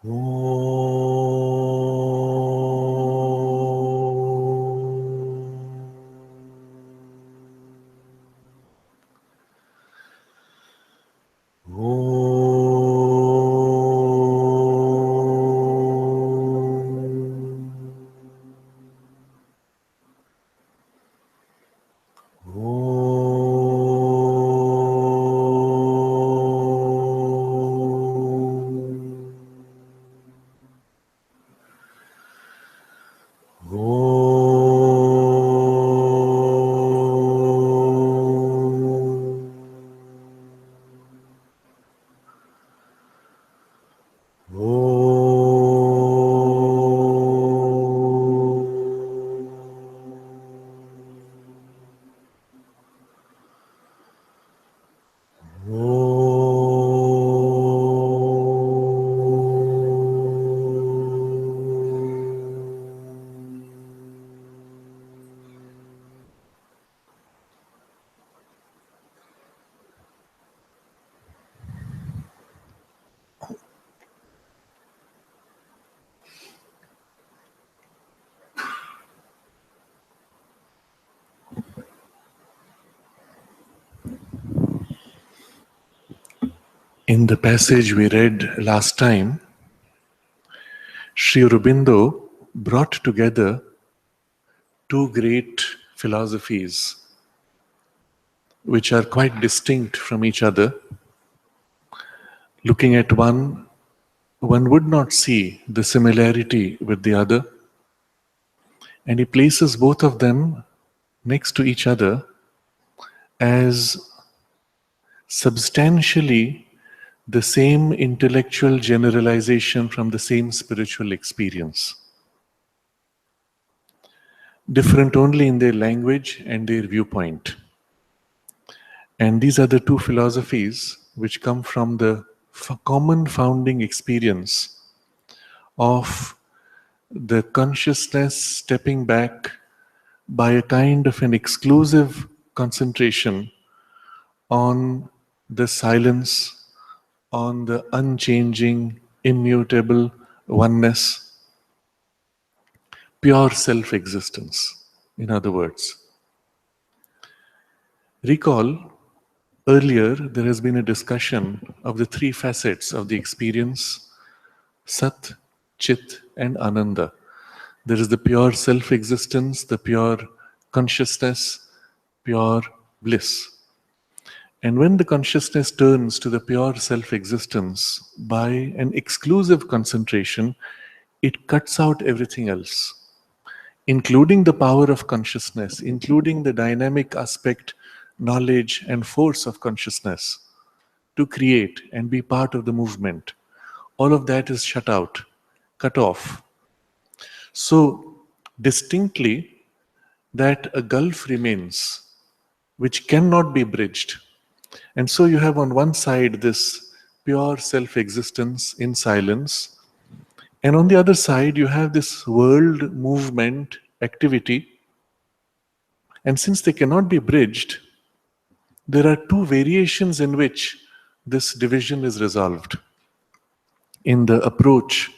In the passage we read last time, Sri Aurobindo brought together two great philosophies which are quite distinct from each other. Looking at one would not see the similarity with the other, and he places both of them next to each other as substantially the same intellectual generalization from the same spiritual experience. Different only in their language and their viewpoint. And these are the two philosophies which come from the common founding experience of the consciousness stepping back by a kind of an exclusive concentration on the silence, on the unchanging, immutable oneness, pure self-existence, in other words. Recall, earlier there has been a discussion of the three facets of the experience, Sat, Chit and Ananda. There is the pure self-existence, the pure consciousness, pure bliss. And when the consciousness turns to the pure self-existence by an exclusive concentration, it cuts out everything else, including the power of consciousness, including the dynamic aspect, knowledge and force of consciousness to create and be part of the movement. All of that is shut out, cut off. So, distinctly, that a gulf remains which cannot be bridged. And so you have on one side this pure self-existence in silence, and on the other side you have this world movement activity. And since they cannot be bridged, there are two variations in which this division is resolved. In the approach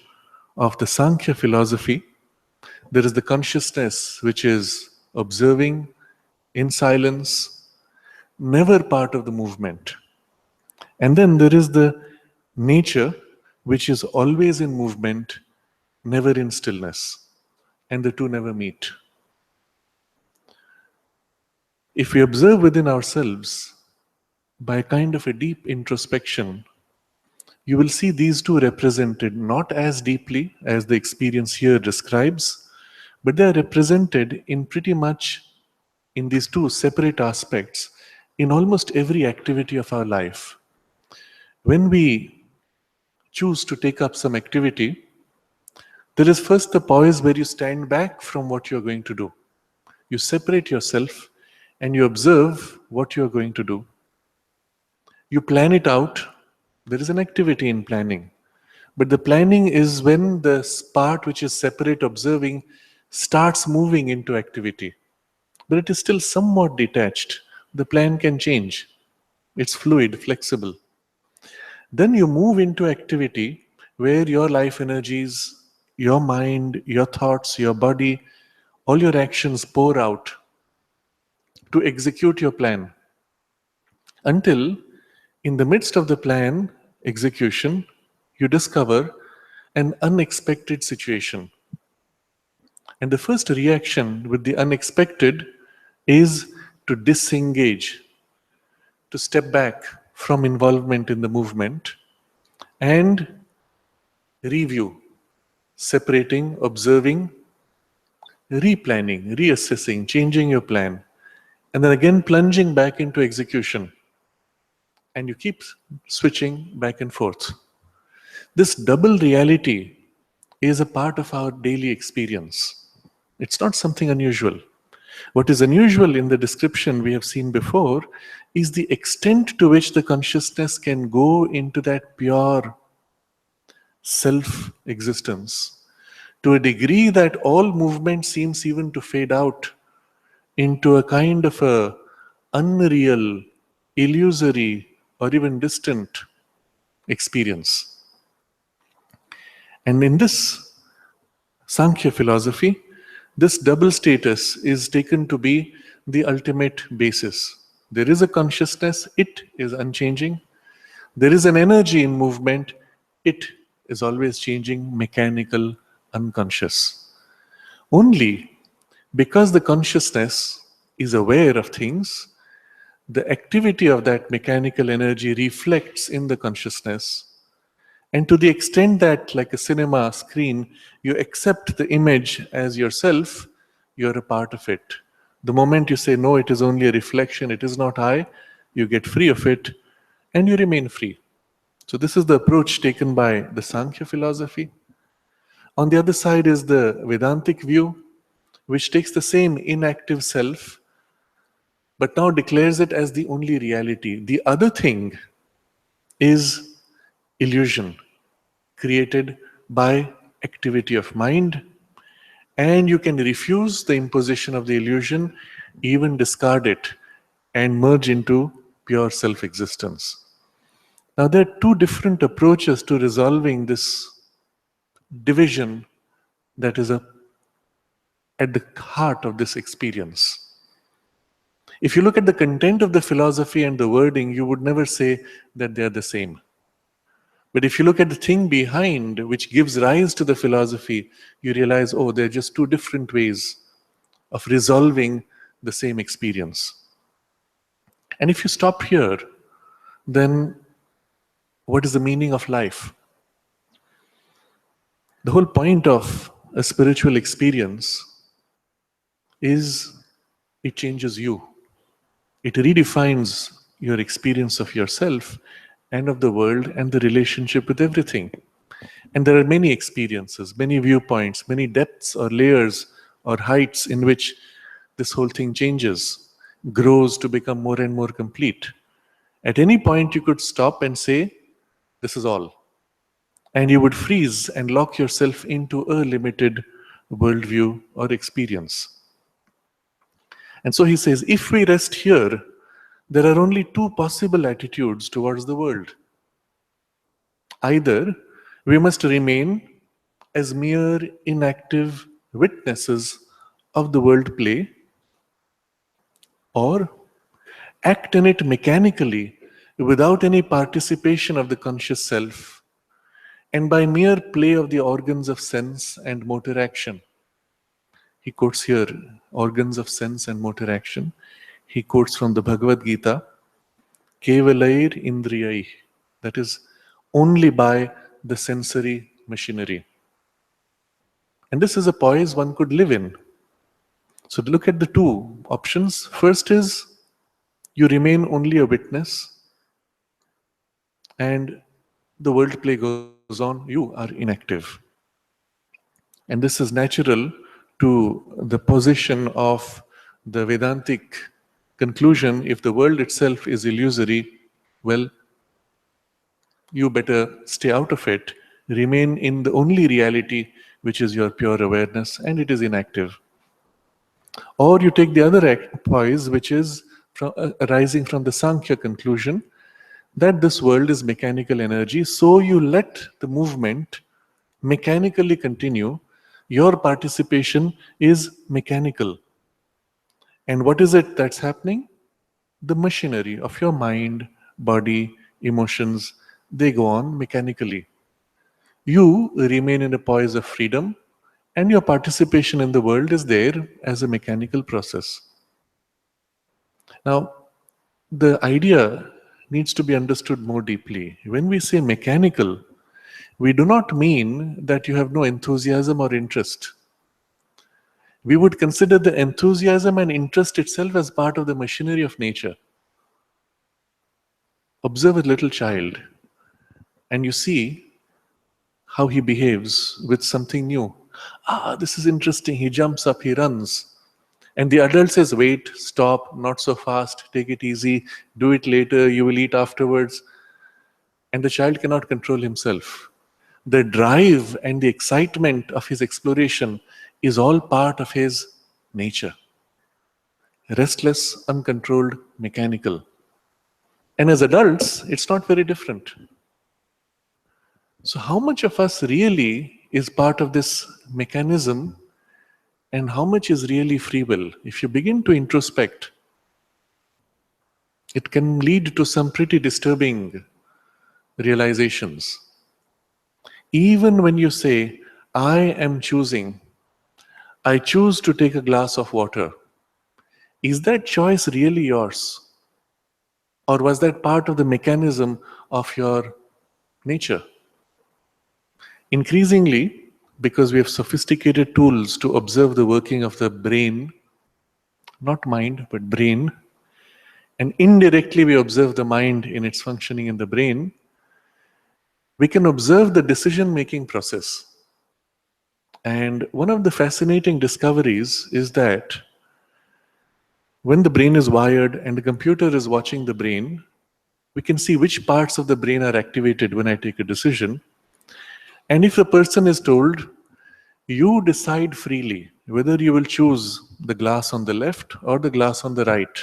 of the Sankhya philosophy, there is the consciousness which is observing in silence, never part of the movement. And then there is the nature which is always in movement, never in stillness. And the two never meet. If we observe within ourselves, by a kind of a deep introspection, you will see these two represented not as deeply as the experience here describes, but they are represented in pretty much in these two separate aspects in almost every activity of our life. When we choose to take up some activity, there is first the poise where you stand back from what you're going to do. You separate yourself and you observe what you're going to do. You plan it out. There is an activity in planning. But the planning is when the part which is separate observing starts moving into activity. But it is still somewhat detached. The plan can change. It's fluid, flexible. Then you move into activity where your life energies, your mind, your thoughts, your body, all your actions pour out to execute your plan until, in the midst of the plan execution, you discover an unexpected situation. And the first reaction with the unexpected is to disengage, to step back from involvement in the movement and review, separating, observing, replanning, reassessing, changing your plan, and then again plunging back into execution. And you keep switching back and forth. This double reality is a part of our daily experience. It's not something unusual. What is unusual in the description we have seen before is the extent to which the consciousness can go into that pure self existence to a degree that all movement seems even to fade out into a kind of a unreal, illusory, or even distant experience. And in this Sankhya philosophy, this double status is taken to be the ultimate basis. There is a consciousness, it is unchanging. There is an energy in movement, it is always changing, mechanical, unconscious. Only because the consciousness is aware of things, the activity of that mechanical energy reflects in the consciousness. And to the extent that, like a cinema screen, you accept the image as yourself, you're a part of it. The moment you say, no, it is only a reflection, it is not I, you get free of it, and you remain free. So this is the approach taken by the Sankhya philosophy. On the other side is the Vedantic view, which takes the same inactive self, but now declares it as the only reality. The other thing is illusion, created by activity of mind, and you can refuse the imposition of the illusion, even discard it, and merge into pure self-existence. Now, there are two different approaches to resolving this division that is at the heart of this experience. If you look at the content of the philosophy and the wording, you would never say that they are the same. But if you look at the thing behind which gives rise to the philosophy, you realize, oh, they're just two different ways of resolving the same experience. And if you stop here, then what is the meaning of life? The whole point of a spiritual experience is it changes you. It redefines your experience of yourself and of the world and the relationship with everything. And there are many experiences, many viewpoints, many depths or layers or heights in which this whole thing changes, grows to become more and more complete. At any point, you could stop and say, this is all. And you would freeze and lock yourself into a limited worldview or experience. And so he says, if we rest here, there are only two possible attitudes towards the world. Either we must remain as mere inactive witnesses of the world play, or act in it mechanically without any participation of the conscious self, and by mere play of the organs of sense and motor action. He quotes here organs of sense and motor action. He quotes from the Bhagavad Gita, Kevalair Indriyai, that is, only by the sensory machinery. And this is a poise one could live in. So look at the two options. First is you remain only a witness and the world play goes on, you are inactive. And this is natural to the position of the Vedantic conclusion. If the world itself is illusory, well, you better stay out of it, remain in the only reality which is your pure awareness, and it is inactive. Or you take the other poise, which is arising from the Sankhya conclusion, that this world is mechanical energy, so you let the movement mechanically continue. Your participation is mechanical. And what is it that's happening? The machinery of your mind, body, emotions, they go on mechanically. You remain in a poise of freedom, and your participation in the world is there as a mechanical process. Now, the idea needs to be understood more deeply. When we say mechanical, we do not mean that you have no enthusiasm or interest. We would consider the enthusiasm and interest itself as part of the machinery of nature. Observe a little child and you see how he behaves with something new. Ah, this is interesting. He jumps up, he runs. And the adult says, wait, stop, not so fast, take it easy, do it later, you will eat afterwards. And the child cannot control himself. The drive and the excitement of his exploration is all part of his nature. Restless, uncontrolled, mechanical. And as adults, it's not very different. So, how much of us really is part of this mechanism and how much is really free will? If you begin to introspect, it can lead to some pretty disturbing realizations. Even when you say, I am choosing, I choose to take a glass of water, is that choice really yours? Or was that part of the mechanism of your nature? Increasingly, because we have sophisticated tools to observe the working of the brain, not mind, but brain, and indirectly we observe the mind in its functioning in the brain, we can observe the decision-making process. And one of the fascinating discoveries is that when the brain is wired and the computer is watching the brain, we can see which parts of the brain are activated when I take a decision. And if a person is told, you decide freely whether you will choose the glass on the left or the glass on the right.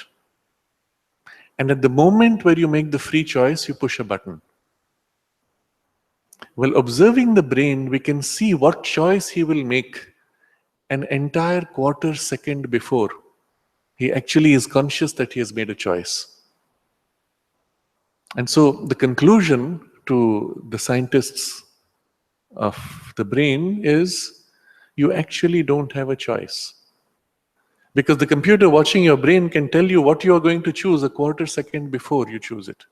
And at the moment where you make the free choice, you push a button. While observing the brain, we can see what choice he will make an entire quarter second before he actually is conscious that he has made a choice. And so the conclusion to the scientists of the brain is you actually don't have a choice. Because the computer watching your brain can tell you what you are going to choose a quarter second before you choose it.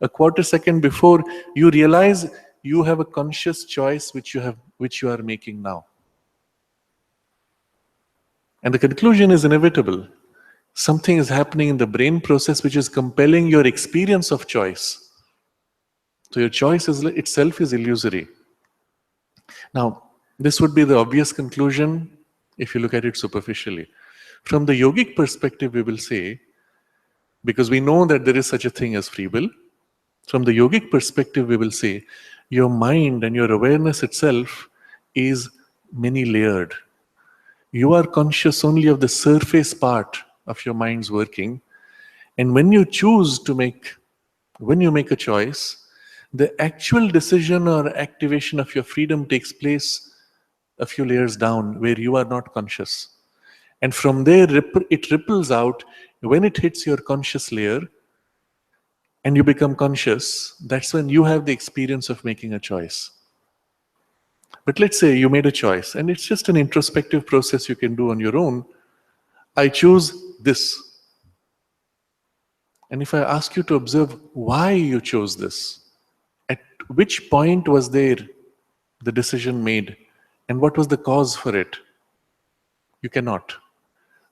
A quarter second before you realize you have a conscious choice which you are making now. And the conclusion is inevitable. Something is happening in the brain process which is compelling your experience of choice. So your choice itself is illusory. Now, this would be the obvious conclusion if you look at it superficially. From the yogic perspective, we will say, because we know that there is such a thing as free will, from the yogic perspective, we will say, your mind and your awareness itself is many layered. You are conscious only of the surface part of your mind's working. And when you make a choice, the actual decision or activation of your freedom takes place a few layers down where you are not conscious. And from there, it ripples out. When it hits your conscious layer and you become conscious, that's when you have the experience of making a choice. But let's say you made a choice, and it's just an introspective process you can do on your own. I choose this. And if I ask you to observe why you chose this, at which point was there the decision made, and what was the cause for it, you cannot.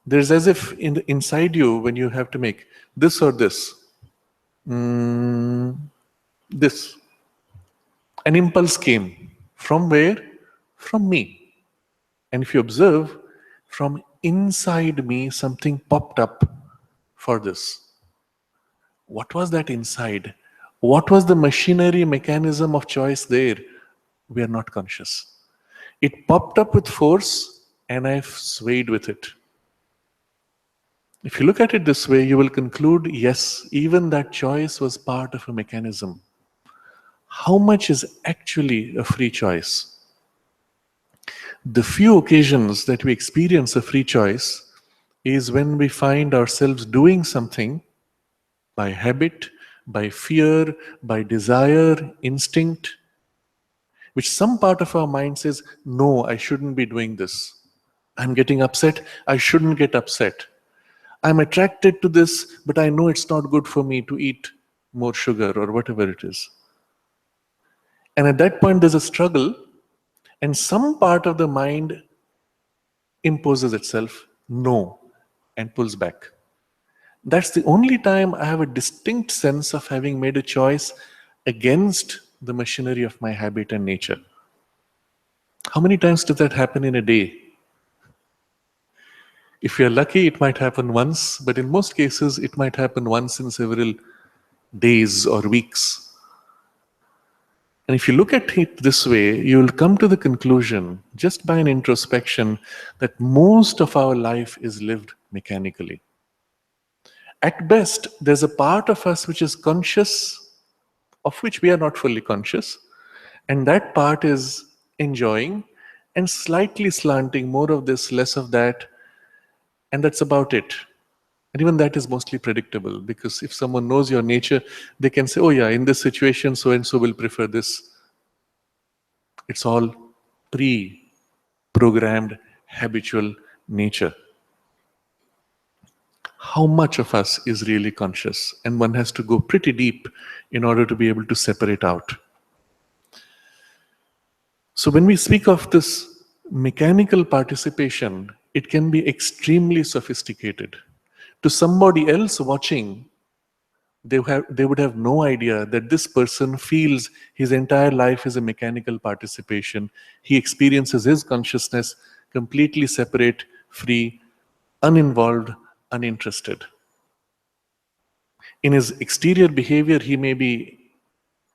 There's as if inside you, when you have to make this or this, this, an impulse came. From where? From me. And if you observe, from inside me, something popped up for this. What was that inside? What was the machinery mechanism of choice there? We are not conscious. It popped up with force, and I've swayed with it. If you look at it this way, you will conclude yes, even that choice was part of a mechanism. How much is actually a free choice? The few occasions that we experience a free choice is when we find ourselves doing something by habit, by fear, by desire, instinct, which some part of our mind says, no, I shouldn't be doing this. I'm getting upset, I shouldn't get upset. I'm attracted to this, but I know it's not good for me to eat more sugar or whatever it is. And at that point, there's a struggle, and some part of the mind imposes itself, no, and pulls back. That's the only time I have a distinct sense of having made a choice against the machinery of my habit and nature. How many times does that happen in a day? If you're lucky, it might happen once, but in most cases, it might happen once in several days or weeks. And if you look at it this way, you will come to the conclusion, just by an introspection, that most of our life is lived mechanically. At best, there's a part of us which is conscious, of which we are not fully conscious, and that part is enjoying and slightly slanting, more of this, less of that, and that's about it. And even that is mostly predictable, because if someone knows your nature, they can say, oh yeah, in this situation, so and so will prefer this. It's all pre-programmed habitual nature. How much of us is really conscious? And one has to go pretty deep in order to be able to separate out. So when we speak of this mechanical participation, it can be extremely sophisticated. To somebody else watching, they would have no idea that this person feels his entire life is a mechanical participation. He experiences his consciousness completely separate, free, uninvolved, uninterested. In his exterior behavior, he may be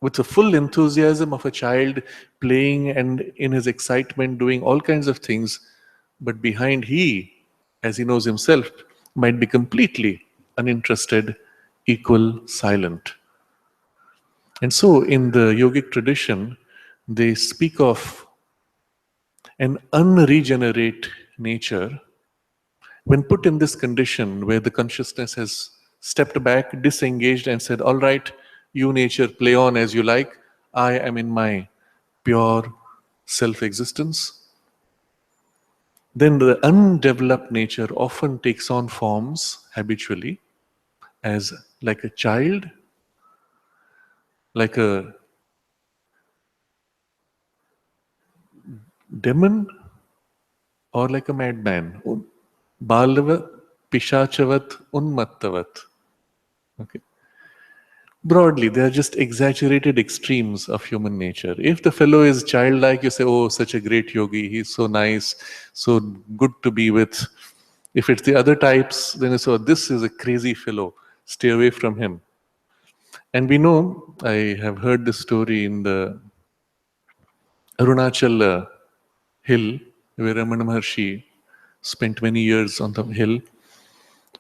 with the full enthusiasm of a child playing and in his excitement doing all kinds of things, but behind he, as he knows himself, might be completely uninterested, equal, silent. And so in the yogic tradition, they speak of an unregenerate nature when put in this condition where the consciousness has stepped back, disengaged, and said, all right, you nature, play on as you like. I am in my pure self-existence. Then the undeveloped nature often takes on forms habitually as like a child, like a demon, or like a madman. Balava pishachavat unmattavat. Okay. Broadly, they are just exaggerated extremes of human nature. If the fellow is childlike, you say, oh, such a great yogi, he's so nice, so good to be with. If it's the other types, then it's, oh, this is a crazy fellow, stay away from him. And we know, I have heard this story in the Arunachal hill, where Ramana Maharshi spent many years on the hill.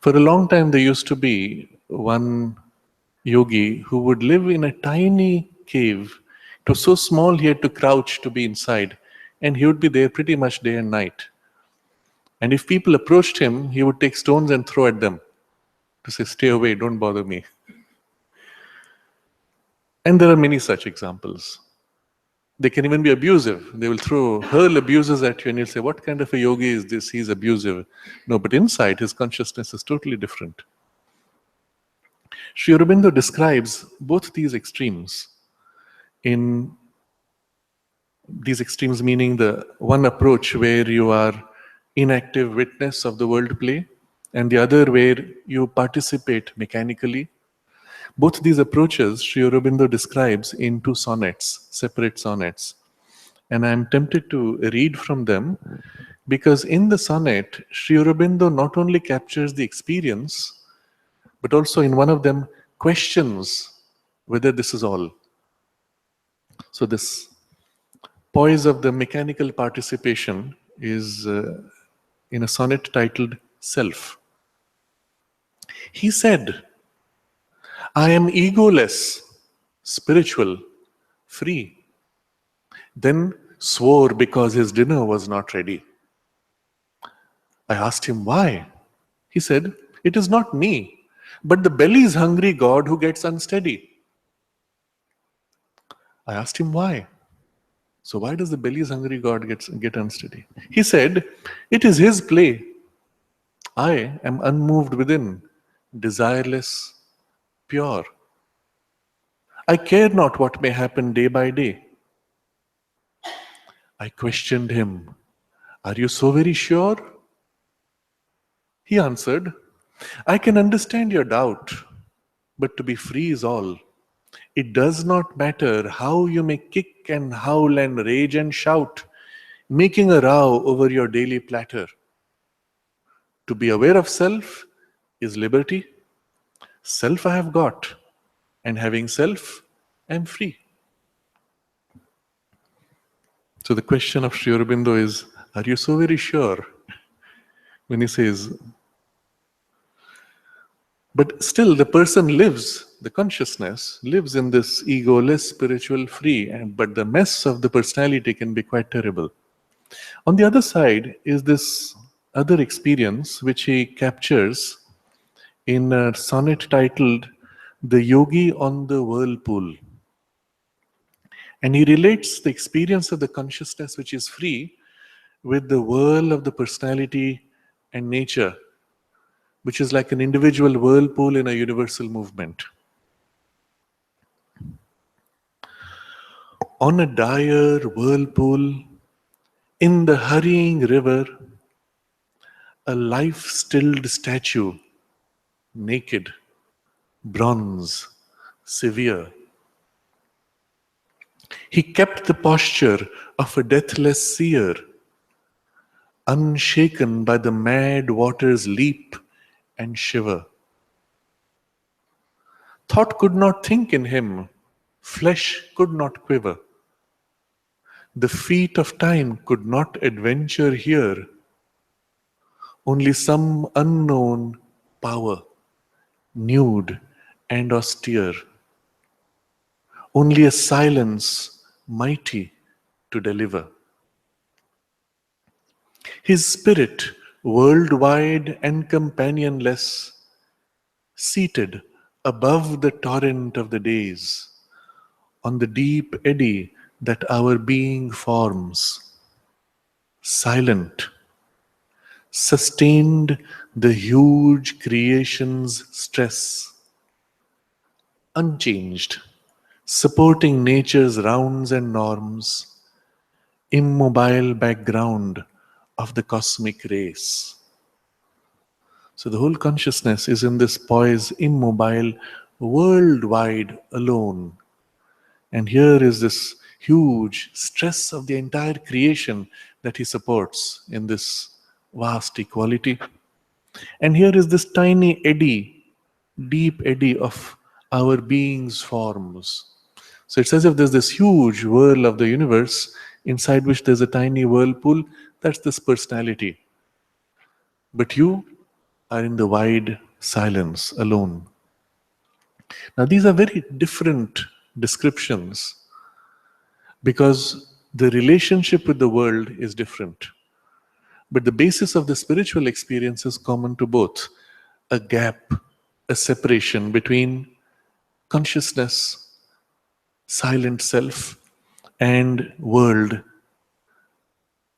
For a long time, there used to be one yogi who would live in a tiny cave. It was so small he had to crouch to be inside, and he would be there pretty much day and night. And if people approached him, he would take stones and throw at them to say, stay away, don't bother me. And there are many such examples. They can even be abusive. They will hurl abuses at you, and you'll say, what kind of a yogi is this? He's abusive. No, but inside, his consciousness is totally different. Sri Aurobindo describes both these extremes. In these extremes, meaning the one approach where you are inactive witness of the world play, and the other where you participate mechanically. Both these approaches Sri Aurobindo describes in two sonnets, separate sonnets. And I'm tempted to read from them because in the sonnet, Sri Aurobindo not only captures the experience, but also in one of them questions whether this is all. So this poise of the mechanical participation is in a sonnet titled Self. He said, I am egoless, spiritual, free. Then swore because his dinner was not ready. I asked him why. He said, it is not me, but the belly's hungry God who gets unsteady. I asked him why. So why does the belly's hungry God get unsteady? He said, it is his play. I am unmoved within, desireless, pure. I care not what may happen day by day. I questioned him, are you so very sure? He answered, I can understand your doubt, but to be free is all. It does not matter how you may kick and howl and rage and shout, making a row over your daily platter. To be aware of self is liberty. Self I have got, and having self, I am free. So the question of Sri Aurobindo is, are you so very sure? When he says, but still the person lives, the consciousness lives in this egoless, spiritual, free, but the mess of the personality can be quite terrible. On the other side is this other experience which he captures in a sonnet titled The Yogi on the Whirlpool. And he relates the experience of the consciousness which is free with the whirl of the personality and nature, which is like an individual whirlpool in a universal movement. On a dire whirlpool, in the hurrying river, a life-stilled statue, naked, bronze, severe. He kept the posture of a deathless seer, unshaken by the mad waters' leap and shiver. Thought could not think in him, flesh could not quiver. The feet of time could not adventure here. Only some unknown power, nude and austere. Only a silence mighty to deliver. His spirit, worldwide and companionless, seated above the torrent of the days, on the deep eddy that our being forms, silent, sustained the huge creation's stress, unchanged, supporting nature's rounds and norms, immobile background of the cosmic race. So the whole consciousness is in this poise, immobile, worldwide, alone. And here is this huge stress of the entire creation that he supports in this vast equality. And here is this tiny eddy, deep eddy of our being's forms. So it's as if there's this huge whirl of the universe inside which there's a tiny whirlpool. That's this personality. But you are in the wide silence alone. Now these are very different descriptions because the relationship with the world is different. But the basis of the spiritual experience is common to both. A gap, a separation between consciousness, silent self, and world,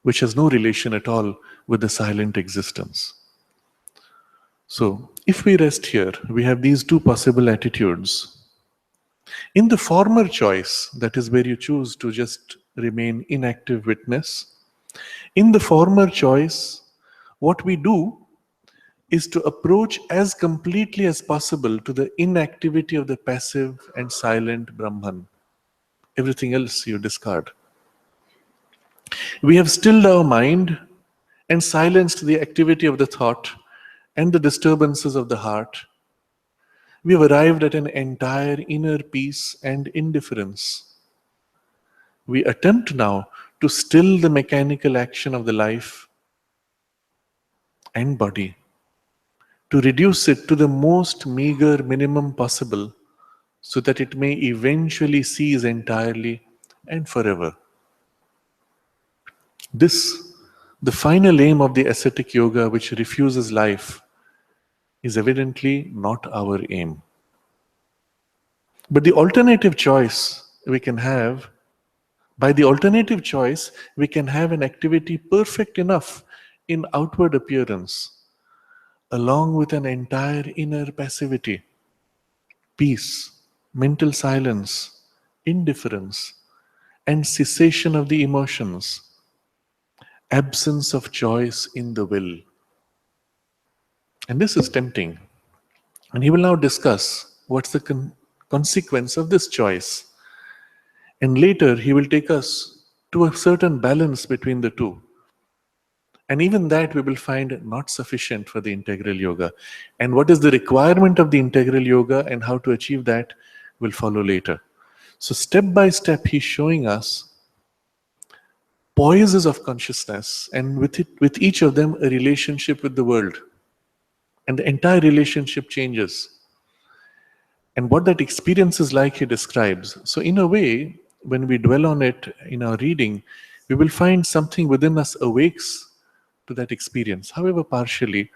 which has no relation at all with the silent existence. So, if we rest here, we have these two possible attitudes. In the former choice, that is where you choose to just remain inactive witness, in the former choice, what we do is to approach as completely as possible to the inactivity of the passive and silent Brahman. Everything else you discard. We have stilled our mind and silenced the activity of the thought and the disturbances of the heart. We have arrived at an entire inner peace and indifference. We attempt now to still the mechanical action of the life and body, to reduce it to the most meager minimum possible so that it may eventually cease entirely and forever. This, the final aim of the ascetic yoga which refuses life, is evidently not our aim. But the alternative choice we can have, by the alternative choice, we can have an activity perfect enough in outward appearance, along with an entire inner passivity, peace, mental silence, indifference, and cessation of the emotions, absence of choice in the will. And this is tempting. And he will now discuss what's the consequence of this choice. And later, he will take us to a certain balance between the two. And even that we will find not sufficient for the integral yoga. And what is the requirement of the integral yoga and how to achieve that will follow later. So, step by step, he's showing us poises of consciousness, and with each of them, a relationship with the world. And the entire relationship changes. And what that experience is like, he describes. So, in a way, when we dwell on it in our reading, we will find something within us awakes to that experience, however partially,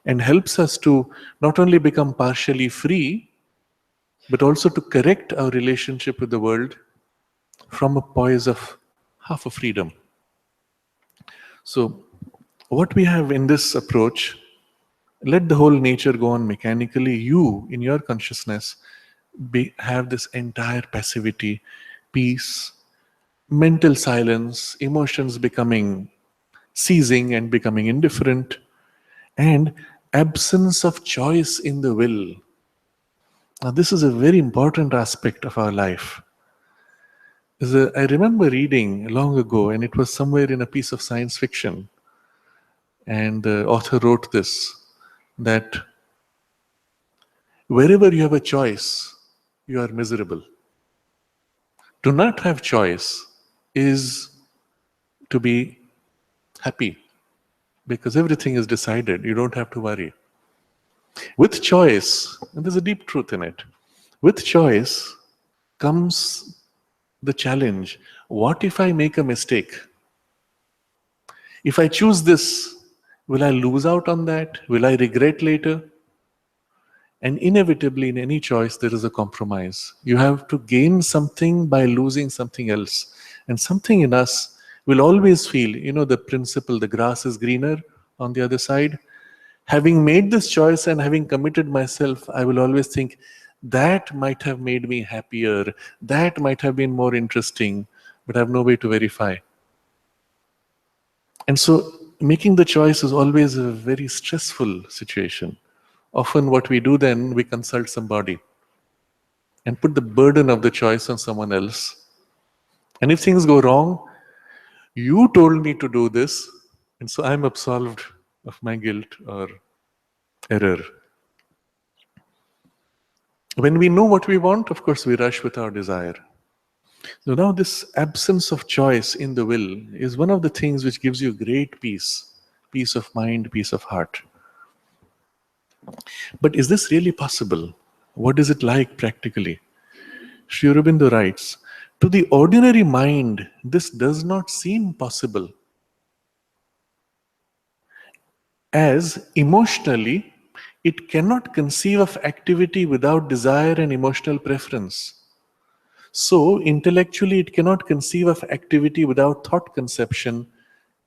and helps us to not only become partially free, but also to correct our relationship with the world from a poise of half a freedom. So, what we have in this approach, let the whole nature go on mechanically. You, in your consciousness, have this entire passivity, peace, mental silence, emotions becoming ceasing and becoming indifferent, and absence of choice in the will. Now, this is a very important aspect of our life. I remember reading long ago, and it was somewhere in a piece of science fiction, and the author wrote this, that wherever you have a choice, you are miserable. To not have choice is to be happy, because everything is decided. You don't have to worry. With choice, and there's a deep truth in it, with choice comes the challenge. What if I make a mistake? If I choose this, will I lose out on that? Will I regret later? And inevitably, in any choice, there is a compromise. You have to gain something by losing something else. And something in us will always feel, the principle, the grass is greener on the other side. Having made this choice and having committed myself, I will always think, that might have made me happier, that might have been more interesting, but I have no way to verify. And so, making the choice is always a very stressful situation. Often what we do then, we consult somebody and put the burden of the choice on someone else. And if things go wrong, you told me to do this, and so I'm absolved of my guilt or error. When we know what we want, of course, we rush with our desire. So now this absence of choice in the will is one of the things which gives you great peace, peace of mind, peace of heart. But is this really possible? What is it like practically? Sri Aurobindo writes, to the ordinary mind, this does not seem possible, as emotionally, it cannot conceive of activity without desire and emotional preference. So, intellectually, it cannot conceive of activity without thought conception,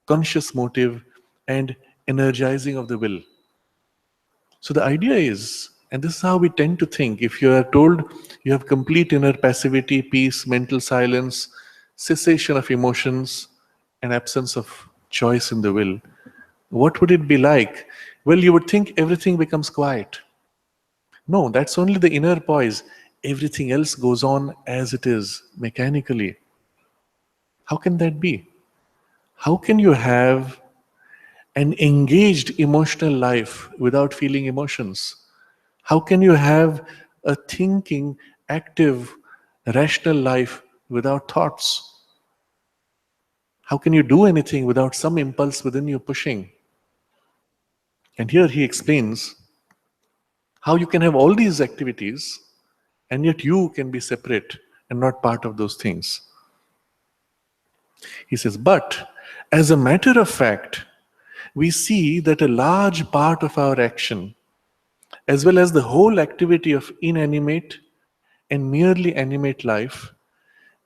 conscious motive, and energizing of the will. So, the idea is, and this is how we tend to think, if you are told you have complete inner passivity, peace, mental silence, cessation of emotions, and absence of choice in the will, what would it be like? Well, you would think everything becomes quiet. No, that's only the inner poise. Everything else goes on as it is, mechanically. How can that be? How can you have an engaged emotional life without feeling emotions? How can you have a thinking, active, rational life without thoughts? How can you do anything without some impulse within you pushing? And here he explains How you can have all these activities and yet you can be separate and not part of those things. He says, but as a matter of fact, we see that a large part of our action, as well as the whole activity of inanimate and merely animate life,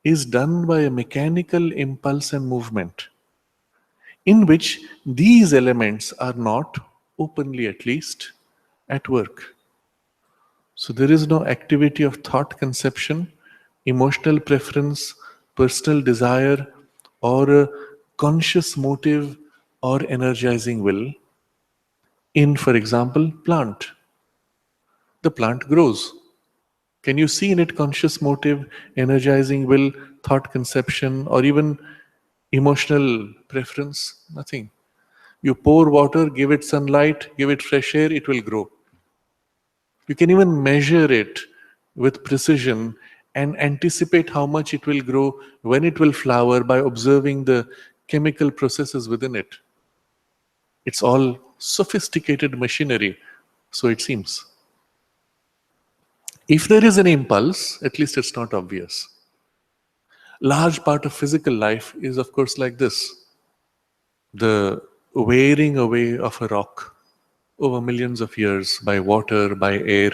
is done by a mechanical impulse and movement, in which these elements are not, openly at least, at work. So there is no activity of thought conception, emotional preference, personal desire, or a conscious motive or energizing will in, for example, plant. The plant grows. Can you see in it conscious motive, energizing will, thought conception, or even emotional preference? Nothing. You pour water, give it sunlight, give it fresh air, it will grow. You can even measure it with precision and anticipate how much it will grow, when it will flower, by observing the chemical processes within it. It's all sophisticated machinery, so it seems. If there is an impulse, at least it's not obvious. Large part of physical life is, of course, like this. The wearing away of a rock over millions of years by water, by air.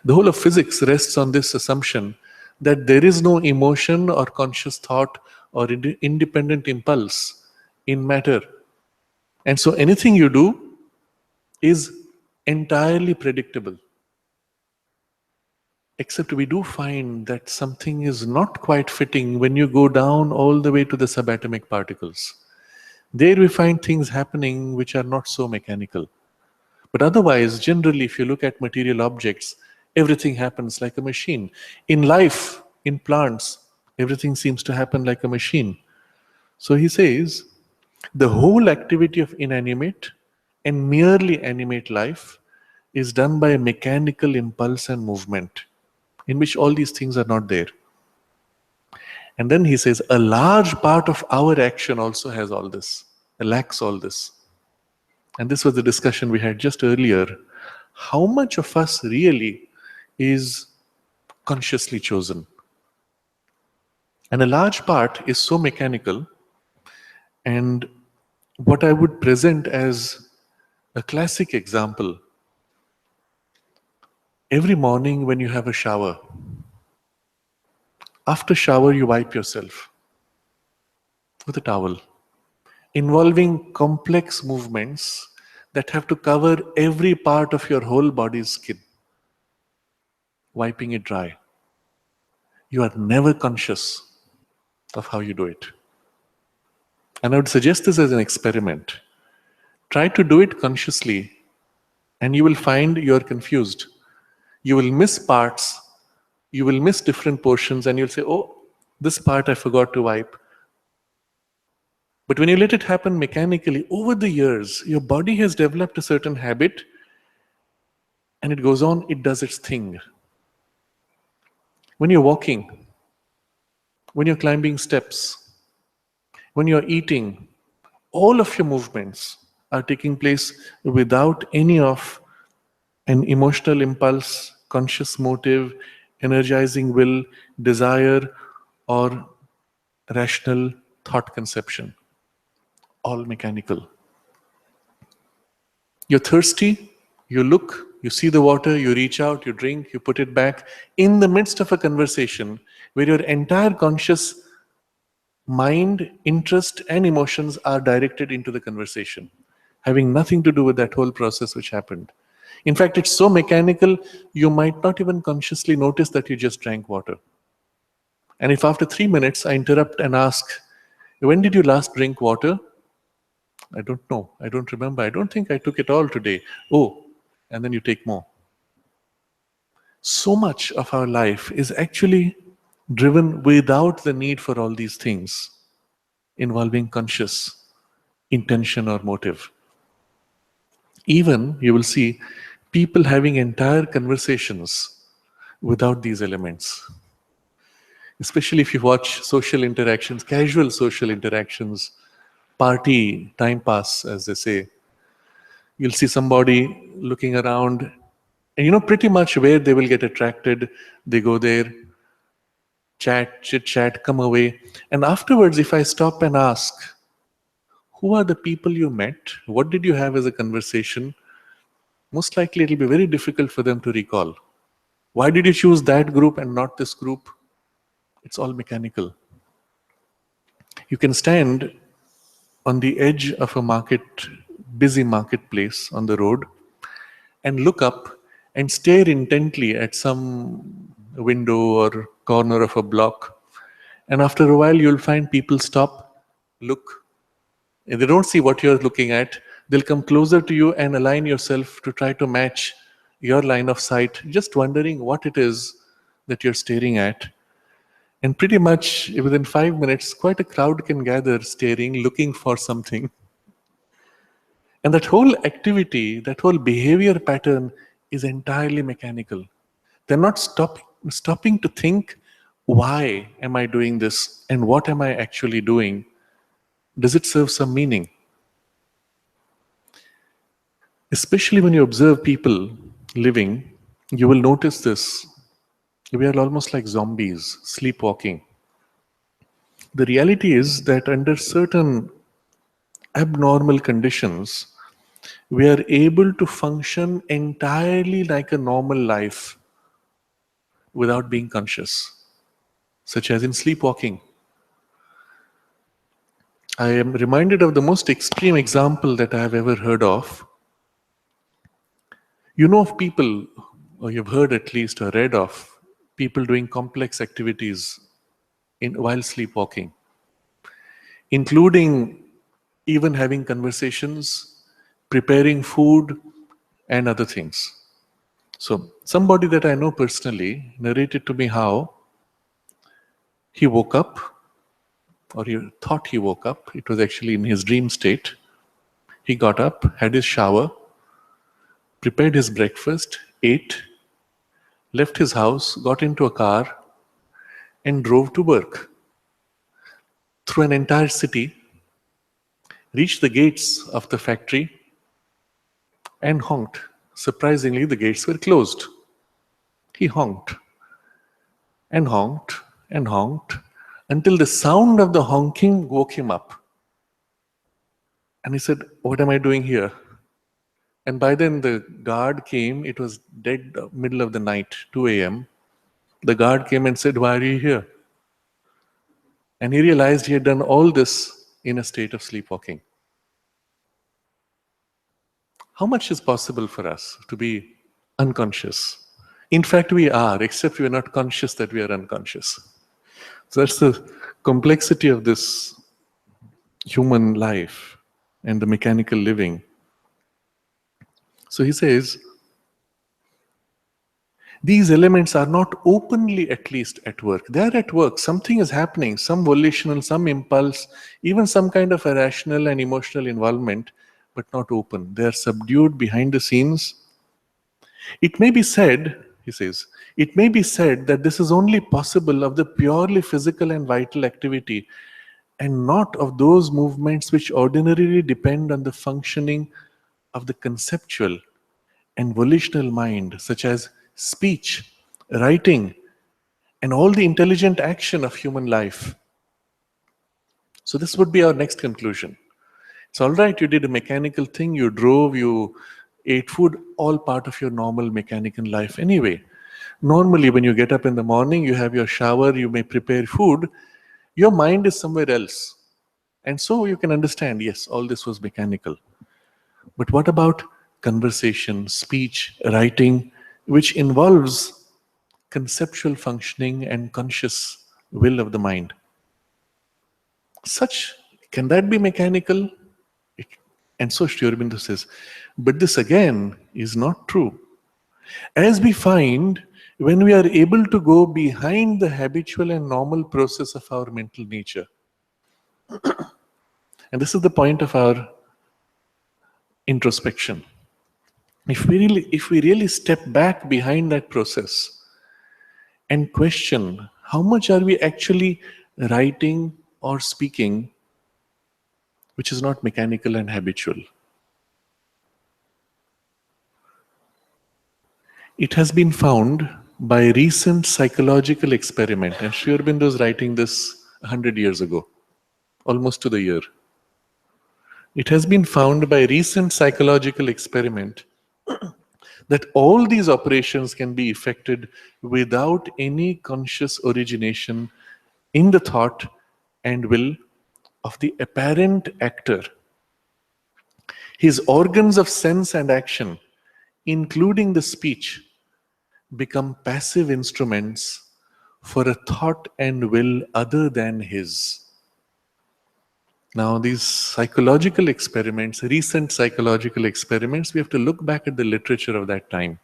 The whole of physics rests on this assumption that there is no emotion or conscious thought or independent impulse in matter. And so anything you do is entirely predictable. Except we do find that something is not quite fitting when you go down all the way to the subatomic particles. There we find things happening which are not so mechanical. But otherwise, generally, if you look at material objects, everything happens like a machine. In life, in plants, everything seems to happen like a machine. So he says, the whole activity of inanimate and merely animate life is done by a mechanical impulse and movement, in which all these things are not there. And then he says, a large part of our action also has all this, lacks all this. And this was the discussion we had just earlier. How much of us really is consciously chosen? And a large part is so mechanical. And what I would present as a classic example, every morning when you have a shower, after shower you wipe yourself with a towel, involving complex movements that have to cover every part of your whole body's skin, wiping it dry. You are never conscious of how you do it. And I would suggest this as an experiment. Try to do it consciously, and you will find you are confused. You will miss parts, you will miss different portions, and you'll say, oh, this part I forgot to wipe. But when you let it happen mechanically, over the years, your body has developed a certain habit, and it goes on, it does its thing. When you're walking, when you're climbing steps, when you're eating, all of your movements are taking place without any of an emotional impulse, conscious motive, energizing will, desire, or rational thought conception. All mechanical. You're thirsty, you look, you see the water, you reach out, you drink, you put it back in the midst of a conversation where your entire conscious mind, interest, and emotions are directed into the conversation, having nothing to do with that whole process which happened. In fact, it's so mechanical, you might not even consciously notice that you just drank water. And if after 3 minutes I interrupt and ask, when did you last drink water? I don't know. I don't remember. I don't think I took it all today. Oh, and then you take more. So much of our life is actually driven without the need for all these things, involving conscious intention or motive. Even, you will see, people having entire conversations without these elements. Especially if you watch social interactions, casual social interactions, party, time pass, as they say. You'll see somebody looking around And you know pretty much where they will get attracted. They go there, chat, chit chat, come away. And afterwards, if I stop and ask, who are the people you met? What did you have as a conversation? Most likely it'll be very difficult for them to recall. Why did you choose that group and not this group? It's all mechanical. You can stand on the edge of a busy marketplace on the road, and look up and stare intently at some window or corner of a block. And after a while, you'll find people stop, look, and they don't see what you're looking at. They'll come closer to you and align yourself to try to match your line of sight, just wondering what it is that you're staring at. And pretty much within 5 minutes, quite a crowd can gather staring, looking for something. And that whole activity, that whole behavior pattern is entirely mechanical. They're not stopping to think, why am I doing this and what am I actually doing? Does it serve some meaning? Especially when you observe people living, you will notice this. We are almost like zombies, sleepwalking. The reality is that under certain abnormal conditions, we are able to function entirely like a normal life without being conscious, such as in sleepwalking. I am reminded of the most extreme example that I have ever heard of. You know of people, or you've heard at least or read of people doing complex activities while sleepwalking, including even having conversations, preparing food, and other things. So, somebody that I know personally narrated to me how he woke up, or he thought he woke up. It was actually in his dream state. He got up, had his shower, prepared his breakfast, ate, left his house, got into a car, and drove to work through an entire city, reached the gates of the factory, and honked. Surprisingly, the gates were closed. He honked and honked and honked until the sound of the honking woke him up. And he said, "What am I doing here?" And by then the guard came. It was dead middle of the night, 2 a.m. The guard came and said, "Why are you here?" And he realized he had done all this in a state of sleepwalking. How much is possible for us to be unconscious? In fact, we are, except we are not conscious that we are unconscious. So that's the complexity of this human life and the mechanical living. So he says, these elements are not openly, at least, at work. They are at work. Something is happening, some volitional, some impulse, even some kind of a rational and emotional involvement, but not open. They are subdued behind the scenes. It may be said, he says, it may be said that this is only possible of the purely physical and vital activity, and not of those movements which ordinarily depend on the functioning of the conceptual and volitional mind, such as speech, writing, and all the intelligent action of human life. So, this would be our next conclusion. It's all right, you did a mechanical thing, you drove, you ate food, all part of your normal mechanical life anyway. Normally, when you get up in the morning, you have your shower, you may prepare food, your mind is somewhere else. And so you can understand, yes, all this was mechanical. But what about conversation, speech, writing, which involves conceptual functioning and conscious will of the mind? Can that be mechanical? And so Sri Aurobindo says, but this again is not true. As we find, when we are able to go behind the habitual and normal process of our mental nature, and this is the point of our introspection. If we really step back behind that process and question how much are we actually writing or speaking which is not mechanical and habitual. It has been found by recent psychological experiment, and Sri Aurobindo was writing this 100 years ago, almost to the year. It has been found by recent psychological experiment that all these operations can be effected without any conscious origination in the thought and will of the apparent actor. His organs of sense and action, including the speech, become passive instruments for a thought and will other than his. Now, these psychological experiments, recent psychological experiments, we have to look back at the literature of that time.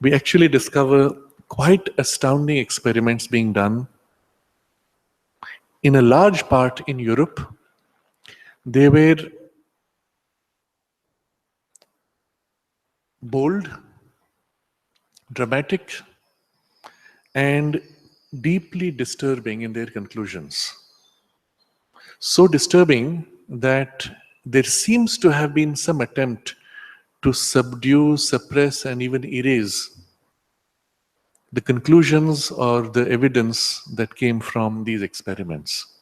We actually discover quite astounding experiments being done in a large part in Europe. They were bold, dramatic, and deeply disturbing in their conclusions. So disturbing that there seems to have been some attempt to subdue, suppress, and even erase the conclusions or the evidence that came from these experiments.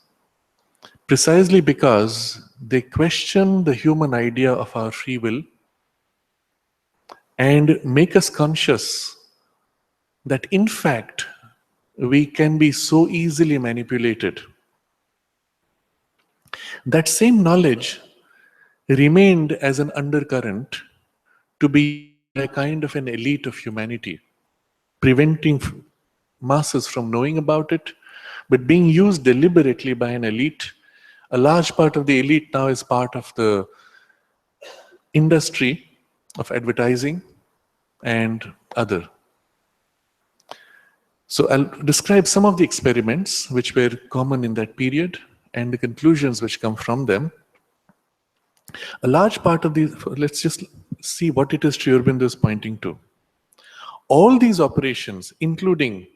Precisely because they question the human idea of our free will and make us conscious that in fact we can be so easily manipulated. That same knowledge remained as an undercurrent to be used by a kind of an elite of humanity, preventing masses from knowing about it, but being used deliberately by an elite. A large part of the elite now is part of the industry of advertising and other. So I'll describe some of the experiments which were common in that period and the conclusions which come from them. A large part of these, let's just see what it is Sri Aurobindo is pointing to. All these operations, including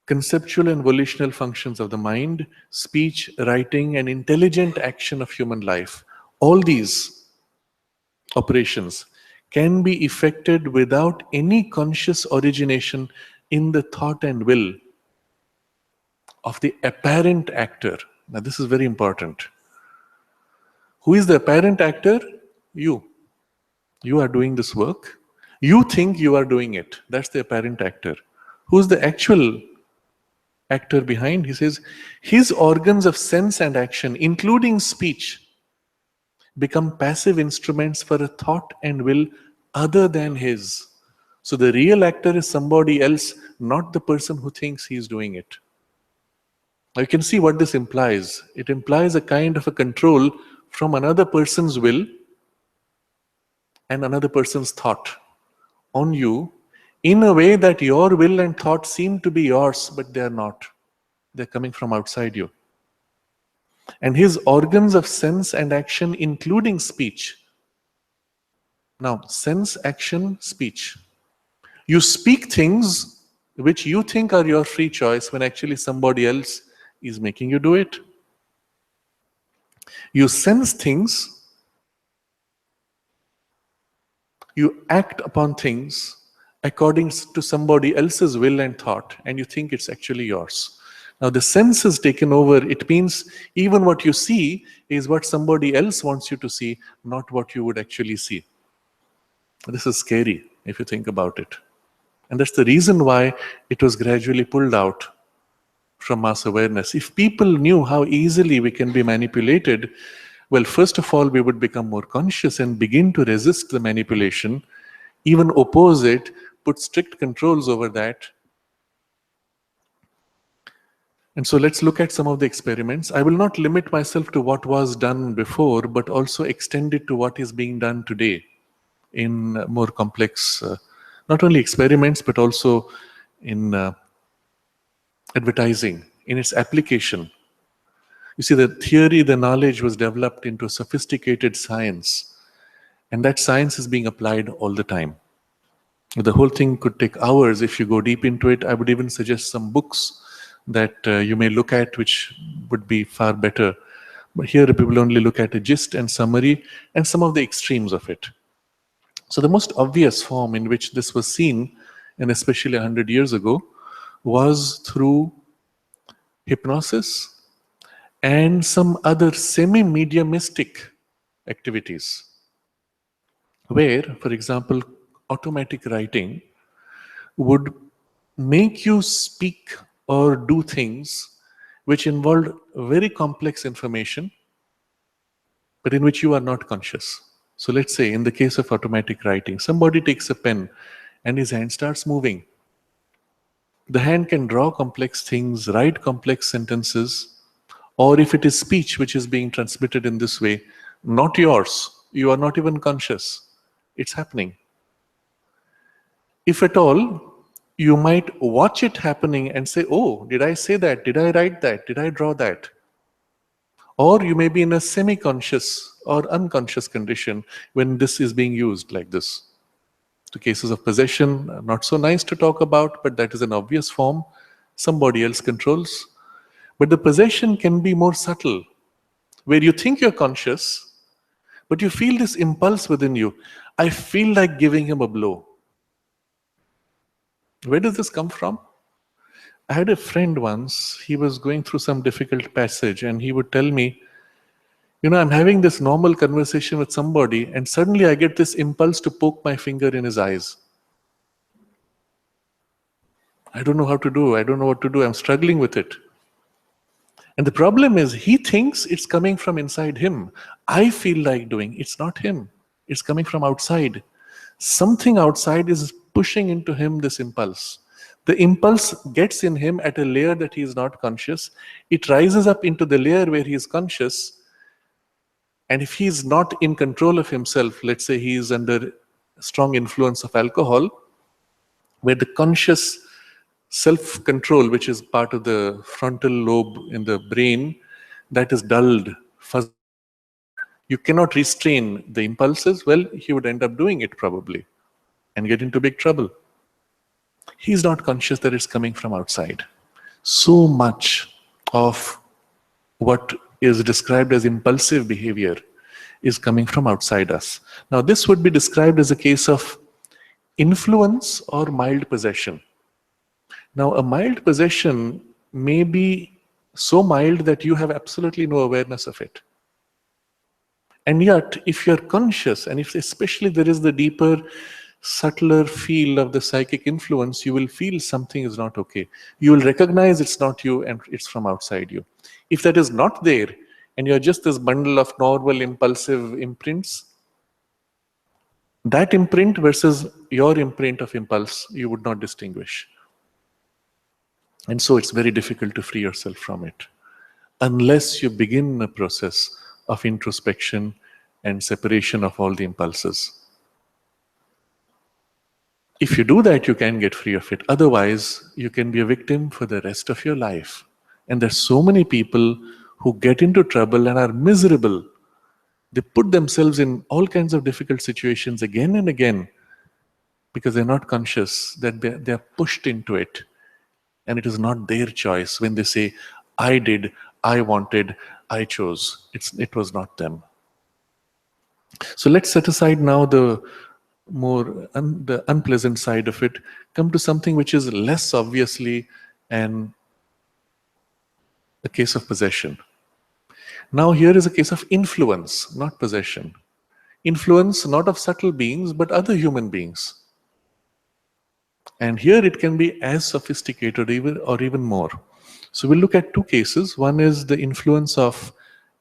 conceptual and volitional functions of the mind, speech, writing, and intelligent action of human life, all these operations can be effected without any conscious origination in the thought and will of the apparent actor. Now, this is very important. Who is the apparent actor? You. You are doing this work. You think you are doing it. That's the apparent actor. Who's the actual actor behind? He says, his organs of sense and action, including speech, become passive instruments for a thought and will other than his. So the real actor is somebody else, not the person who thinks he's doing it. Now you can see what this implies. It implies a kind of a control from another person's will and another person's thought on you in a way that your will and thought seem to be yours, but they are not. They're coming from outside you. And his organs of sense and action, including speech. Now, sense, action, speech. You speak things which you think are your free choice when actually somebody else is making you do it. You sense things. You act upon things according to somebody else's will and thought, and you think it's actually yours. Now the sense is taken over. It means even what you see is what somebody else wants you to see, not what you would actually see. This is scary if you think about it. And that's the reason why it was gradually pulled out from mass awareness. If people knew how easily we can be manipulated, well, first of all, we would become more conscious and begin to resist the manipulation, even oppose it, put strict controls over that. And so let's look at some of the experiments. I will not limit myself to what was done before, but also extend it to what is being done today in more complex, not only experiments, but also in advertising, in its application. You see, the theory, the knowledge was developed into sophisticated science, and that science is being applied all the time. The whole thing could take hours if you go deep into it. I would even suggest some books that you may look at, which would be far better. But here we will only look at a gist and summary and some of the extremes of it. So the most obvious form in which this was seen, and especially 100 years ago, was through hypnosis and some other semi-mediumistic activities, where, for example, automatic writing would make you speak or do things which involved very complex information, but in which you are not conscious. So let's say in the case of automatic writing, somebody takes a pen and his hand starts moving. The hand can draw complex things, write complex sentences, or if it is speech which is being transmitted in this way, not yours, you are not even conscious, it's happening. If at all, you might watch it happening and say, oh, did I say that? Did I write that? Did I draw that? Or you may be in a semi conscious or unconscious condition when this is being used like this. The cases of possession are not so nice to talk about, but that is an obvious form. Somebody else controls. But the possession can be more subtle, where you think you're conscious, but you feel this impulse within you. I feel like giving him a blow. Where does this come from? I had a friend once, he was going through some difficult passage, and he would tell me, I'm having this normal conversation with somebody, and suddenly I get this impulse to poke my finger in his eyes. I don't know how to do, I don't know what to do, I'm struggling with it. And the problem is, he thinks it's coming from inside him. I feel like doing, it's not him, it's coming from outside. Something outside is pushing into him this impulse. The impulse gets in him at a layer that he is not conscious. It rises up into the layer where he is conscious. And if he is not in control of himself, let's say he is under strong influence of alcohol, where the conscious self-control, which is part of the frontal lobe in the brain, that is dulled, fuzzy. You cannot restrain the impulses. Well, he would end up doing it probably and get into big trouble. He's not conscious that it's coming from outside. So much of what is described as impulsive behavior is coming from outside us. Now, this would be described as a case of influence or mild possession. Now, a mild possession may be so mild that you have absolutely no awareness of it. And yet, if you're conscious, and if especially there is the deeper, subtler feel of the psychic influence, you will feel something is not okay. You will recognize it's not you and it's from outside you. If that is not there, and you're just this bundle of normal impulsive imprints, that imprint versus your imprint of impulse, you would not distinguish. And so it's very difficult to free yourself from it, unless you begin a process of introspection and separation of all the impulses. If you do that, you can get free of it. Otherwise, you can be a victim for the rest of your life. And there's so many people who get into trouble and are miserable. They put themselves in all kinds of difficult situations again and again because they're not conscious that they're pushed into it. And it is not their choice when they say, I did, I wanted, I chose. It was not them. So let's set aside now the the unpleasant side of it, come to something which is less obviously a case of possession. Now here is a case of influence, not possession. Influence not of subtle beings, but other human beings. And here it can be as sophisticated or even more. So we'll look at two cases. One is the influence of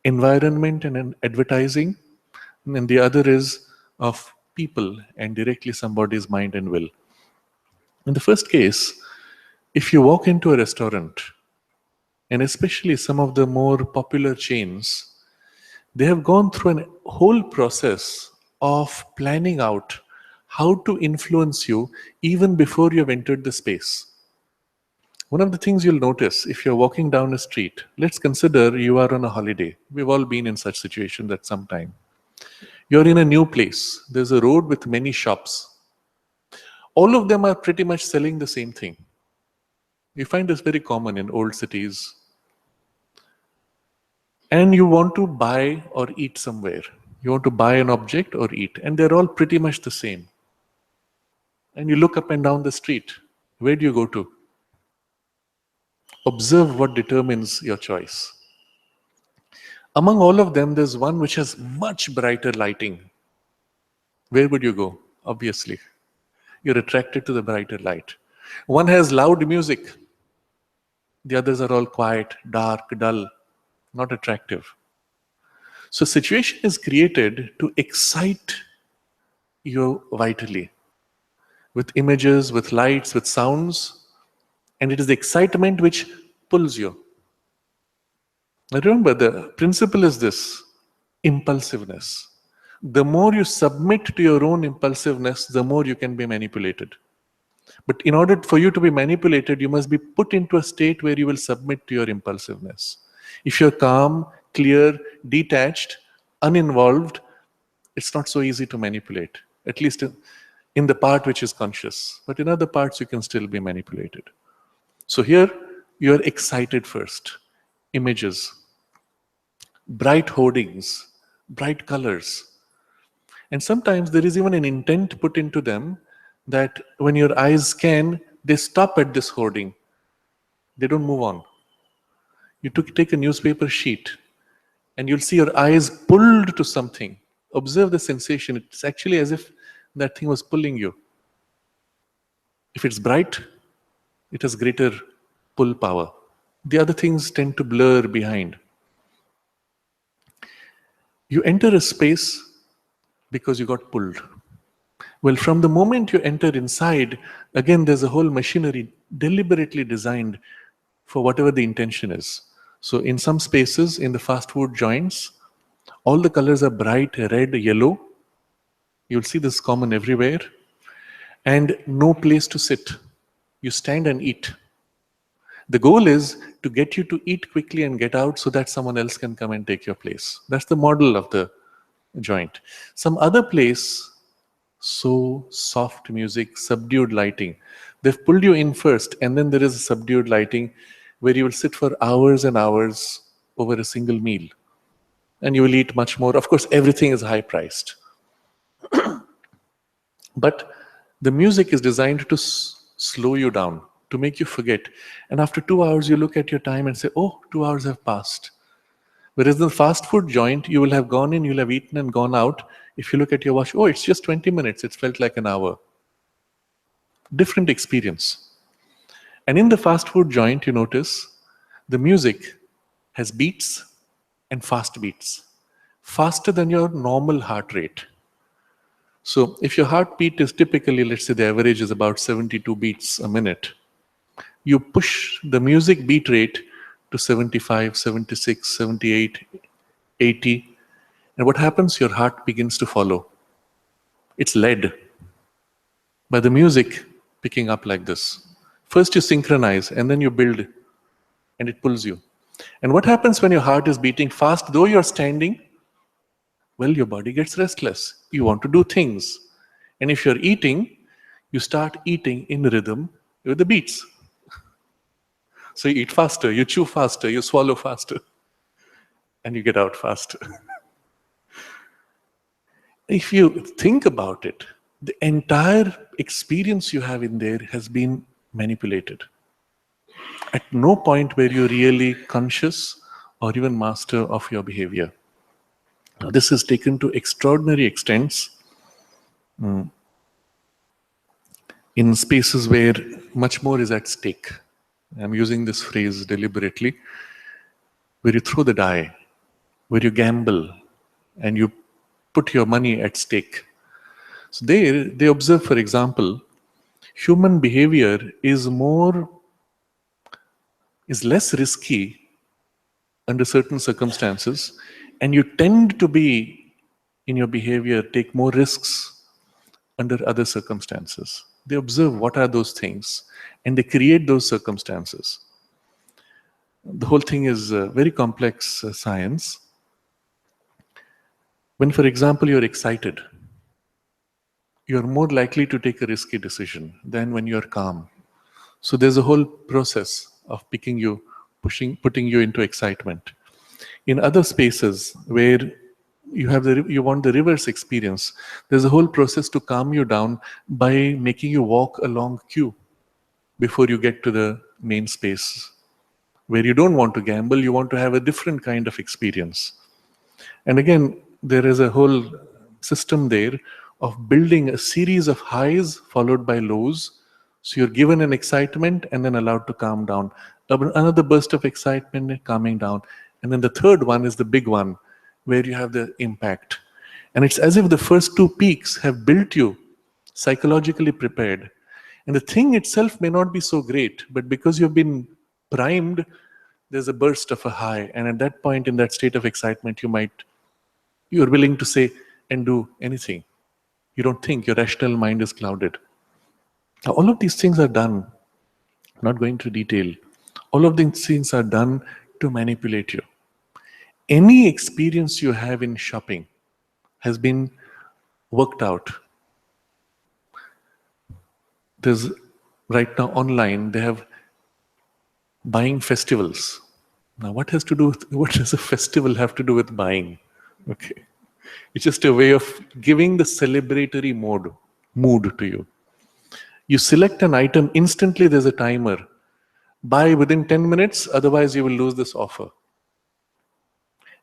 environment and advertising, and the other is of people and directly somebody's mind and will. In the first case, if you walk into a restaurant, and especially some of the more popular chains, they have gone through a whole process of planning out how to influence you even before you have entered the space. One of the things you'll notice if you're walking down a street, let's consider you are on a holiday. We've all been in such situations at some time. You're in a new place. There's a road with many shops. All of them are pretty much selling the same thing. You find this very common in old cities. And you want to buy or eat somewhere. You want to buy an object or eat, and they're all pretty much the same. And you look up and down the street. Where do you go to? Observe what determines your choice. Among all of them, there's one which has much brighter lighting. Where would you go? Obviously, you're attracted to the brighter light. One has loud music. The others are all quiet, dark, dull, not attractive. So situation is created to excite you vitally with images, with lights, with sounds, and it is the excitement which pulls you. Now remember, the principle is this: impulsiveness. The more you submit to your own impulsiveness, the more you can be manipulated. But in order for you to be manipulated, you must be put into a state where you will submit to your impulsiveness. If you're calm, clear, detached, uninvolved, it's not so easy to manipulate, at least in the part which is conscious. But in other parts, you can still be manipulated. So here, you're excited first. Images, bright hoardings, bright colors. And sometimes there is even an intent put into them that when your eyes scan, they stop at this hoarding. They don't move on. You take a newspaper sheet and you'll see your eyes pulled to something. Observe the sensation. It's actually as if that thing was pulling you. If it's bright, it has greater pull power. The other things tend to blur behind. You enter a space because you got pulled. Well, from the moment you enter inside, again, there's a whole machinery deliberately designed for whatever the intention is. So in some spaces, in the fast food joints, all the colors are bright red, yellow. You'll see this common everywhere. And no place to sit. You stand and eat. The goal is to get you to eat quickly and get out so that someone else can come and take your place. That's the model of the joint. Some other place, so soft music, subdued lighting. They've pulled you in first, and then there is a subdued lighting where you will sit for hours and hours over a single meal. And you will eat much more. Of course, everything is high priced. But the music is designed to slow you down, to make you forget. And after 2 hours, you look at your time and say, oh, 2 hours have passed. Whereas the fast food joint, you will have gone in, you'll have eaten and gone out. If you look at your watch, oh, it's just 20 minutes. It's felt like an hour. Different experience. And in the fast food joint, you notice the music has beats and fast beats, faster than your normal heart rate. So if your heartbeat is typically, let's say the average is about 72 beats a minute, you push the music beat rate to 75, 76, 78, 80. And what happens? Your heart begins to follow. It's led by the music picking up like this. First you synchronize and then you build and it pulls you. And what happens when your heart is beating fast, though you're standing? Well, your body gets restless. You want to do things. And if you're eating, you start eating in rhythm with the beats. So you eat faster, you chew faster, you swallow faster, and you get out faster. If you think about it, the entire experience you have in there has been manipulated. At no point were you really conscious or even master of your behavior. Now, this is taken to extraordinary extents in spaces where much more is at stake. I'm using this phrase deliberately, where you throw the die, where you gamble, and you put your money at stake. So they observe, for example, human behavior is less risky under certain circumstances, and you tend to be in your behavior, take more risks under other circumstances. They observe what are those things, and they create those circumstances. The whole thing is a very complex science. When, for example, you're excited, you're more likely to take a risky decision than when you're calm. So there's a whole process of picking you, putting you into excitement. In other spaces where you want the reverse experience. There's a whole process to calm you down by making you walk a long queue before you get to the main space where you don't want to gamble, you want to have a different kind of experience. And again, there is a whole system there of building a series of highs followed by lows. So you're given an excitement and then allowed to calm down. Another burst of excitement, calming down. And then the third one is the big one, where you have the impact. And it's as if the first two peaks have built you psychologically prepared. And the thing itself may not be so great, but because you've been primed, there's a burst of a high. And at that point, in that state of excitement, you're willing to say and do anything. You don't think, your rational mind is clouded. Now, all of these things are done, I'm not going into detail. All of these things are done to manipulate you. Any experience you have in shopping has been worked out. There's right now online, they have buying festivals. Now, what does a festival have to do with buying? Okay. It's just a way of giving the celebratory mood to you. You select an item, instantly there's a timer. Buy within 10 minutes, otherwise you will lose this offer.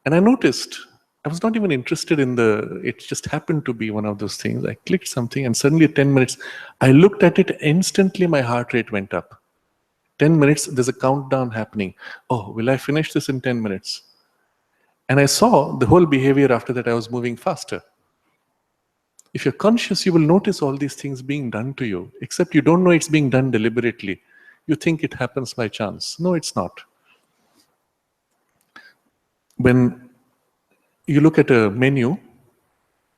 And I noticed, I was not even interested in it just happened to be one of those things. I clicked something and suddenly 10 minutes, I looked at it, instantly my heart rate went up. 10 minutes, there's a countdown happening. Oh, will I finish this in 10 minutes? And I saw the whole behavior after that, I was moving faster. If you're conscious, you will notice all these things being done to you, except you don't know it's being done deliberately. You think it happens by chance. No, it's not. When you look at a menu,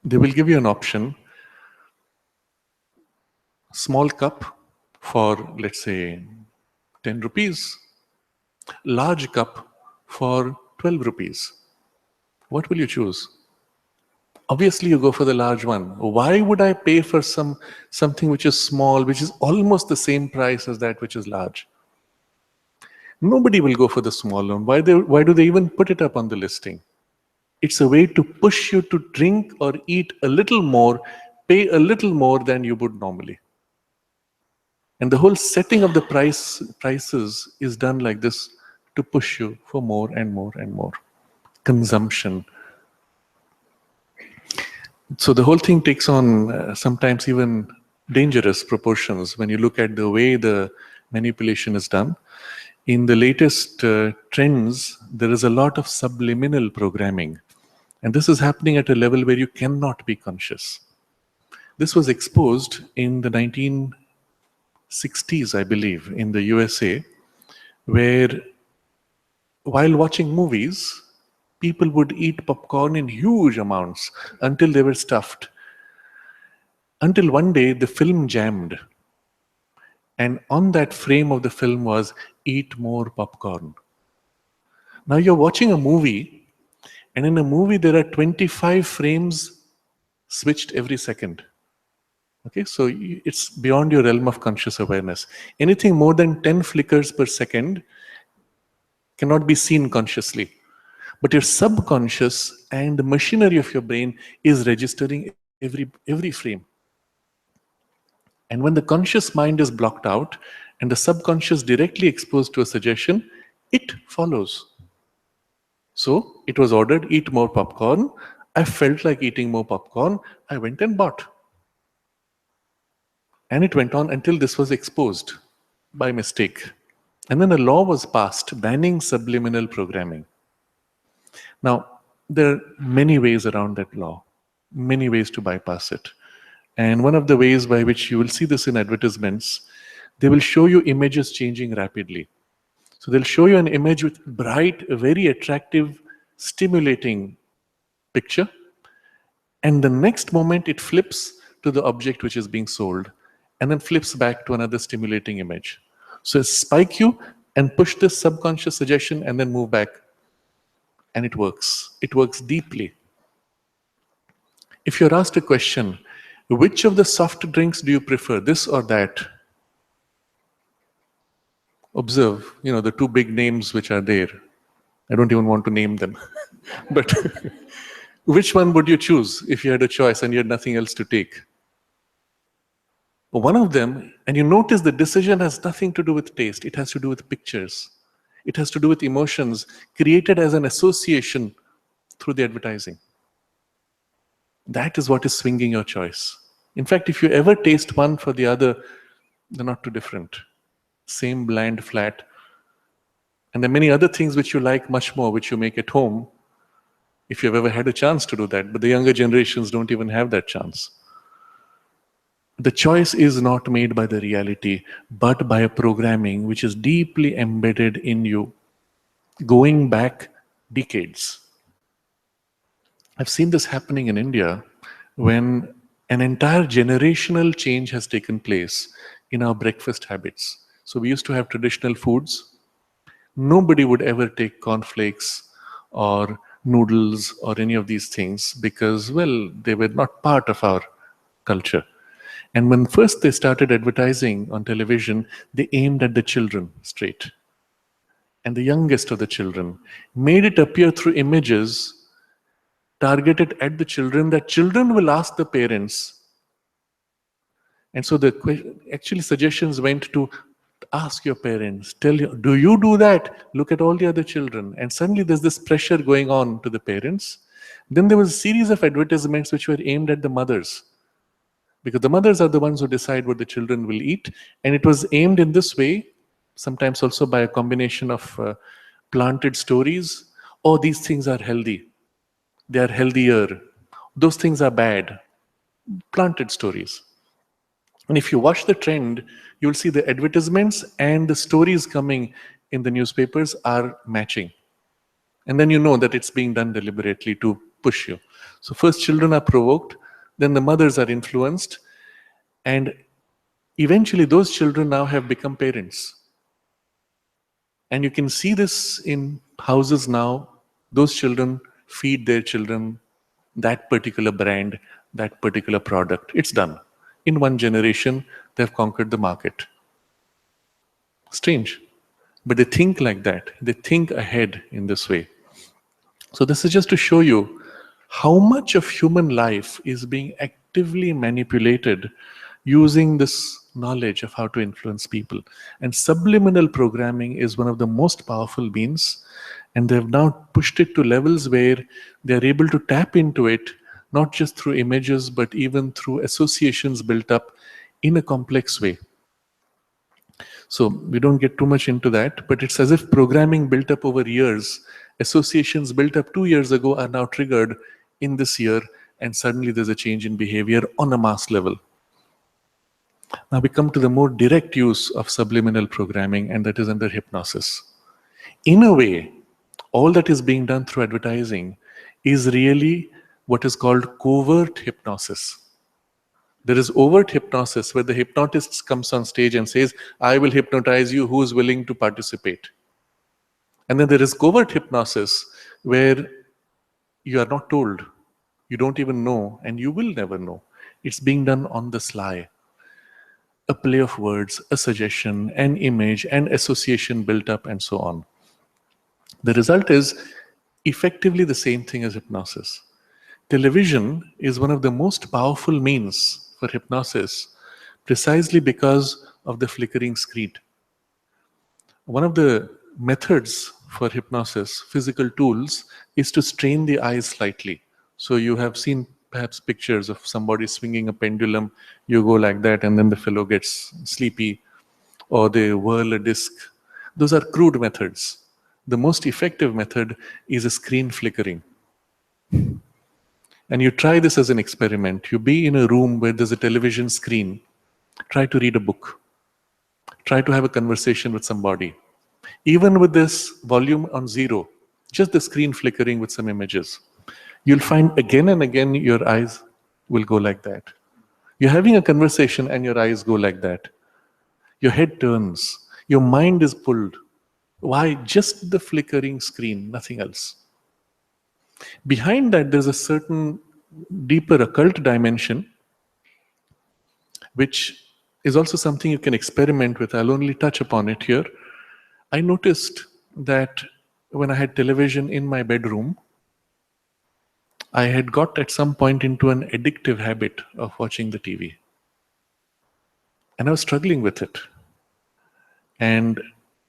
they will give you an option. Small cup for, let's say, 10 rupees. Large cup for 12 rupees. What will you choose? Obviously, you go for the large one. Why would I pay for something which is small, which is almost the same price as that which is large? Nobody will go for the small one. Why do they even put it up on the listing? It's a way to push you to drink or eat a little more, pay a little more than you would normally. And the whole setting of the prices is done like this to push you for more and more and more. Consumption. So the whole thing takes on sometimes even dangerous proportions when you look at the way the manipulation is done. In the latest trends, there is a lot of subliminal programming. And this is happening at a level where you cannot be conscious. This was exposed in the 1960s, I believe, in the USA, where while watching movies, people would eat popcorn in huge amounts until they were stuffed. Until one day, the film jammed. And on that frame of the film was, eat more popcorn. Now you're watching a movie, and in a movie there are 25 frames switched every second. Okay, so it's beyond your realm of conscious awareness. Anything more than 10 flickers per second cannot be seen consciously. But your subconscious and the machinery of your brain is registering every frame. And when the conscious mind is blocked out and the subconscious directly exposed to a suggestion, it follows. So it was ordered, eat more popcorn. I felt like eating more popcorn. I went and bought. And it went on until this was exposed by mistake. And then a law was passed banning subliminal programming. Now, there are many ways around that law, many ways to bypass it. And one of the ways by which you will see this in advertisements, they will show you images changing rapidly. So they'll show you an image with bright, very attractive, stimulating picture. And the next moment it flips to the object which is being sold and then flips back to another stimulating image. So it spike you and push this subconscious suggestion and then move back. And it works. It works deeply. If you're asked a question, which of the soft drinks do you prefer, this or that? Observe, the two big names which are there. I don't even want to name them. But Which one would you choose if you had a choice and you had nothing else to take? One of them, and you notice the decision has nothing to do with taste, it has to do with pictures. It has to do with emotions created as an association through the advertising. That is what is swinging your choice. In fact, if you ever taste one for the other, they're not too different. Same bland, flat. And there are many other things which you like much more, which you make at home, if you've ever had a chance to do that. But the younger generations don't even have that chance. The choice is not made by the reality, but by a programming which is deeply embedded in you, going back decades. I've seen this happening in India when an entire generational change has taken place in our breakfast habits. So we used to have traditional foods. Nobody would ever take cornflakes or noodles or any of these things because, well, they were not part of our culture. And when first they started advertising on television, they aimed at the children straight. And the youngest of the children made it appear through images targeted at the children that children will ask the parents. And so the actually suggestions went to ask your parents, tell you, do you do that? Look at all the other children. And suddenly there's this pressure going on to the parents. Then there was a series of advertisements which were aimed at the mothers, because the mothers are the ones who decide what the children will eat. And it was aimed in this way, sometimes also by a combination of planted stories. Oh, these things are healthy. They are healthier. Those things are bad. Planted stories. And if you watch the trend, you'll see the advertisements and the stories coming in the newspapers are matching. And then you know that it's being done deliberately to push you. So first children are provoked, then the mothers are influenced, and eventually those children now have become parents. And you can see this in houses now. Those children feed their children that particular brand, that particular product. It's done. In one generation, they've conquered the market. Strange. But they think like that. They think ahead in this way. So this is just to show you how much of human life is being actively manipulated using this knowledge of how to influence people. And subliminal programming is one of the most powerful means, and they've now pushed it to levels where they're able to tap into it, not just through images, but even through associations built up in a complex way. So we don't get too much into that, but it's as if programming built up over years, associations built up 2 years ago are now triggered in this year, and suddenly there's a change in behavior on a mass level. Now we come to the more direct use of subliminal programming, and that is under hypnosis. In a way, all that is being done through advertising is really what is called covert hypnosis. There is overt hypnosis where the hypnotist comes on stage and says, I will hypnotize you, who is willing to participate? And then there is covert hypnosis where you are not told, you don't even know, and you will never know. It's being done on the sly. A play of words, a suggestion, an image, an association built up, and so on. The result is effectively the same thing as hypnosis. Television is one of the most powerful means for hypnosis precisely because of the flickering screen. One of the methods for hypnosis, physical tools, is to strain the eyes slightly. So you have seen perhaps pictures of somebody swinging a pendulum, you go like that and then the fellow gets sleepy, or they whirl a disc. Those are crude methods. The most effective method is a screen flickering. And you try this as an experiment. You be in a room where there's a television screen. Try to read a book. Try to have a conversation with somebody. Even with this volume on zero, just the screen flickering with some images, you'll find again and again your eyes will go like that. You're having a conversation and your eyes go like that. Your head turns. Your mind is pulled. Why? Just the flickering screen, nothing else. Behind that, there's a certain deeper occult dimension, which is also something you can experiment with. I'll only touch upon it here. I noticed that when I had television in my bedroom, I had got at some point into an addictive habit of watching the TV. And I was struggling with it. And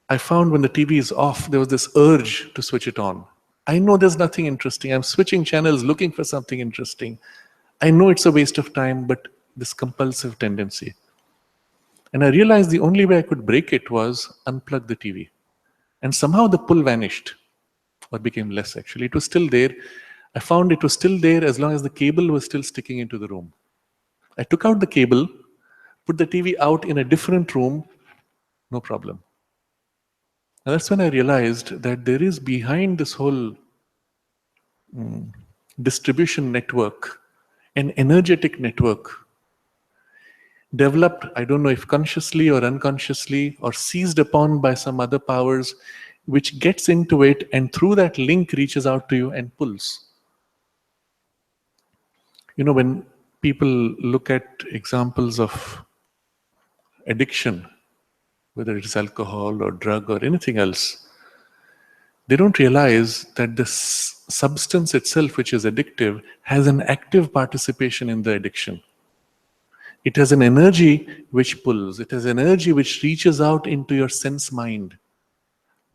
I found when the TV is off, there was this urge to switch it on. I know there's nothing interesting. I'm switching channels looking for something interesting. I know it's a waste of time, but this compulsive tendency. And I realized the only way I could break it was unplug the TV. And somehow the pull vanished, or became less actually. It was still there. I found it was still there as long as the cable was still sticking into the room. I took out the cable, put the TV out in a different room, no problem. And that's when I realized that there is behind this whole distribution network an energetic network developed, I don't know if consciously or unconsciously or seized upon by some other powers, which gets into it and through that link reaches out to you and pulls. You know, when people look at examples of addiction, whether it is alcohol or drug or anything else, they don't realize that this substance itself, which is addictive, has an active participation in the addiction. It has an energy which pulls, it has energy which reaches out into your sense mind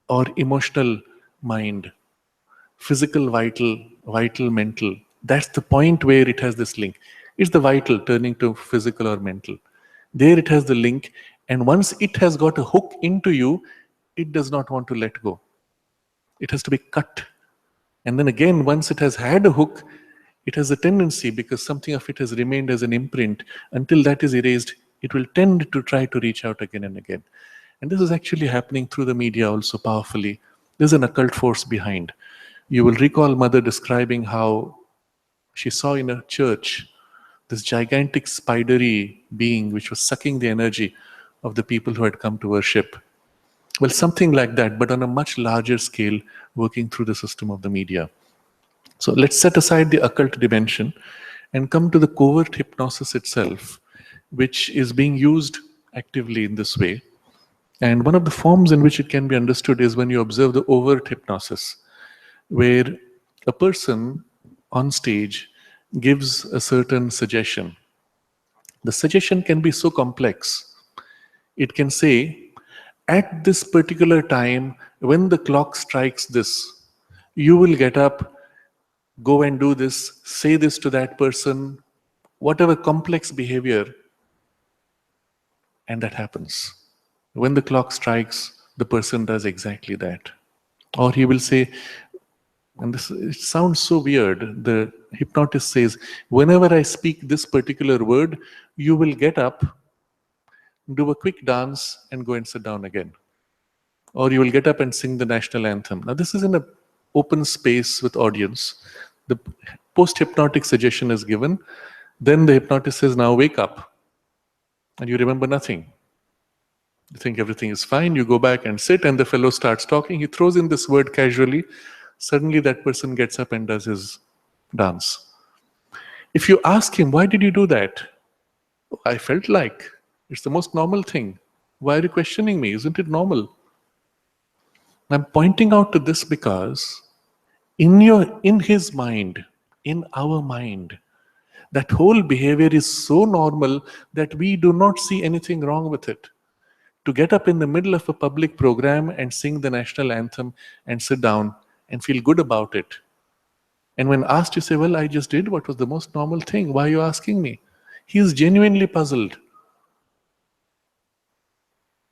or emotional mind, physical, vital, mental. That's the point where it has this link. It's the vital turning to physical or mental. There it has the link, and once it has got a hook into you, it does not want to let go. It has to be cut. And then again, once it has had a hook, it has a tendency, because something of it has remained as an imprint, until that is erased, it will tend to try to reach out again and again. And this is actually happening through the media also powerfully. There's an occult force behind. You will recall Mother describing how she saw in a church this gigantic spidery being which was sucking the energy of the people who had come to worship. Well, something like that, but on a much larger scale, working through the system of the media. So let's set aside the occult dimension and come to the covert hypnosis itself, which is being used actively in this way. And one of the forms in which it can be understood is when you observe the overt hypnosis, where a person on stage gives a certain suggestion. The suggestion can be so complex. It can say, at this particular time, when the clock strikes this, you will get up, go and do this, say this to that person, whatever complex behavior, and that happens. When the clock strikes, the person does exactly that. Or he will say, and this it sounds so weird, the hypnotist says, whenever I speak this particular word, you will get up, do a quick dance, and go and sit down again. Or you will get up and sing the national anthem. Now, this is in an open space with audience. The post-hypnotic suggestion is given. Then the hypnotist says, now wake up. And you remember nothing. You think everything is fine. You go back and sit, and the fellow starts talking. He throws in this word casually. Suddenly, that person gets up and does his dance. If you ask him, why did you do that? "Oh, I felt like. It's the most normal thing. Why are you questioning me? Isn't it normal?" I'm pointing out to this because in his mind, in our mind, that whole behavior is so normal that we do not see anything wrong with it. To get up in the middle of a public program and sing the national anthem and sit down and feel good about it. And when asked, you say, well, I just did what was the most normal thing. Why are you asking me? He is genuinely puzzled.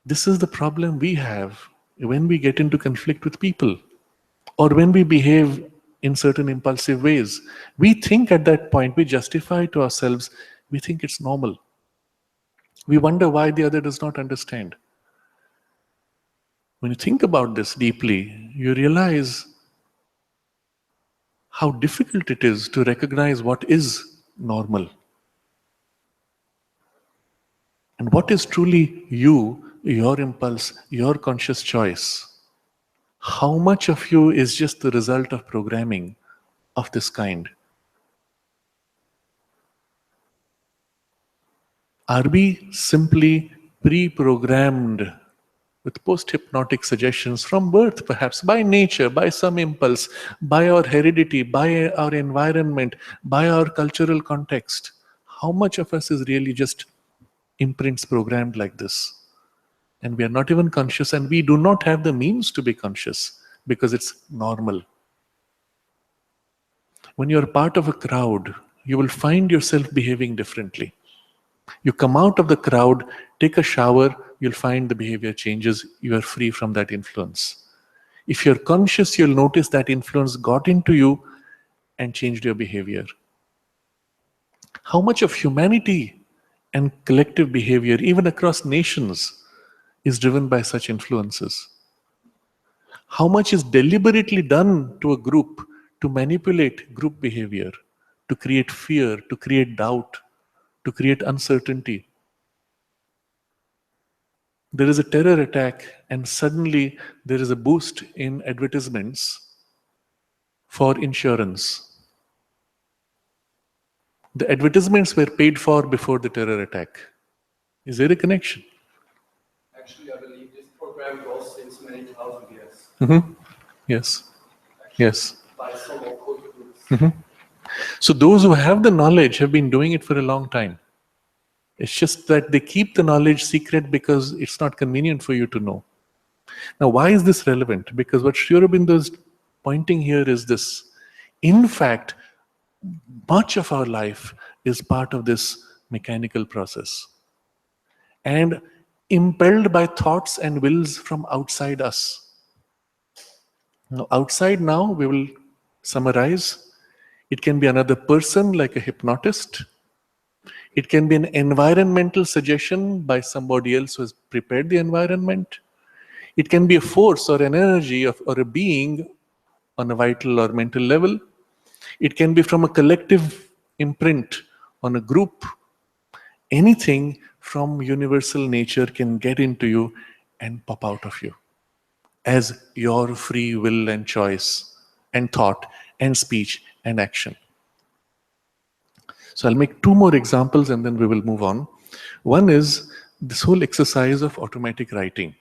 This is the problem we have when we get into conflict with people or when we behave in certain impulsive ways. We think at that point, we justify to ourselves, we think it's normal. We wonder why the other does not understand. When you think about this deeply, you realize how difficult it is to recognize what is normal and what is truly you, your impulse, your conscious choice. How much of you is just the result of programming of this kind? Are we simply pre-programmed with post-hypnotic suggestions from birth, perhaps by nature, by some impulse, by our heredity, by our environment, by our cultural context. How much of us is really just imprints programmed like this? And we are not even conscious, and we do not have the means to be conscious because it's normal. When you're part of a crowd, you will find yourself behaving differently. You come out of the crowd, take a shower, you'll find the behavior changes. You are free from that influence. If you're conscious, you'll notice that influence got into you and changed your behavior. How much of humanity and collective behavior, even across nations, is driven by such influences? How much is deliberately done to a group to manipulate group behavior, to create fear, to create doubt, to create uncertainty? There is a terror attack, and suddenly there is a boost in advertisements for insurance. The advertisements were paid for before the terror attack. Is there a connection? Actually, I believe this program goes since many thousand years. Yes. Actually, Yes. by some occult groups. So those who have the knowledge have been doing it for a long time. It's just that they keep the knowledge secret because it's not convenient for you to know. Now, why is this relevant? Because what Sri Aurobindo is pointing here is this. In fact, much of our life is part of this mechanical process and impelled by thoughts and wills from outside us. Now, outside now, we will summarize. It can be another person like a hypnotist. It can be an environmental suggestion by somebody else who has prepared the environment. It can be a force or an energy or a being on a vital or mental level. It can be from a collective imprint on a group. Anything from universal nature can get into you and pop out of you as your free will and choice and thought and speech and action. So I'll make two more examples and then we will move on. One is this whole exercise of automatic writing.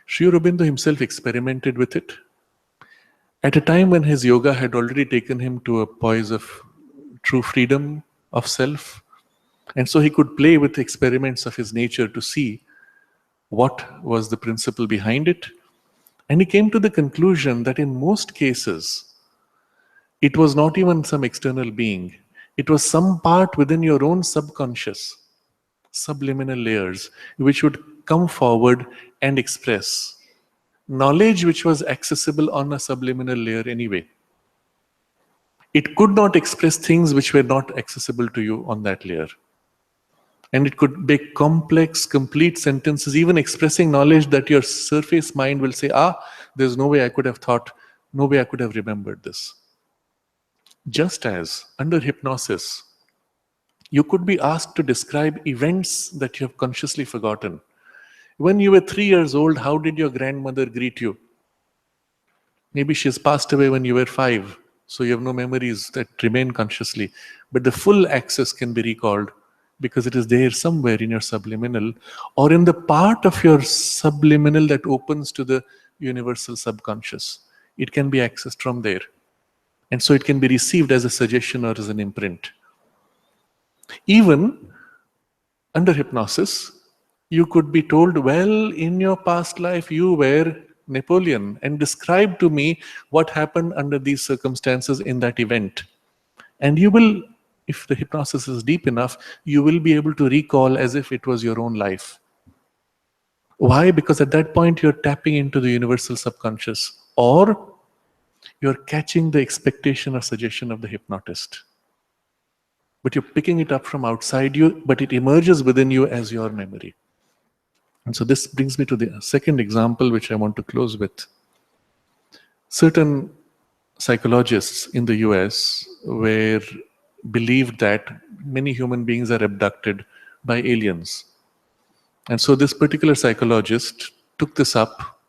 Sri Aurobindo himself experimented with it at a time when his yoga had already taken him to a poise of true freedom of self. And so he could play with experiments of his nature to see what was the principle behind it. And he came to the conclusion that in most cases, it was not even some external being. It was some part within your own subconscious, subliminal layers, which would come forward and express knowledge which was accessible on a subliminal layer anyway. It could not express things which were not accessible to you on that layer. And it could make complex, complete sentences, even expressing knowledge that your surface mind will say, there's no way I could have thought, no way I could have remembered this. Just as under hypnosis, you could be asked to describe events that you have consciously forgotten. When you were 3 years old, how did your grandmother greet you? Maybe she's passed away when you were 5, so you have no memories that remain consciously. But the full access can be recalled because it is there somewhere in your subliminal or in the part of your subliminal that opens to the universal subconscious. It can be accessed from there. And so it can be received as a suggestion or as an imprint. Even under hypnosis, you could be told, well, in your past life, you were Napoleon, and describe to me what happened under these circumstances in that event. And you will, if the hypnosis is deep enough, you will be able to recall as if it was your own life. Why? Because at that point, you're tapping into the universal subconscious, or you're catching the expectation or suggestion of the hypnotist. But you're picking it up from outside you, but it emerges within you as your memory. And so this brings me to the second example, which I want to close with. Certain psychologists in the US believed that many human beings are abducted by aliens. And so this particular psychologist took this up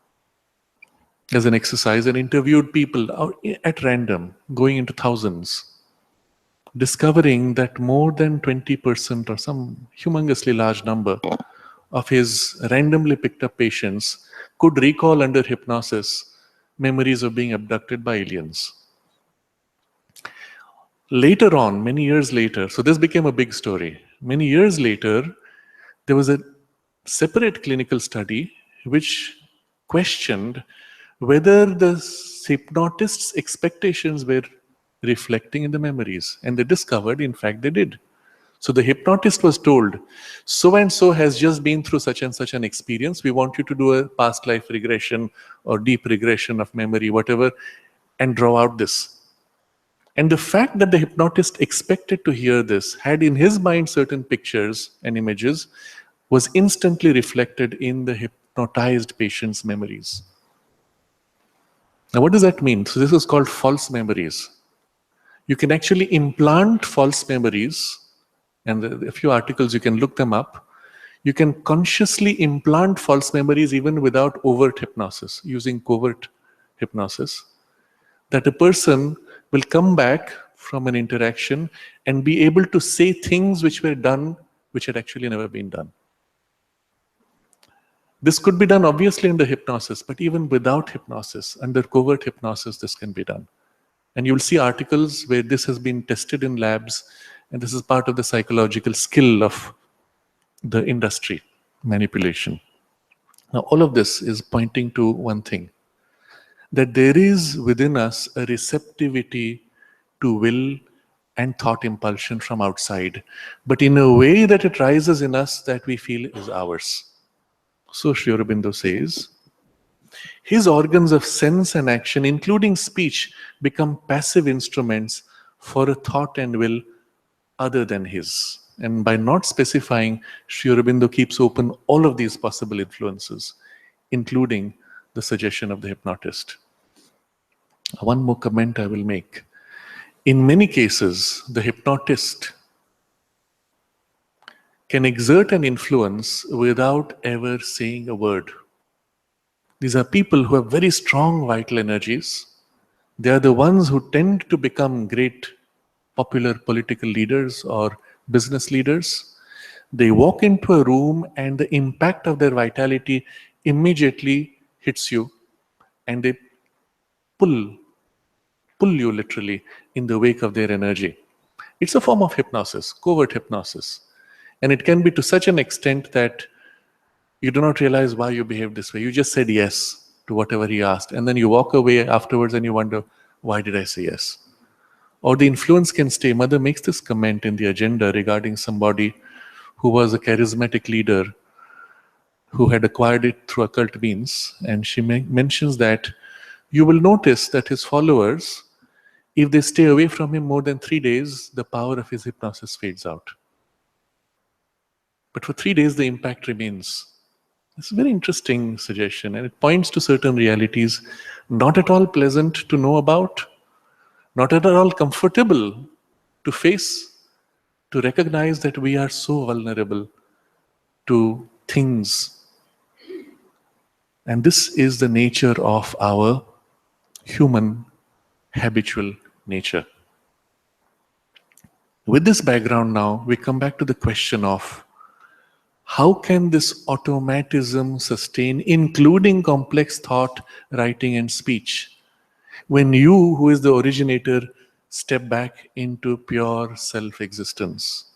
as an exercise and interviewed people at random, going into thousands, discovering that more than 20% or some humongously large number of his randomly picked up patients could recall under hypnosis memories of being abducted by aliens. Later on, many years later, so this became a big story. Many years later, there was a separate clinical study which questioned whether the hypnotist's expectations were reflecting in the memories. And they discovered, in fact, they did. So the hypnotist was told, so and so has just been through such and such an experience. We want you to do a past life regression or deep regression of memory, whatever, and draw out this. And the fact that the hypnotist expected to hear this, had in his mind certain pictures and images, was instantly reflected in the hypnotized patient's memories. Now, what does that mean? So, this is called false memories. You can actually implant false memories, and a few articles you can look them up. You can consciously implant false memories even without overt hypnosis, using covert hypnosis. That a person will come back from an interaction and be able to say things which were done which had actually never been done. This could be done obviously under hypnosis, but even without hypnosis, under covert hypnosis, this can be done. And you'll see articles where this has been tested in labs, and this is part of the psychological skill of the industry, manipulation. Now, all of this is pointing to one thing, that there is within us a receptivity to will and thought impulsion from outside, but in a way that it rises in us that we feel is ours. So Sri Aurobindo says, his organs of sense and action, including speech, become passive instruments for a thought and will other than his. And by not specifying, Sri Aurobindo keeps open all of these possible influences, including the suggestion of the hypnotist. One more comment I will make. In many cases, the hypnotist can exert an influence without ever saying a word. These are people who have very strong vital energies. They are the ones who tend to become great popular political leaders or business leaders. They walk into a room and the impact of their vitality immediately hits you, and they pull, pull you literally in the wake of their energy. It's a form of hypnosis, covert hypnosis. And it can be to such an extent that you do not realize why you behaved this way. You just said yes to whatever he asked. And then you walk away afterwards and you wonder, why did I say yes? Or the influence can stay. Mother makes this comment in the agenda regarding somebody who was a charismatic leader who had acquired it through occult means. And she mentions that you will notice that his followers, if they stay away from him more than 3 days, the power of his hypnosis fades out. But for 3 days, the impact remains. It's a very interesting suggestion, and it points to certain realities not at all pleasant to know about, not at all comfortable to face, to recognize that we are so vulnerable to things. And this is the nature of our human habitual nature. With this background now, we come back to the question of how can this automatism sustain, including complex thought, writing, and speech, when you, who is the originator, step back into pure self-existence?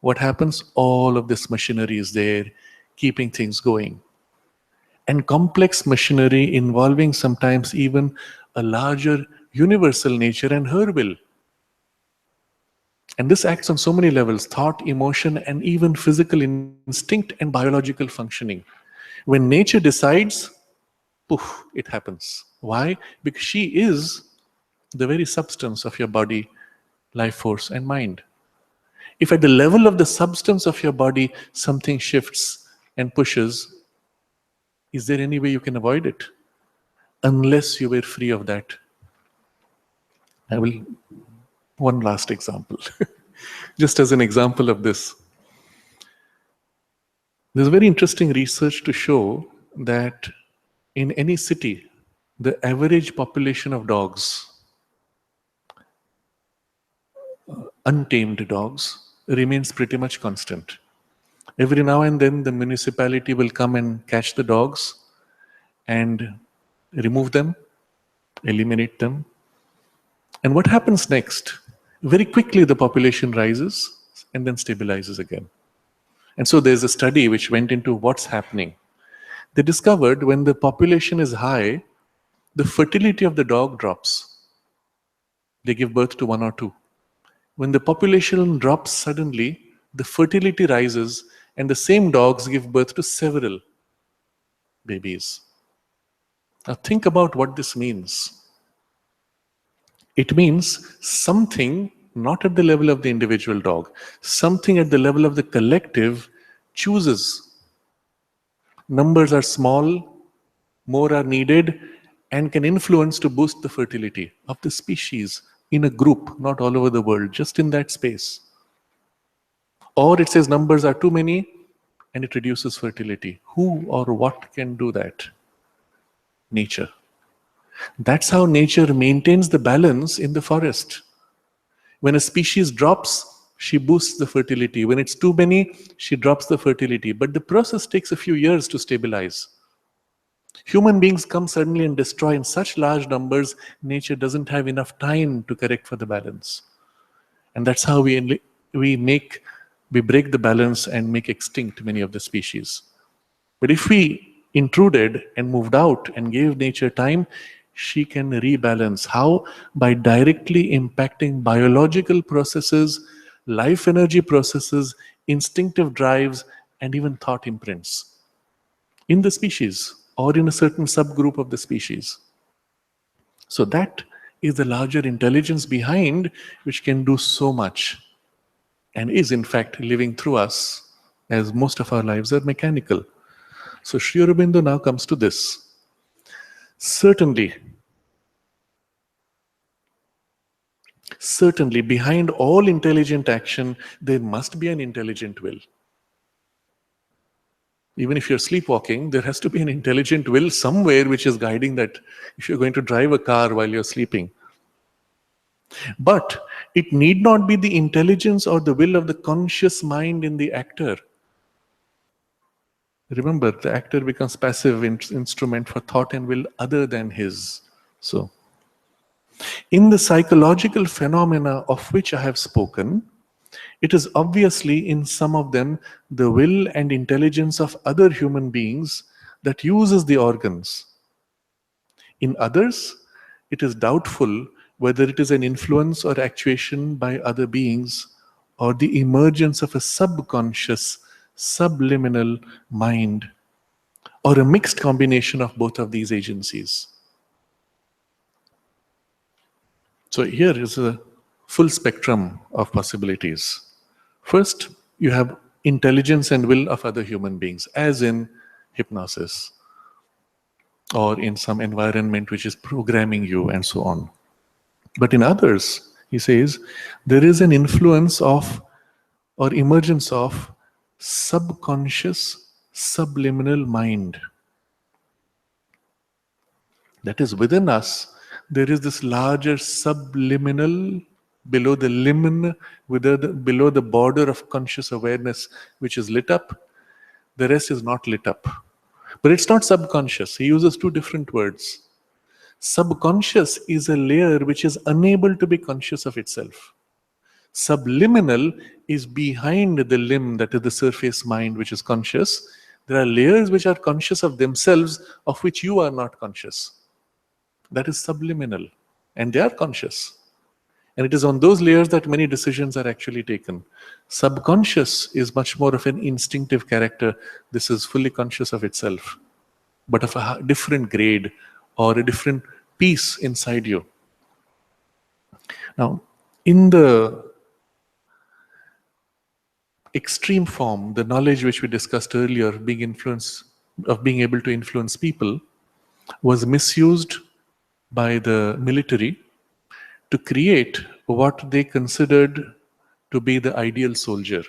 What happens? All of this machinery is there, keeping things going. And complex machinery involving sometimes even a larger universal nature and her will. And this acts on so many levels: thought, emotion, and even physical instinct and biological functioning. When nature decides, poof, it happens. Why? Because she is the very substance of your body, life force, and mind. If at the level of the substance of your body something shifts and pushes, is there any way you can avoid it? Unless you were free of that. I will, one last example. Just as an example of this. There's very interesting research to show that in any city, the average population of dogs, untamed dogs, remains pretty much constant. Every now and then, the municipality will come and catch the dogs and remove them, eliminate them. And what happens next? Very quickly, the population rises and then stabilizes again. And so there's a study which went into what's happening. They discovered when the population is high, the fertility of the dog drops. They give birth to one or two. When the population drops suddenly, the fertility rises, and the same dogs give birth to several babies. Now, think about what this means. It means something not at the level of the individual dog, something at the level of the collective chooses. Numbers are small, more are needed, and can influence to boost the fertility of the species in a group, not all over the world, just in that space. Or it says numbers are too many and it reduces fertility. Who or what can do that? Nature. That's how nature maintains the balance in the forest. When a species drops, she boosts the fertility. When it's too many, she drops the fertility. But the process takes a few years to stabilize. Human beings come suddenly and destroy in such large numbers, nature doesn't have enough time to correct for the balance. And that's how we break the balance and make extinct many of the species. But if we intruded and moved out and gave nature time, she can rebalance. How? By directly impacting biological processes, life energy processes, instinctive drives, and even thought imprints in the species or in a certain subgroup of the species. So that is the larger intelligence behind which can do so much and is in fact living through us, as most of our lives are mechanical. So Sri Aurobindo now comes to this. Certainly, behind all intelligent action, there must be an intelligent will. Even if you're sleepwalking, there has to be an intelligent will somewhere which is guiding that if you're going to drive a car while you're sleeping. But it need not be the intelligence or the will of the conscious mind in the actor. Remember, the actor becomes passive instrument for thought and will other than his. So, in the psychological phenomena of which I have spoken, it is obviously in some of them the will and intelligence of other human beings that uses the organs. In others, it is doubtful whether it is an influence or actuation by other beings or the emergence of a subconscious, subliminal mind, or a mixed combination of both of these agencies. So here is a full spectrum of possibilities. First, you have intelligence and will of other human beings, as in hypnosis, or in some environment which is programming you, and so on. But in others, he says, there is an influence of or emergence of subconscious, subliminal mind. That is, within us, there is this larger subliminal, below the limen, below the border of conscious awareness, which is lit up. The rest is not lit up. But it's not subconscious. He uses two different words. Subconscious is a layer which is unable to be conscious of itself. Subliminal is behind the limb, that is the surface mind, which is conscious. There are layers which are conscious of themselves, of which you are not conscious. That is subliminal. And they are conscious. And it is on those layers that many decisions are actually taken. Subconscious is much more of an instinctive character. This is fully conscious of itself, but of a different grade or a different piece inside you. Now, in the extreme form, the knowledge which we discussed earlier, being able to influence people, was misused by the military to create what they considered to be the ideal soldier.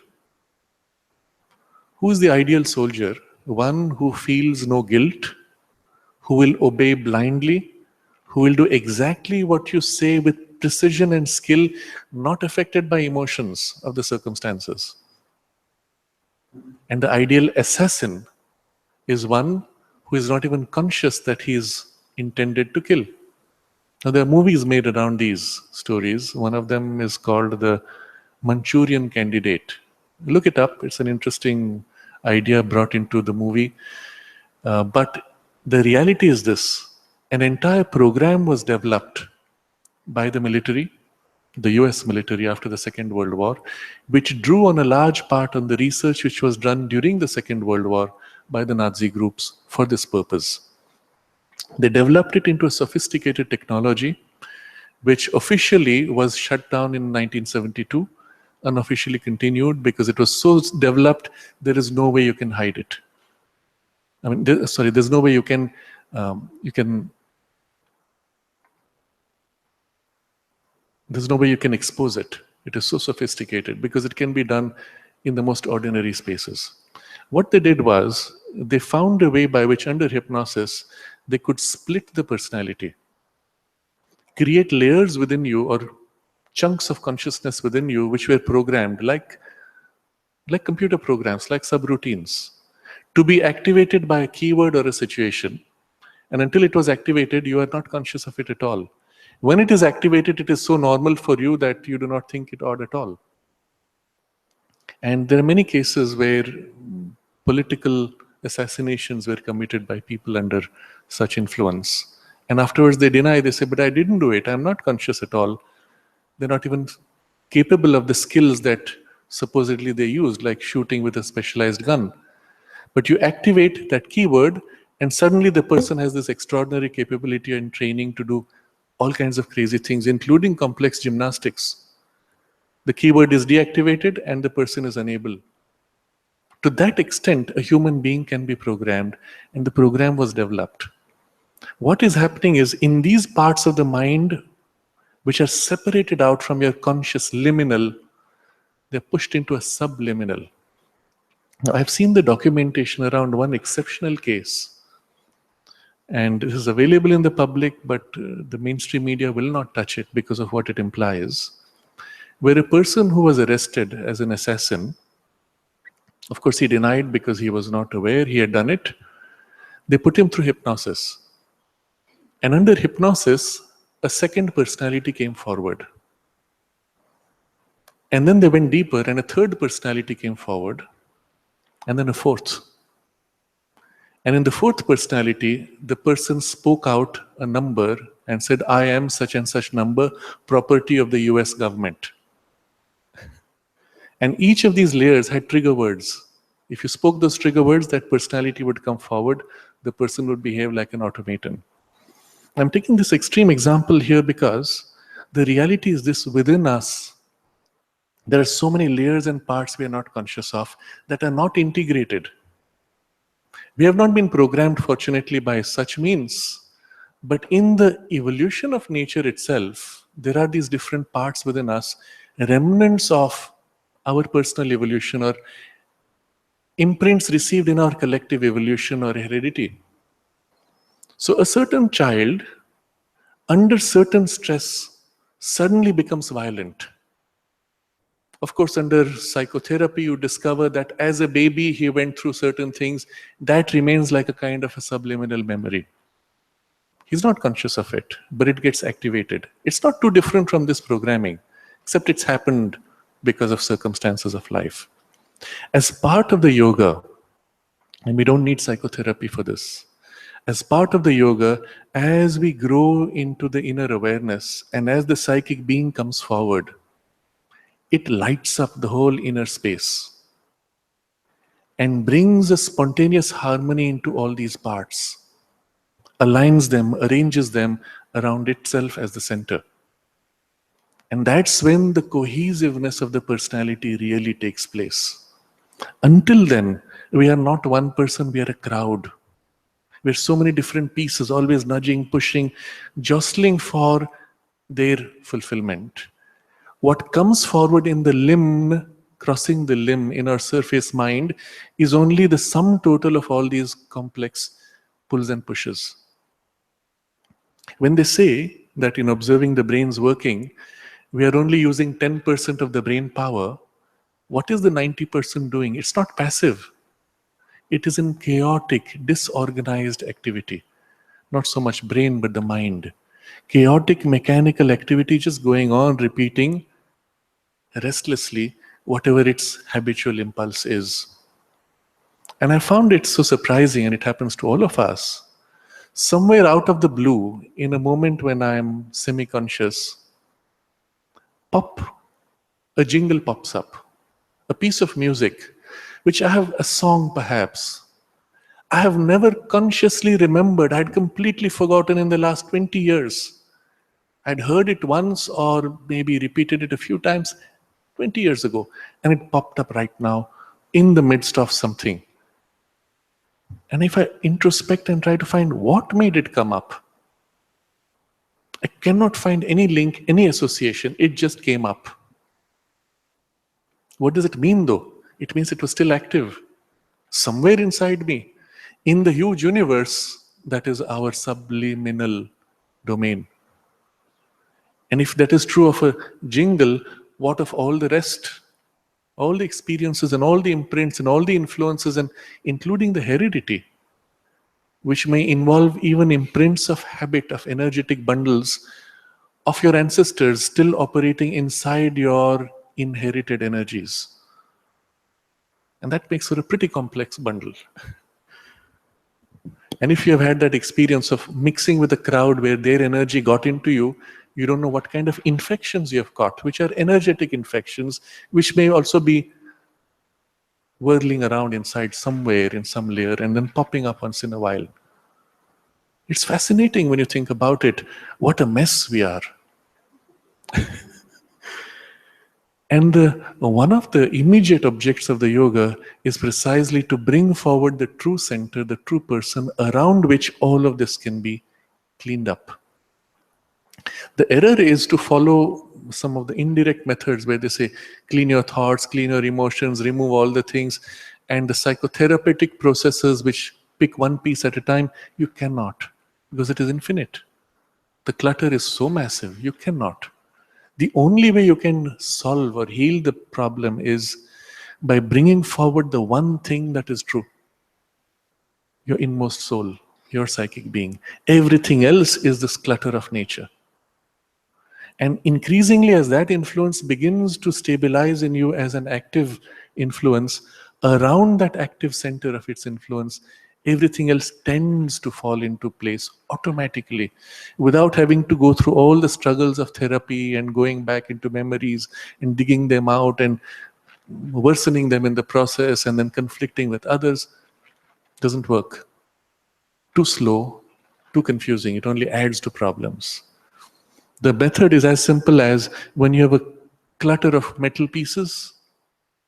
Who is the ideal soldier? One who feels no guilt, who will obey blindly, who will do exactly what you say with precision and skill, not affected by emotions of the circumstances. And the ideal assassin is one who is not even conscious that he is intended to kill. Now, there are movies made around these stories. One of them is called The Manchurian Candidate. Look it up, it's an interesting idea brought into the movie. But the reality is this: an entire program was developed by the military, the US military after the Second World War, which drew on a large part on the research which was done during the Second World War by the Nazi groups for this purpose. They developed it into a sophisticated technology which officially was shut down in 1972, unofficially continued because it was so developed, there is no way you can hide it. I mean, there's no way there's no way you can expose it. It is so sophisticated because it can be done in the most ordinary spaces. What they did was they found a way by which, under hypnosis, they could split the personality, create layers within you or chunks of consciousness within you which were programmed like computer programs, like subroutines, to be activated by a keyword or a situation. And until it was activated, you are not conscious of it at all. When it is activated, it is so normal for you that you do not think it odd at all. And there are many cases where political assassinations were committed by people under such influence. And afterwards they deny, they say, but I didn't do it, I'm not conscious at all. They're not even capable of the skills that supposedly they used, like shooting with a specialized gun. But you activate that keyword, and suddenly the person has this extraordinary capability and training to do all kinds of crazy things, including complex gymnastics. The keyword is deactivated, and the person is unable. To that extent, a human being can be programmed, and the program was developed. What is happening is, in these parts of the mind which are separated out from your conscious liminal, they're pushed into a subliminal. Now, I've seen the documentation around one exceptional case, and this is available in the public, but the mainstream media will not touch it because of what it implies, where a person who was arrested as an assassin, of course he denied because he was not aware he had done it, they put him through hypnosis. And under hypnosis, a second personality came forward. And then they went deeper, and a third personality came forward, and then a fourth. And in the fourth personality, the person spoke out a number and said, I am such and such number, property of the US government. And each of these layers had trigger words. If you spoke those trigger words, that personality would come forward, the person would behave like an automaton. I'm taking this extreme example here because the reality is this: within us, there are so many layers and parts we are not conscious of that are not integrated. We have not been programmed, fortunately, by such means, but in the evolution of nature itself, there are these different parts within us, remnants of our personal evolution or imprints received in our collective evolution or heredity. So a certain child, under certain stress, suddenly becomes violent. Of course, under psychotherapy, you discover that as a baby, he went through certain things. That remains like a kind of a subliminal memory. He's not conscious of it, but it gets activated. It's not too different from this programming, except it's happened because of circumstances of life. As part of the yoga, and we don't need psychotherapy for this, as part of the yoga, as we grow into the inner awareness and as the psychic being comes forward, it lights up the whole inner space and brings a spontaneous harmony into all these parts, aligns them, arranges them around itself as the center. And that's when the cohesiveness of the personality really takes place. Until then, we are not one person, we are a crowd. We're so many different pieces, always nudging, pushing, jostling for their fulfillment. What comes forward in the limb, crossing the limb in our surface mind, is only the sum total of all these complex pulls and pushes. When they say that in observing the brain's working, we are only using 10% of the brain power, What is the 90% doing? It's not passive. It is in chaotic, disorganized activity. Not so much brain, but the mind. Chaotic mechanical activity just going on, repeating restlessly whatever its habitual impulse is. And I found it so surprising, and it happens to all of us. Somewhere out of the blue, in a moment when I'm semi conscious, pop, a jingle pops up, a piece of music, which I have, a song perhaps, I have never consciously remembered. I'd completely forgotten in the last 20 years. I'd heard it once or maybe repeated it a few times 20 years ago, and it popped up right now in the midst of something. And if I introspect and try to find what made it come up, I cannot find any link, any association. It just came up. What does it mean though? It means it was still active somewhere inside me, in the huge universe that is our subliminal domain. And if that is true of a jingle, what of all the rest? All the experiences and all the imprints and all the influences, and including the heredity, which may involve even imprints of habit, of energetic bundles of your ancestors still operating inside your inherited energies. And that makes for a pretty complex bundle. And if you have had that experience of mixing with a crowd where their energy got into you, you don't know what kind of infections you have caught, which are energetic infections, which may also be whirling around inside somewhere in some layer and then popping up once in a while. It's fascinating when you think about it, what a mess we are. And one of the immediate objects of the yoga is precisely to bring forward the true center, the true person, around which all of this can be cleaned up. The error is to follow some of the indirect methods where they say, clean your thoughts, clean your emotions, remove all the things. And the psychotherapeutic processes which pick one piece at a time, you cannot, because it is infinite. The clutter is so massive, you cannot. The only way you can solve or heal the problem is by bringing forward the one thing that is true, your inmost soul, your psychic being. Everything else is this clutter of nature. And increasingly, as that influence begins to stabilize in you as an active influence, around that active center of its influence, everything else tends to fall into place automatically without having to go through all the struggles of therapy and going back into memories and digging them out and worsening them in the process and then conflicting with others. Doesn't work. Too slow, too confusing. It only adds to problems. The method is as simple as when you have a clutter of metal pieces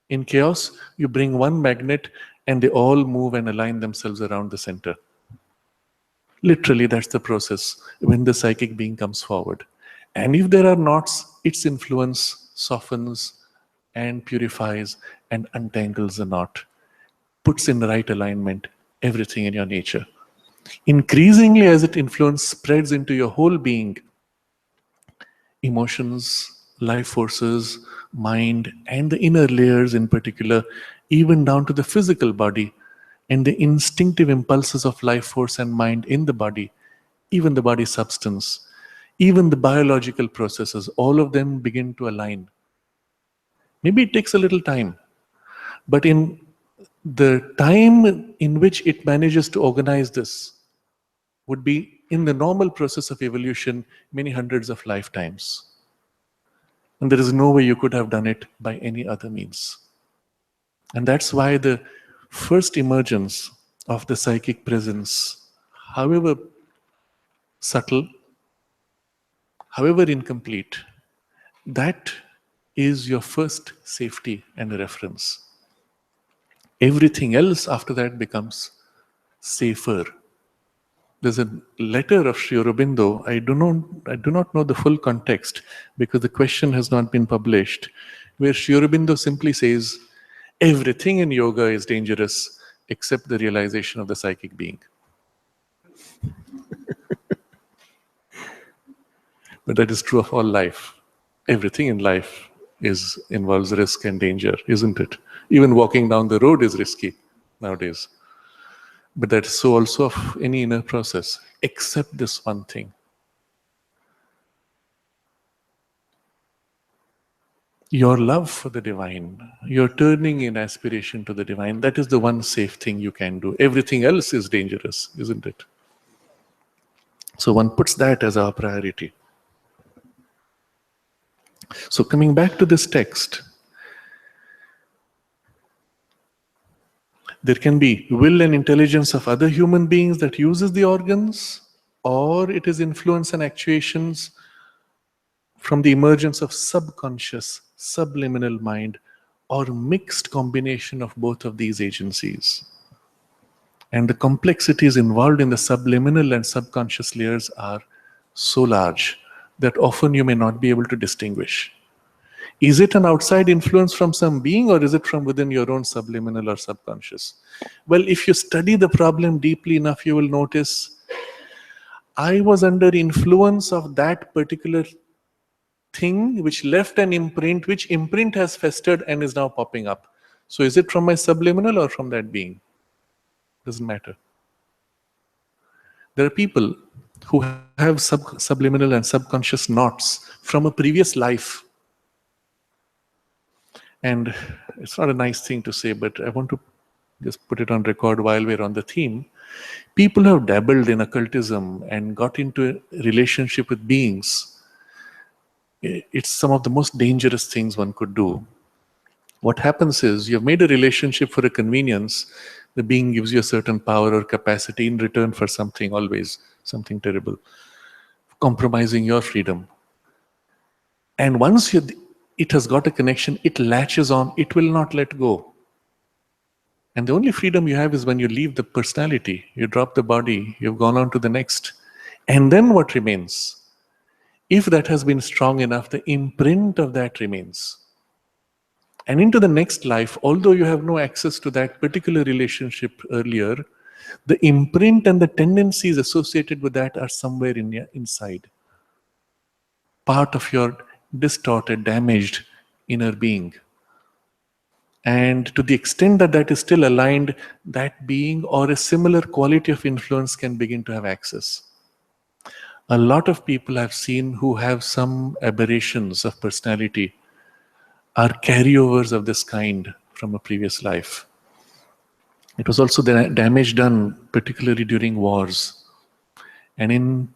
in chaos, you bring one magnet and they all move and align themselves around the center. Literally, that's the process when the psychic being comes forward. And if there are knots, its influence softens and purifies and untangles the knot, puts in the right alignment everything in your nature. Increasingly, as its influence spreads into your whole being, emotions, life forces, mind, and the inner layers in particular, even down to the physical body and the instinctive impulses of life force and mind in the body, even the body substance, even the biological processes, all of them begin to align. Maybe it takes a little time, but in the time in which it manages to organize this would be in the normal process of evolution many hundreds of lifetimes. And there is no way you could have done it by any other means. And that's why the first emergence of the psychic presence, however subtle, however incomplete, that is your first safety and reference. Everything else after that becomes safer. There's a letter of Sri Aurobindo. I do not know the full context because the question has not been published, where Sri Aurobindo simply says, everything in yoga is dangerous except the realization of the psychic being. But that is true of all life. Everything in life involves risk and danger, isn't it? Even walking down the road is risky nowadays. But that's so also of any inner process, except this one thing. Your love for the divine, your turning in aspiration to the divine, that is the one safe thing you can do. Everything else is dangerous, isn't it? So one puts that as our priority. So coming back to this text, there can be will and intelligence of other human beings that uses the organs, or it is influence and actuations from the emergence of subconscious, subliminal mind, or mixed combination of both of these agencies. And the complexities involved in the subliminal and subconscious layers are so large that often you may not be able to distinguish. Is it an outside influence from some being, or is it from within your own subliminal or subconscious? Well, if you study the problem deeply enough, you will notice I was under influence of that particular thing which left an imprint, which imprint has festered and is now popping up. So is it from my subliminal or from that being? Doesn't matter. There are people who have subliminal and subconscious knots from a previous life. And it's not a nice thing to say, but I want to just put it on record while we're on the theme. People have dabbled in occultism and got into a relationship with beings. It's some of the most dangerous things one could do. What happens is you've made a relationship for a convenience. The being gives you a certain power or capacity in return for something, always something terrible, compromising your freedom. And once it has got a connection, it latches on, it will not let go. And the only freedom you have is when you leave the personality, you drop the body, you've gone on to the next. And then what remains? If that has been strong enough, the imprint of that remains. And into the next life, although you have no access to that particular relationship earlier, the imprint and the tendencies associated with that are somewhere inside. Part of your distorted, damaged inner being. And to the extent that that is still aligned, that being or a similar quality of influence can begin to have access. A lot of people I've seen who have some aberrations of personality are carryovers of this kind from a previous life. It was also the damage done, particularly during wars. And in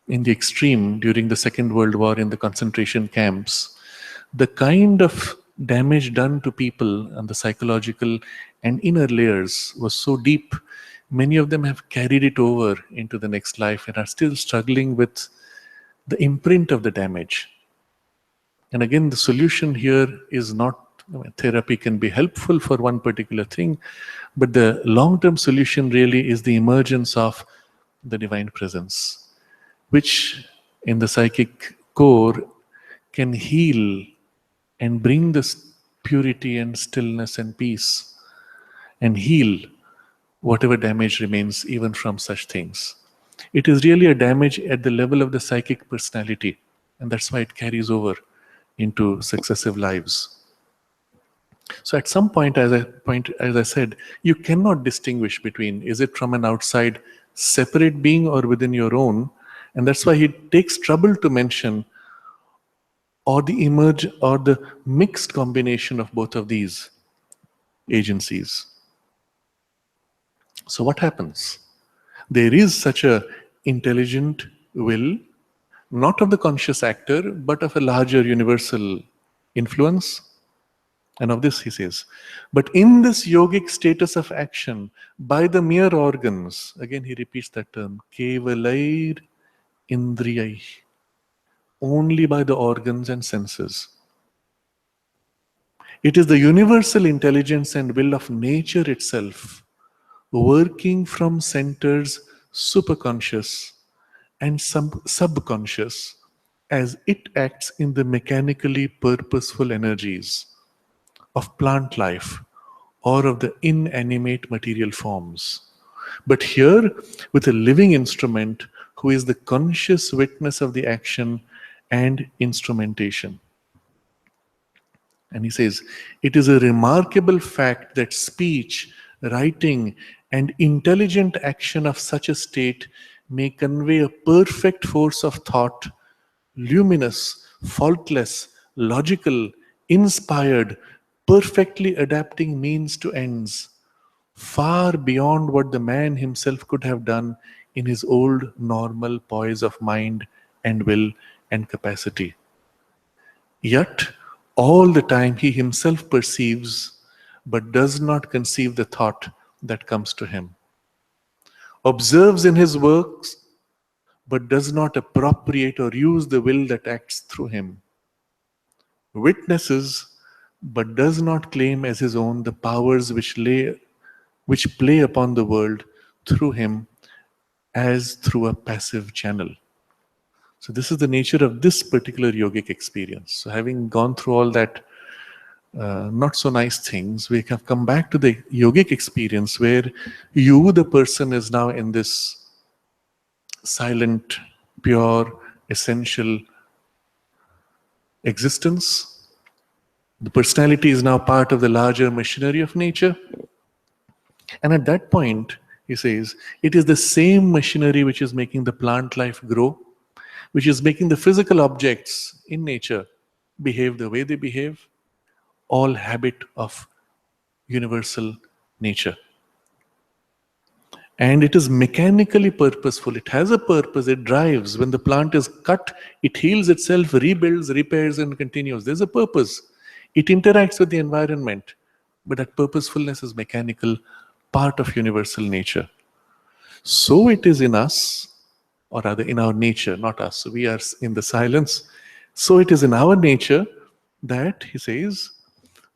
the extreme, during the Second World War in the concentration camps, the kind of damage done to people and the psychological and inner layers was so deep, many of them have carried it over into the next life and are still struggling with the imprint of the damage. And again, the solution here is not therapy can be helpful for one particular thing, but the long-term solution really is the emergence of the divine presence, which in the psychic core can heal and bring this purity and stillness and peace and heal whatever damage remains even from such things. It is really a damage at the level of the psychic personality, and that's why it carries over into successive lives. So at some point, as I said, you cannot distinguish between is it from an outside separate being or within your own, and that's why he takes trouble to mention or the emerge or the mixed combination of both of these agencies. So what happens? There is such a intelligent will, not of the conscious actor, but of a larger universal influence. And of this he says, but in this yogic status of action, by the mere organs, again he repeats that term, kevalair indriyai, only by the organs and senses. It is the universal intelligence and will of nature itself, working from centers superconscious and subconscious as it acts in the mechanically purposeful energies of plant life or of the inanimate material forms. But here, with a living instrument who is the conscious witness of the action and instrumentation. And he says, it is a remarkable fact that speech, writing, and intelligent action of such a state may convey a perfect force of thought, luminous, faultless, logical, inspired, perfectly adapting means to ends, far beyond what the man himself could have done in his old normal poise of mind and will and capacity. Yet, all the time he himself perceives, but does not conceive the thought that comes to him, observes in his works, but does not appropriate or use the will that acts through him, witnesses, but does not claim as his own the powers which play upon the world through him as through a passive channel. So this is the nature of this particular yogic experience. So having gone through all that not so nice things, we have come back to the yogic experience where you, the person, is now in this silent, pure, essential existence. The personality is now part of the larger machinery of nature. And at that point, he says, it is the same machinery which is making the plant life grow, which is making the physical objects in nature behave the way they behave, all habit of universal nature. And it is mechanically purposeful. It has a purpose. It drives. When the plant is cut, it heals itself, rebuilds, repairs, and continues. There's a purpose. It interacts with the environment. But that purposefulness is mechanical, part of universal nature. So it is in us, or rather in our nature, not us. So we are in the silence. So it is in our nature that, he says,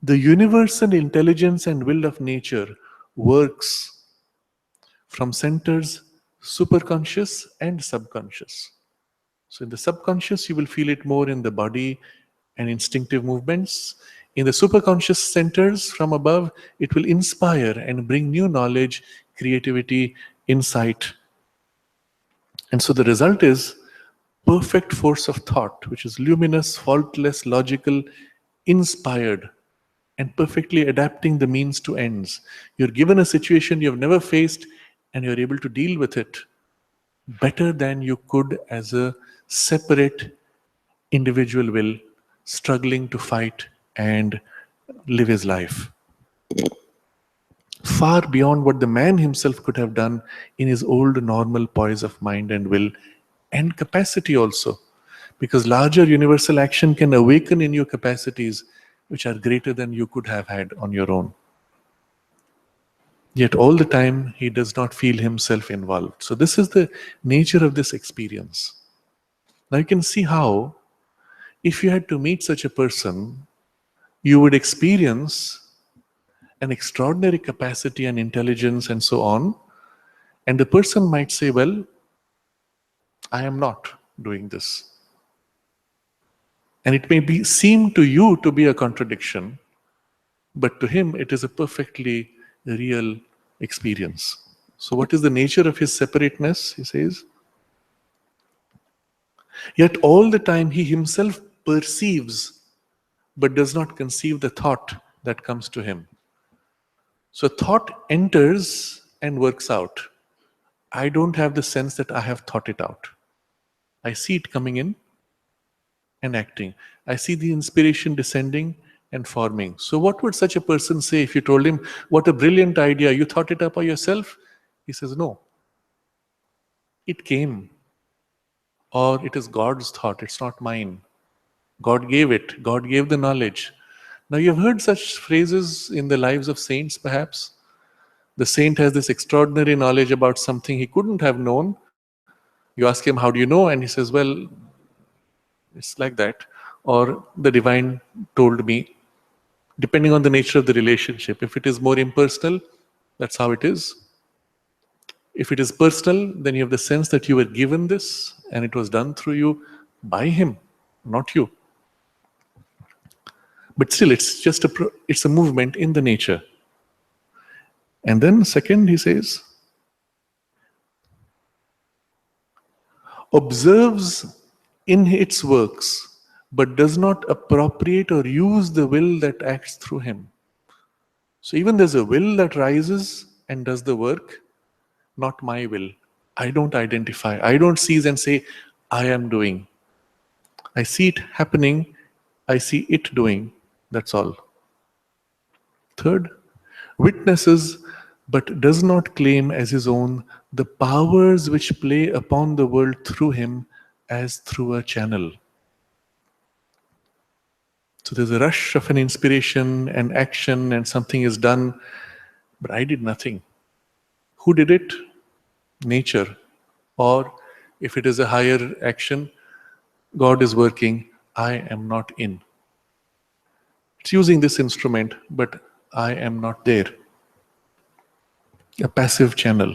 the universal intelligence and will of nature works from centers superconscious and subconscious. So in the subconscious, you will feel it more in the body and instinctive movements. In the superconscious centers from above, it will inspire and bring new knowledge, creativity, insight. And so the result is perfect force of thought, which is luminous, faultless, logical, inspired, and perfectly adapting the means to ends. You're given a situation you have never faced, and you're able to deal with it better than you could as a separate individual will struggling to fight and live his life. Far beyond what the man himself could have done in his old normal poise of mind and will and capacity also. Because larger universal action can awaken in you capacities which are greater than you could have had on your own. Yet all the time, he does not feel himself involved. So, this is the nature of this experience. Now, you can see how, if you had to meet such a person, you would experience an extraordinary capacity and intelligence and so on. And the person might say, well, I am not doing this. And it may seem to you to be a contradiction, but to him it is a perfectly real experience. So, what is the nature of his separateness? He says, yet all the time he himself perceives but does not conceive the thought that comes to him. So, thought enters and works out. I don't have the sense that I have thought it out. I see it coming in and acting. I see the inspiration descending and forming. So, what would such a person say if you told him, what a brilliant idea, you thought it up by yourself? He says, no, it came. Or it is God's thought, it's not mine. God gave it, God gave the knowledge. Now, you've heard such phrases in the lives of saints, perhaps. The saint has this extraordinary knowledge about something he couldn't have known. You ask him, how do you know? And he says, well, it's like that. Or the divine told me, depending on the nature of the relationship. If it is more impersonal, that's how it is. If it is personal, then you have the sense that you were given this and it was done through you by him, not you. But still, it's just it's a movement in the nature. And then second, he says, observes in its works, but does not appropriate or use the will that acts through him. So even there's a will that rises and does the work, not my will. I don't identify. I don't seize and say, I am doing. I see it happening. I see it doing. That's all. Third, witnesses but does not claim as his own the powers which play upon the world through him as through a channel. So there's a rush of an inspiration and action, and something is done, but I did nothing. Who did it? Nature. Or if it is a higher action, God is working, I am not in. It's using this instrument, but I am not there. A passive channel.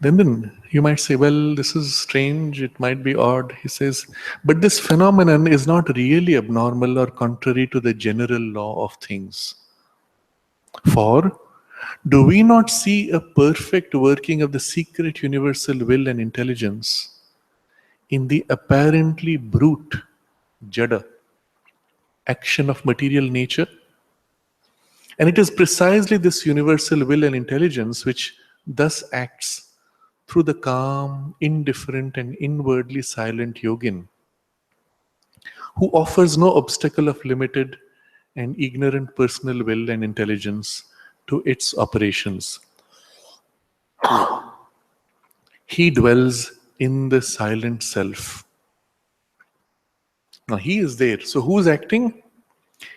Then you might say, well, this is strange, it might be odd. He says, but this phenomenon is not really abnormal or contrary to the general law of things. For do we not see a perfect working of the secret universal will and intelligence in the apparently brute, jada, action of material nature? And it is precisely this universal will and intelligence which thus acts through the calm, indifferent, and inwardly silent yogin, who offers no obstacle of limited and ignorant personal will and intelligence to its operations. He dwells in the silent self. Now he is there. So who's acting?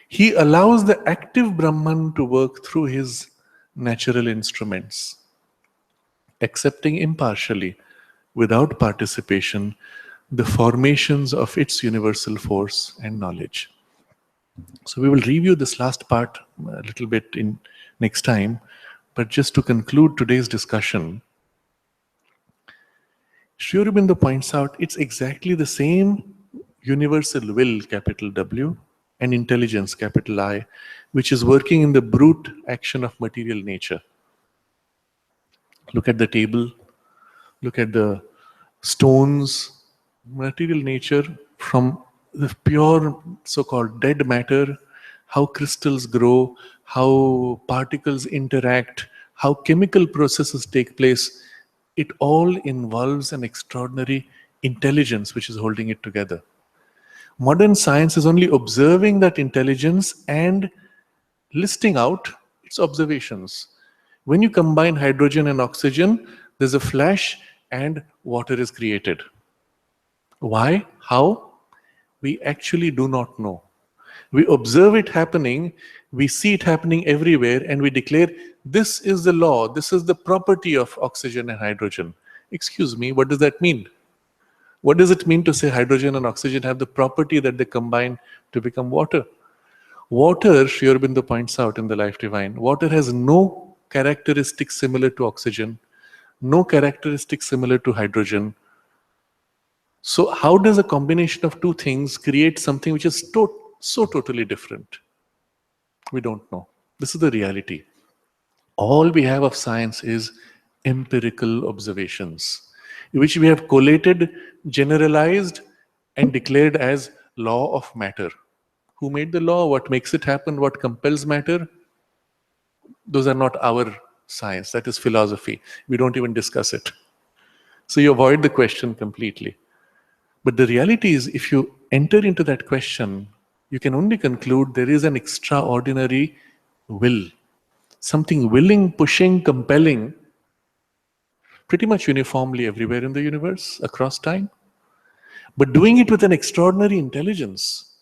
He allows the active Brahman to work through his natural instruments, accepting impartially, without participation, the formations of its universal force and knowledge. So we will review this last part a little bit in next time, but just to conclude today's discussion, Sri Aurobindo points out it's exactly the same universal will, capital W, and intelligence, capital I, which is working in the brute action of material nature. Look at the table, look at the stones, material nature from the pure so-called dead matter, how crystals grow, how particles interact, how chemical processes take place. It all involves an extraordinary intelligence which is holding it together. Modern science is only observing that intelligence and listing out its observations. When you combine hydrogen and oxygen, there's a flash and water is created. Why? How? We actually do not know. We observe it happening, we see it happening everywhere, and we declare, this is the law, this is the property of oxygen and hydrogen. Excuse me, what does that mean? What does it mean to say hydrogen and oxygen have the property that they combine to become water? Water, Sri Aurobindo points out in the Life Divine, water has no characteristics similar to oxygen, no characteristics similar to hydrogen. So how does a combination of two things create something which is so totally different? We don't know. This is the reality. All we have of science is empirical observations, which we have collated, generalized, and declared as law of matter. Who made the law? What makes it happen? What compels matter? Those are not our science. That is philosophy. We don't even discuss it. So you avoid the question completely. But the reality is, if you enter into that question, you can only conclude there is an extraordinary will. Something willing, pushing, compelling, pretty much uniformly everywhere in the universe, across time. But doing it with an extraordinary intelligence,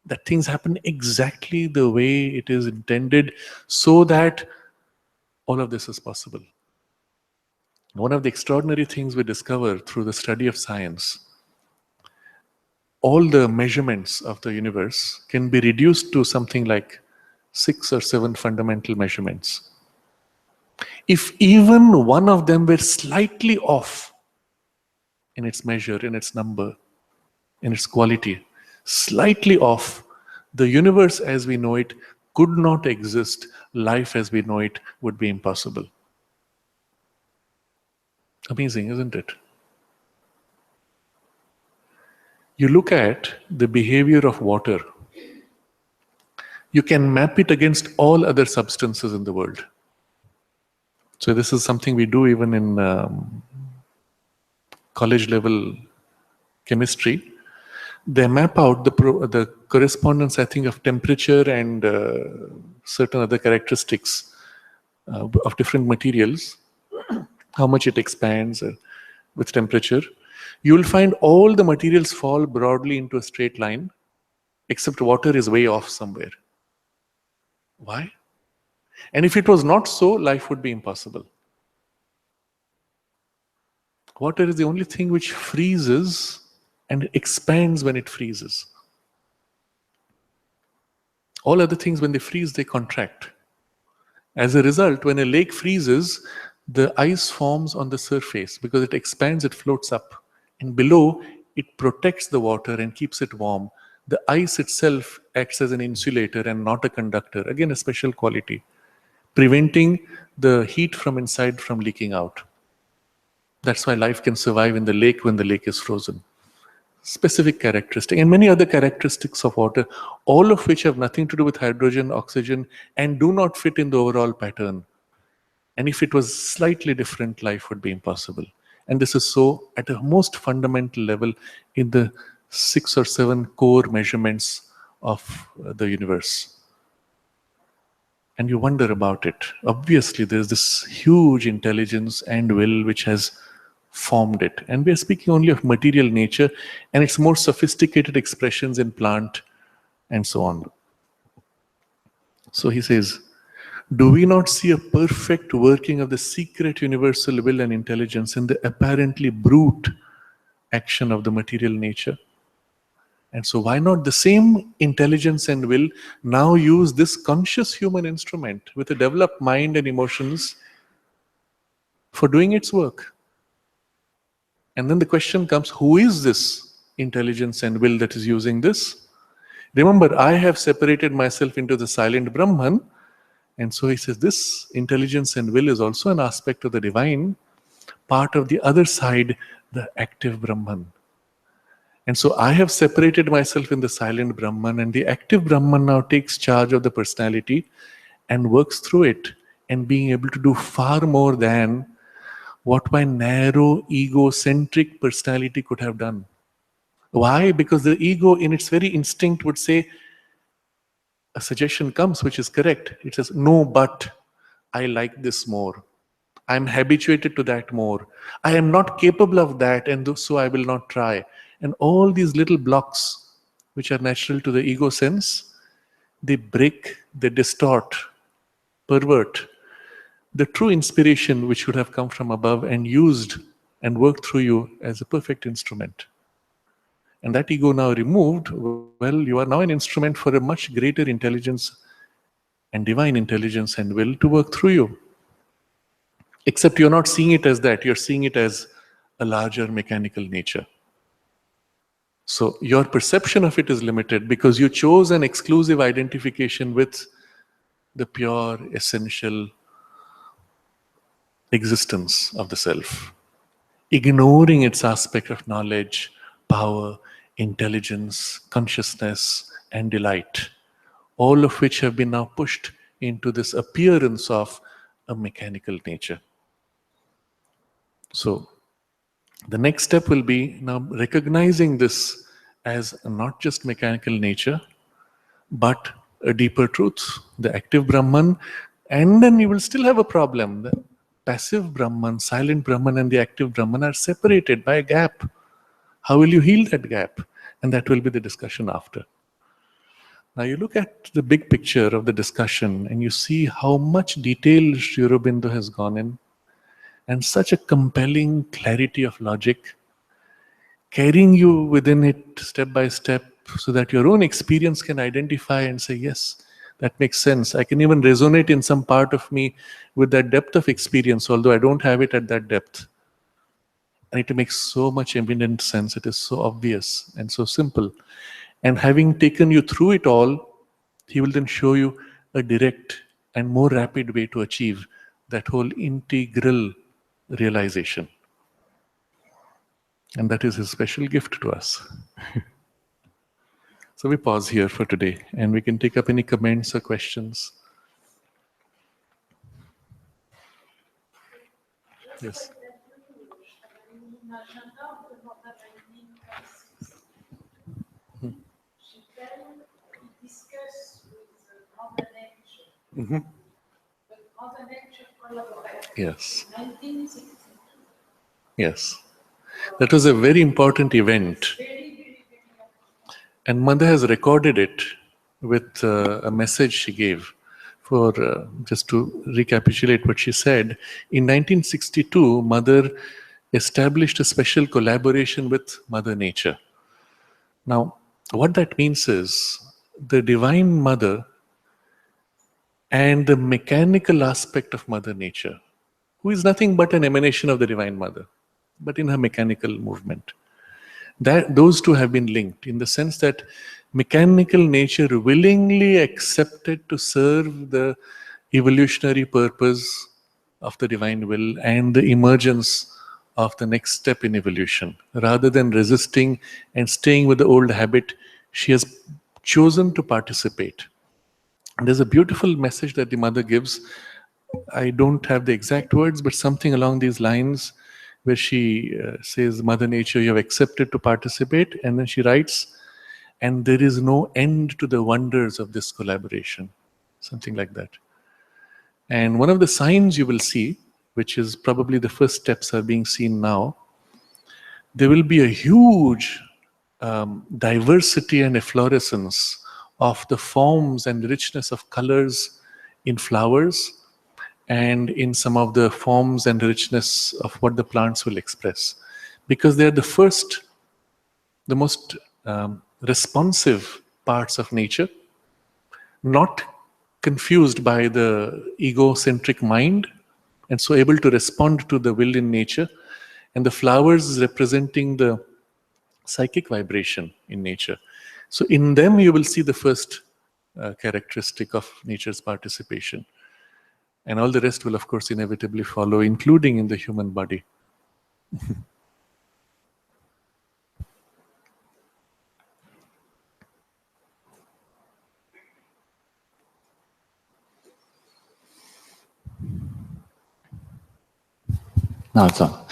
that things happen exactly the way it is intended, so that all of this is possible. One of the extraordinary things we discover through the study of science, all the measurements of the universe can be reduced to something like 6 or 7 fundamental measurements. If even one of them were slightly off in its measure, in its number, in its quality, slightly off, the universe as we know it could not exist. Life as we know it would be impossible. Amazing, isn't it? You look at the behavior of water, you can map it against all other substances in the world. So this is something we do even in college level chemistry. They map out the correspondence, I think, of temperature and certain other characteristics of different materials, how much it expands with temperature. You will find all the materials fall broadly into a straight line, except water is way off somewhere. Why? And if it was not so, life would be impossible. Water is the only thing which freezes and expands when it freezes. All other things, when they freeze, they contract. As a result, when a lake freezes, the ice forms on the surface because it expands, it floats up. And below, it protects the water and keeps it warm. The ice itself acts as an insulator and not a conductor. Again, a special quality, preventing the heat from inside from leaking out. That's why life can survive in the lake when the lake is frozen. Specific characteristic and many other characteristics of water, all of which have nothing to do with hydrogen, oxygen, and do not fit in the overall pattern. And if it was slightly different, life would be impossible. And this is so at a most fundamental level in the 6 or 7 core measurements of the universe. And you wonder about it. Obviously, there's this huge intelligence and will which has formed it. And we are speaking only of material nature and its more sophisticated expressions in plant and so on. So he says, do we not see a perfect working of the secret universal will and intelligence in the apparently brute action of the material nature? And so why not the same intelligence and will now use this conscious human instrument with a developed mind and emotions for doing its work? And then the question comes, who is this intelligence and will that is using this? Remember, I have separated myself into the silent Brahman. And so he says, this intelligence and will is also an aspect of the divine, part of the other side, the active Brahman. And so I have separated myself in the silent Brahman, and the active Brahman now takes charge of the personality and works through it, and being able to do far more than what my narrow, egocentric personality could have done. Why? Because the ego, in its very instinct, would say, a suggestion comes which is correct. It says, no, but I like this more. I'm habituated to that more. I am not capable of that, and so I will not try. And all these little blocks, which are natural to the ego sense, they break, they distort, pervert the true inspiration which should have come from above and used and worked through you as a perfect instrument. And that ego now removed, well, you are now an instrument for a much greater intelligence and divine intelligence and will to work through you. Except you're not seeing it as that, you're seeing it as a larger mechanical nature. So your perception of it is limited because you chose an exclusive identification with the pure, essential existence of the self, ignoring its aspect of knowledge, power, intelligence, consciousness, and delight, all of which have been now pushed into this appearance of a mechanical nature. So the next step will be now recognizing this as not just mechanical nature, but a deeper truth, the active Brahman, and then you will still have a problem. The passive Brahman, silent Brahman, and the active Brahman are separated by a gap. How will you heal that gap? And that will be the discussion after. Now you look at the big picture of the discussion and you see how much detail Sri Aurobindo has gone in, and such a compelling clarity of logic, carrying you within it step by step so that your own experience can identify and say, yes, that makes sense. I can even resonate in some part of me with that depth of experience, although I don't have it at that depth. And it makes so much eminent sense. It is so obvious and so simple. And having taken you through it all, he will then show you a direct and more rapid way to achieve that whole integral realization. And that is his special gift to us. So we pause here for today and we can take up any comments or questions. Yes. Mhm. Yes. Yes. That was a very important event. And Mother has recorded it with a message she gave. For just to recapitulate what she said, in 1962, Mother established a special collaboration with Mother Nature. Now, what that means is the Divine Mother and the mechanical aspect of Mother Nature, who is nothing but an emanation of the Divine Mother, but in her mechanical movement. That those two have been linked in the sense that mechanical nature willingly accepted to serve the evolutionary purpose of the divine will and the emergence of the next step in evolution. Rather than resisting and staying with the old habit, she has chosen to participate. And there's a beautiful message that the mother gives. I don't have the exact words, but something along these lines where she says, Mother Nature, you have accepted to participate. And then she writes, and there is no end to the wonders of this collaboration. Something like that. And one of the signs you will see, which is probably the first steps are being seen now, there will be a huge diversity and efflorescence of the forms and richness of colors in flowers and in some of the forms and richness of what the plants will express. Because they are the first, the most responsive parts of nature, not confused by the egocentric mind, and so able to respond to the will in nature. And the flowers representing the psychic vibration in nature. So in them you will see the first characteristic of nature's participation. And all the rest will, of course, inevitably follow, including in the human body. Now, so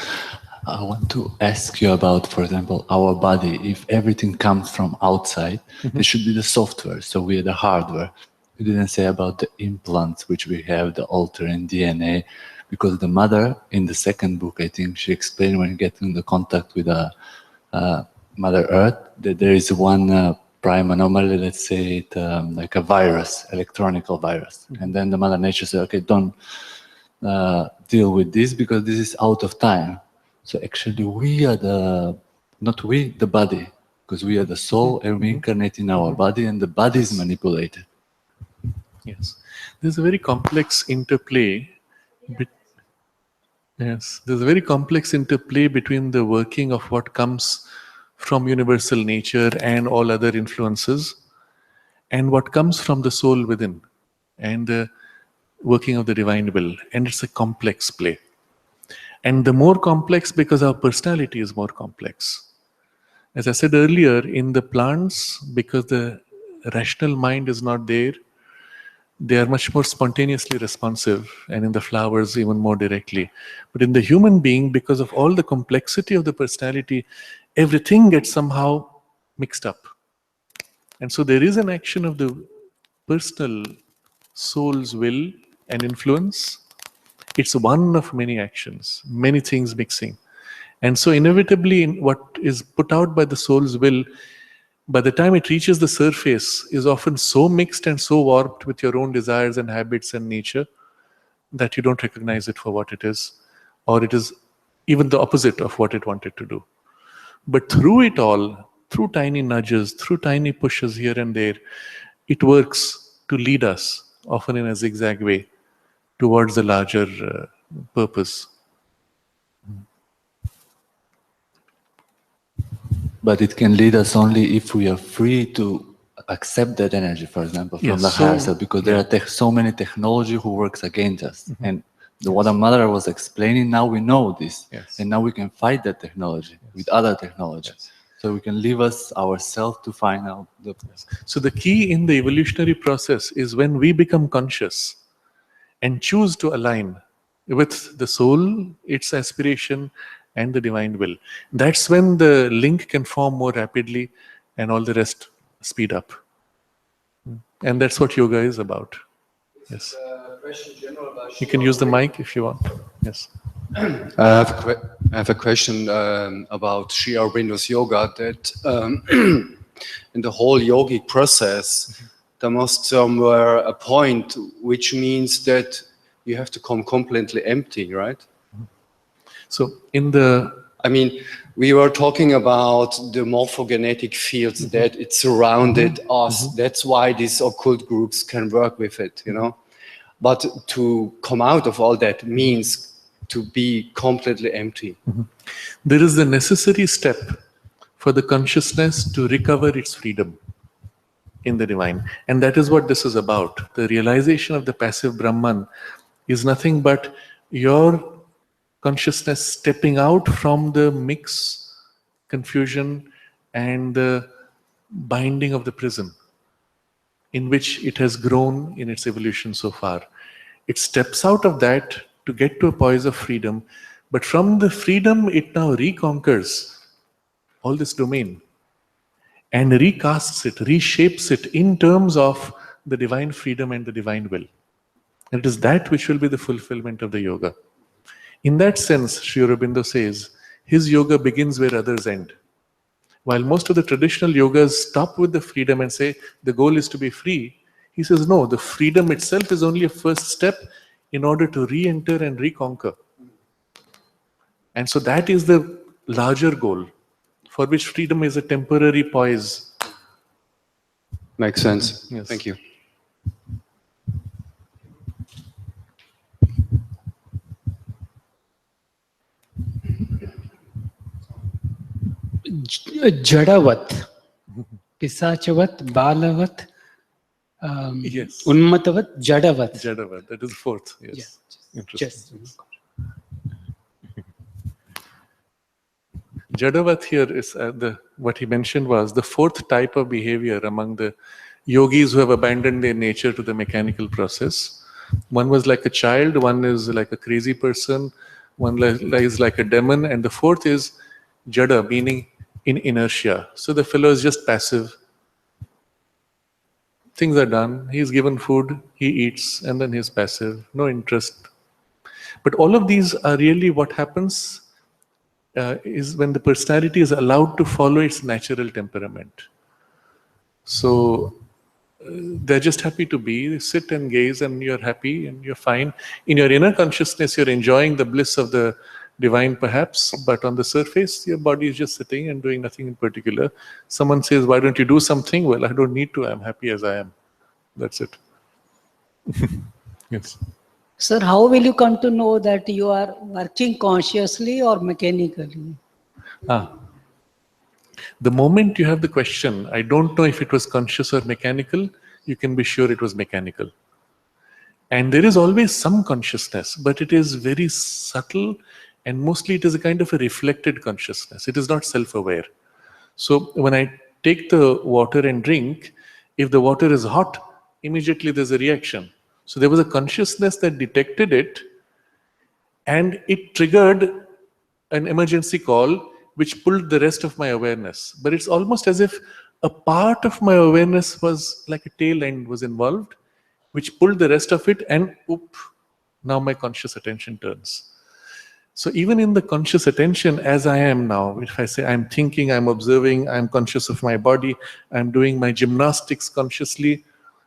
I want to ask you about, for example, our body. If everything comes from outside, there should be the software. So we are the hardware. You didn't say about the implants which we have, the altering DNA, because the mother in the second book, I think she explained when getting the contact with Mother Earth that there is one prime anomaly, let's say it like a virus, electronical virus, and then the Mother Nature said, okay, don't deal with this because this is out of time. So actually we are not we, the body, because we are the soul and we incarnate in our body and the body is manipulated. Yes. There's a very complex interplay. Yes, there's a very complex interplay between the working of what comes from universal nature and all other influences and what comes from the soul within and the working of the divine will. And it's a complex play. And the more complex because our personality is more complex. As I said earlier, in the plants, because the rational mind is not there, they are much more spontaneously responsive, and in the flowers even more directly. But in the human being, because of all the complexity of the personality, everything gets somehow mixed up. And so there is an action of the personal soul's will and influence. It's one of many actions, many things mixing. And so inevitably what is put out by the soul's will, by the time it reaches the surface, is often so mixed and so warped with your own desires and habits and nature that you don't recognize it for what it is, or it is even the opposite of what it wanted to do. But through it all, through tiny nudges, through tiny pushes here and there, it works to lead us, often in a zigzag way, towards the larger purpose. But it can lead us only if we are free to accept that energy, for example, from the higher self, because there are so many technology who works against us. And what our mother was explaining, now we know this, and now we can fight that technology. with other technologies. So we can leave us ourselves to find out the. So the key in the evolutionary process is when we become conscious and choose to align with the soul, its aspiration, and the divine will. That's when the link can form more rapidly and all the rest speed up. And that's what yoga is about. Yes. Question general about You can use the mic if you want. Yes. I have a question about Sri Aurobindo's yoga, that in the whole yogic process, there must somewhere a point which means that you have to come completely empty, right? So in the... I mean, we were talking about the morphogenetic fields that it surrounded us. That's why these occult groups can work with it, you know? But to come out of all that means to be completely empty. There is the necessary step for the consciousness to recover its freedom in the divine. And that is what this is about. The realization of the passive Brahman is nothing but your consciousness stepping out from the mix, confusion, and the binding of the prison in which it has grown in its evolution so far. It steps out of that to get to a poise of freedom, but from the freedom it now reconquers all this domain and recasts it, reshapes it in terms of the divine freedom and the divine will. And it is that which will be the fulfillment of the yoga. In that sense, Sri Aurobindo says, his yoga begins where others end. While most of the traditional yogas stop with the freedom and say the goal is to be free, he says no, the freedom itself is only a first step in order to re-enter and reconquer. And so that is the larger goal, for which freedom is a temporary poise. Makes sense. Yes. Thank you. Jadavat, Pisachavat, Balavat, Yes. Unmatavat, Jadavat. Jadavat, that is fourth. Yes. Interesting. Just. Jadavat here is what he mentioned was the fourth type of behavior among the yogis who have abandoned their nature to the mechanical process. One was like a child, one is like a crazy person, one is like a demon, and the fourth is Jada, meaning in inertia. So the fellow is just passive. Things are done, he's given food, he eats, and then he's passive, no interest. But all of these are really what happens is when the personality is allowed to follow its natural temperament. So they're just happy to be, sit and gaze, and you're happy and you're fine. In your inner consciousness, you're enjoying the bliss of the divine perhaps, but on the surface, your body is just sitting and doing nothing in particular. Someone says, why don't you do something? Well, I don't need to, I'm happy as I am. That's it. Yes. Sir, how will you come to know that you are working consciously or mechanically? The moment you have the question, I don't know if it was conscious or mechanical, you can be sure it was mechanical. And there is always some consciousness, but it is very subtle, and mostly it is a kind of a reflected consciousness. It is not self-aware. So when I take the water and drink, if the water is hot, immediately there's a reaction. So there was a consciousness that detected it, and it triggered an emergency call which pulled the rest of my awareness. But it's almost as if a part of my awareness was like a tail end was involved, which pulled the rest of it, and now my conscious attention turns. So even in the conscious attention as I am now, if I say I'm thinking, I'm observing, I'm conscious of my body, I'm doing my gymnastics consciously,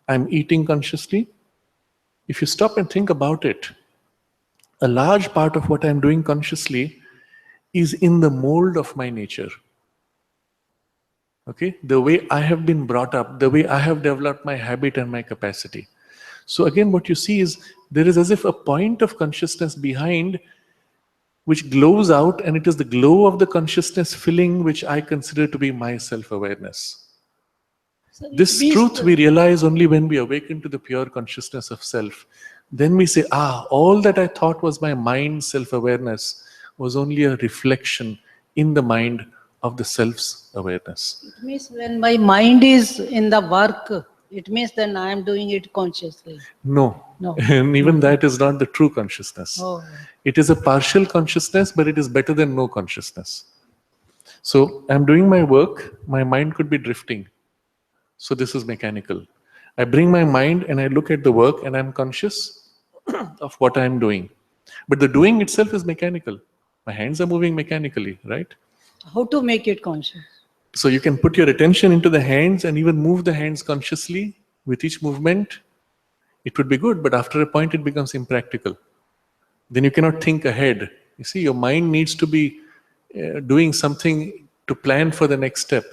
I'm eating consciously, if you stop and think about it, a large part of what I'm doing consciously is in the mold of my nature. Okay? The way I have been brought up, the way I have developed my habit and my capacity. So again, what you see is there is as if a point of consciousness behind which glows out, and it is the glow of the consciousness filling which I consider to be my self-awareness. This truth we realize only when we awaken to the pure consciousness of self. Then we say, all that I thought was my mind self-awareness was only a reflection, in the mind of the self's awareness. It means when my mind is in the work, it means then I am doing it consciously. No. No. And even that is not the true consciousness. Oh. It is a partial consciousness, but it is better than no consciousness. So I'm doing my work, my mind could be drifting. So this is mechanical. I bring my mind and I look at the work and I'm conscious of what I'm doing. But the doing itself is mechanical. My hands are moving mechanically, right? How to make it conscious? So you can put your attention into the hands and even move the hands consciously with each movement. It would be good, but after a point it becomes impractical. Then you cannot think ahead. You see, your mind needs to be doing something to plan for the next step.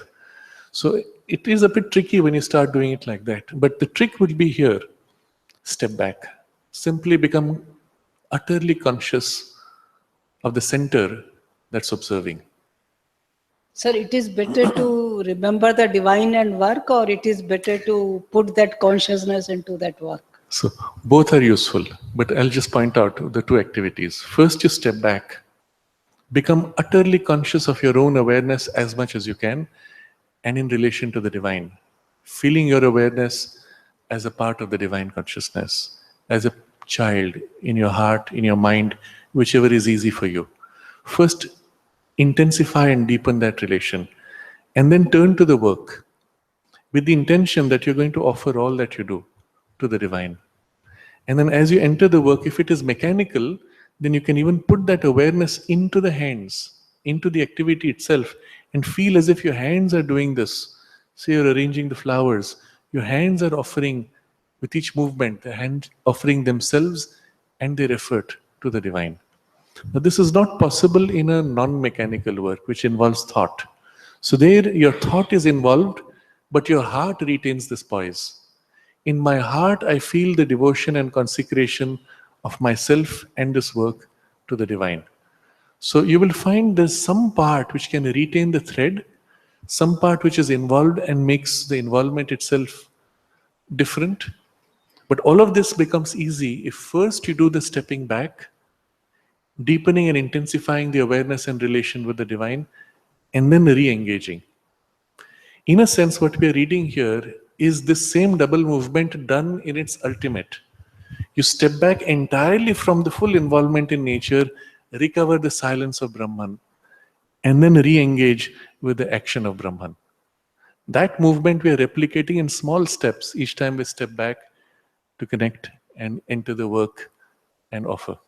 So it is a bit tricky when you start doing it like that. But the trick will be here. Step back. Simply become utterly conscious of the center that's observing. Sir, it is better to remember the divine and work, or it is better to put that consciousness into that work? So both are useful, but I'll just point out the two activities. First, you step back. Become utterly conscious of your own awareness as much as you can, and in relation to the divine. Feeling your awareness as a part of the divine consciousness, as a child in your heart, in your mind, whichever is easy for you. First, intensify and deepen that relation, and then turn to the work with the intention that you're going to offer all that you do to the divine. And then as you enter the work, if it is mechanical, then you can even put that awareness into the hands, into the activity itself, and feel as if your hands are doing this. Say you're arranging the flowers, your hands are offering, with each movement, the hands offering themselves and their effort to the divine. Now, this is not possible in a non-mechanical work, which involves thought. So there, your thought is involved, but your heart retains this poise. In my heart, I feel the devotion and consecration of myself and this work to the divine. So you will find there's some part which can retain the thread, some part which is involved and makes the involvement itself different. But all of this becomes easy if first you do the stepping back, deepening and intensifying the awareness and relation with the divine, and then re-engaging. In a sense, what we are reading here is this same double movement done in its ultimate. You step back entirely from the full involvement in nature, recover the silence of Brahman, and then re-engage with the action of Brahman. That movement we are replicating in small steps each time we step back to connect and enter the work and offer.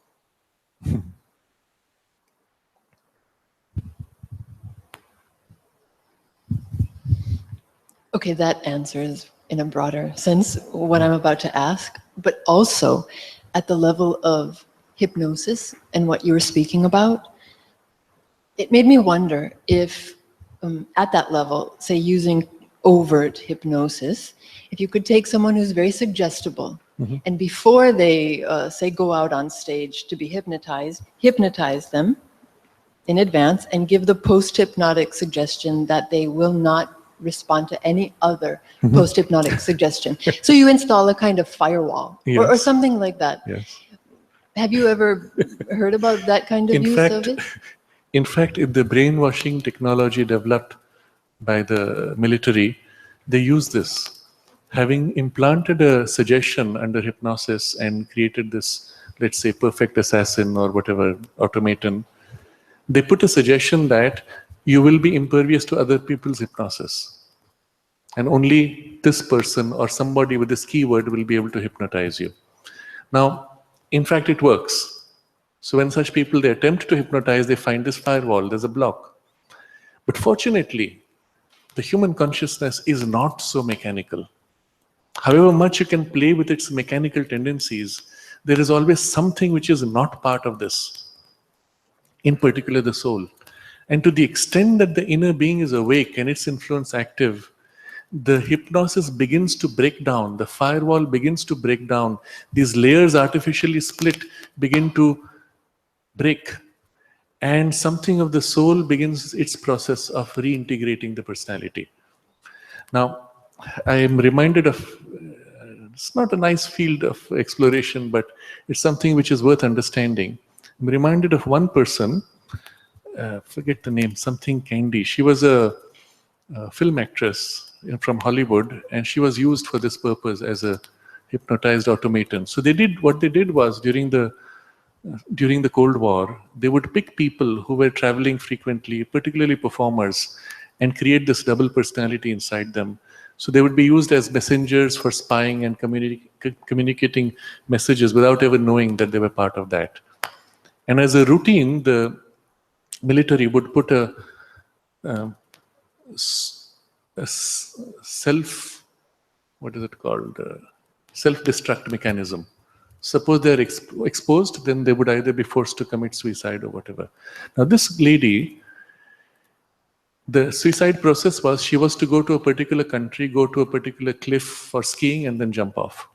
Okay, that answers in a broader sense what I'm about to ask, but also at the level of hypnosis and what you were speaking about, it made me wonder if at that level, say using overt hypnosis, if you could take someone who's very suggestible and before they say go out on stage to be hypnotized, hypnotize them in advance and give the post-hypnotic suggestion that they will not respond to any other post-hypnotic suggestion. So you install a kind of firewall or something like that. Yes. Have you ever heard about that kind of use of it? In fact, in the brainwashing technology developed by the military, they use this. Having implanted a suggestion under hypnosis and created this, let's say, perfect assassin or whatever, automaton, they put a suggestion that you will be impervious to other people's hypnosis. And only this person or somebody with this keyword will be able to hypnotize you. Now, in fact, it works. So when such people, they attempt to hypnotize, they find this firewall, there's a block. But fortunately, the human consciousness is not so mechanical. However much you can play with its mechanical tendencies, there is always something which is not part of this, in particular the soul. And to the extent that the inner being is awake and its influence active, the hypnosis begins to break down, the firewall begins to break down, these layers artificially split begin to break, and something of the soul begins its process of reintegrating the personality. Now, I am reminded of, it's not a nice field of exploration, but it's something which is worth understanding. I'm reminded of one person. forget the name, something Candy. She was a film actress from Hollywood, and she was used for this purpose as a hypnotized automaton. So what they did was during the Cold War, they would pick people who were traveling frequently, particularly performers, and create this double personality inside them. So they would be used as messengers for spying and communicating messages without ever knowing that they were part of that. And as a routine, the military would put a self, what is it called? Self-destruct mechanism. Suppose they're exposed, then they would either be forced to commit suicide or whatever. Now this lady, the suicide process was she was to go to a particular country, go to a particular cliff for skiing and then jump off.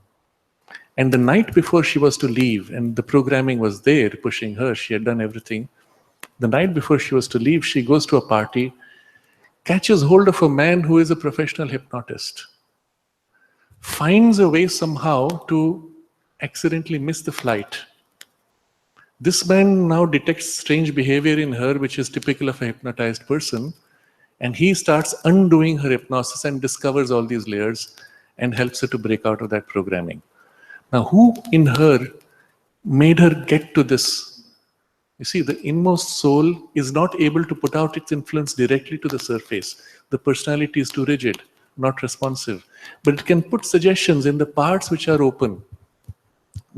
And the night before she was to leave, and the programming was there pushing her, she had done everything. The night before she was to leave, she goes to a party, catches hold of a man who is a professional hypnotist, finds a way somehow to accidentally miss the flight. This man now detects strange behavior in her, which is typical of a hypnotized person, and he starts undoing her hypnosis and discovers all these layers and helps her to break out of that programming. Now, who in her made her get to this? You see, the inmost soul is not able to put out its influence directly to the surface. The personality is too rigid, not responsive. But it can put suggestions in the parts which are open,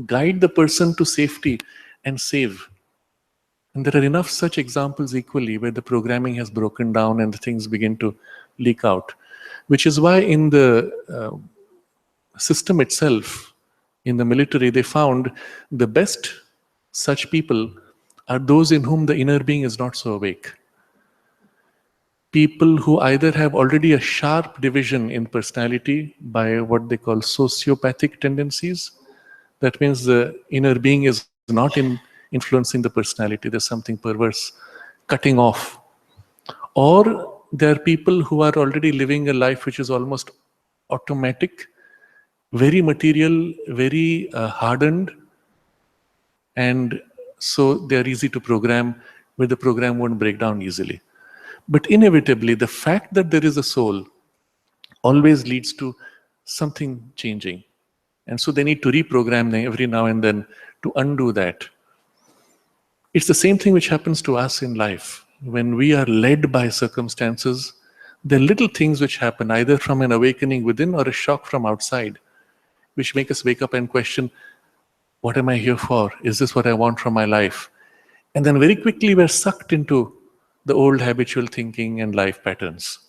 guide the person to safety and save. And there are enough such examples equally where the programming has broken down and the things begin to leak out. Which is why in the system itself, in the military, they found the best such people are those in whom the inner being is not so awake. People who either have already a sharp division in personality by what they call sociopathic tendencies. That means the inner being is not influencing the personality. There's something perverse cutting off. Or there are people who are already living a life which is almost automatic, very material, very hardened, and so they are easy to program, where the program won't break down easily. But inevitably, the fact that there is a soul always leads to something changing. And so they need to reprogram them every now and then to undo that. It's the same thing which happens to us in life. When we are led by circumstances, there are little things which happen either from an awakening within or a shock from outside, which make us wake up and question, what am I here for? Is this what I want from my life? And then very quickly we're sucked into the old habitual thinking and life patterns.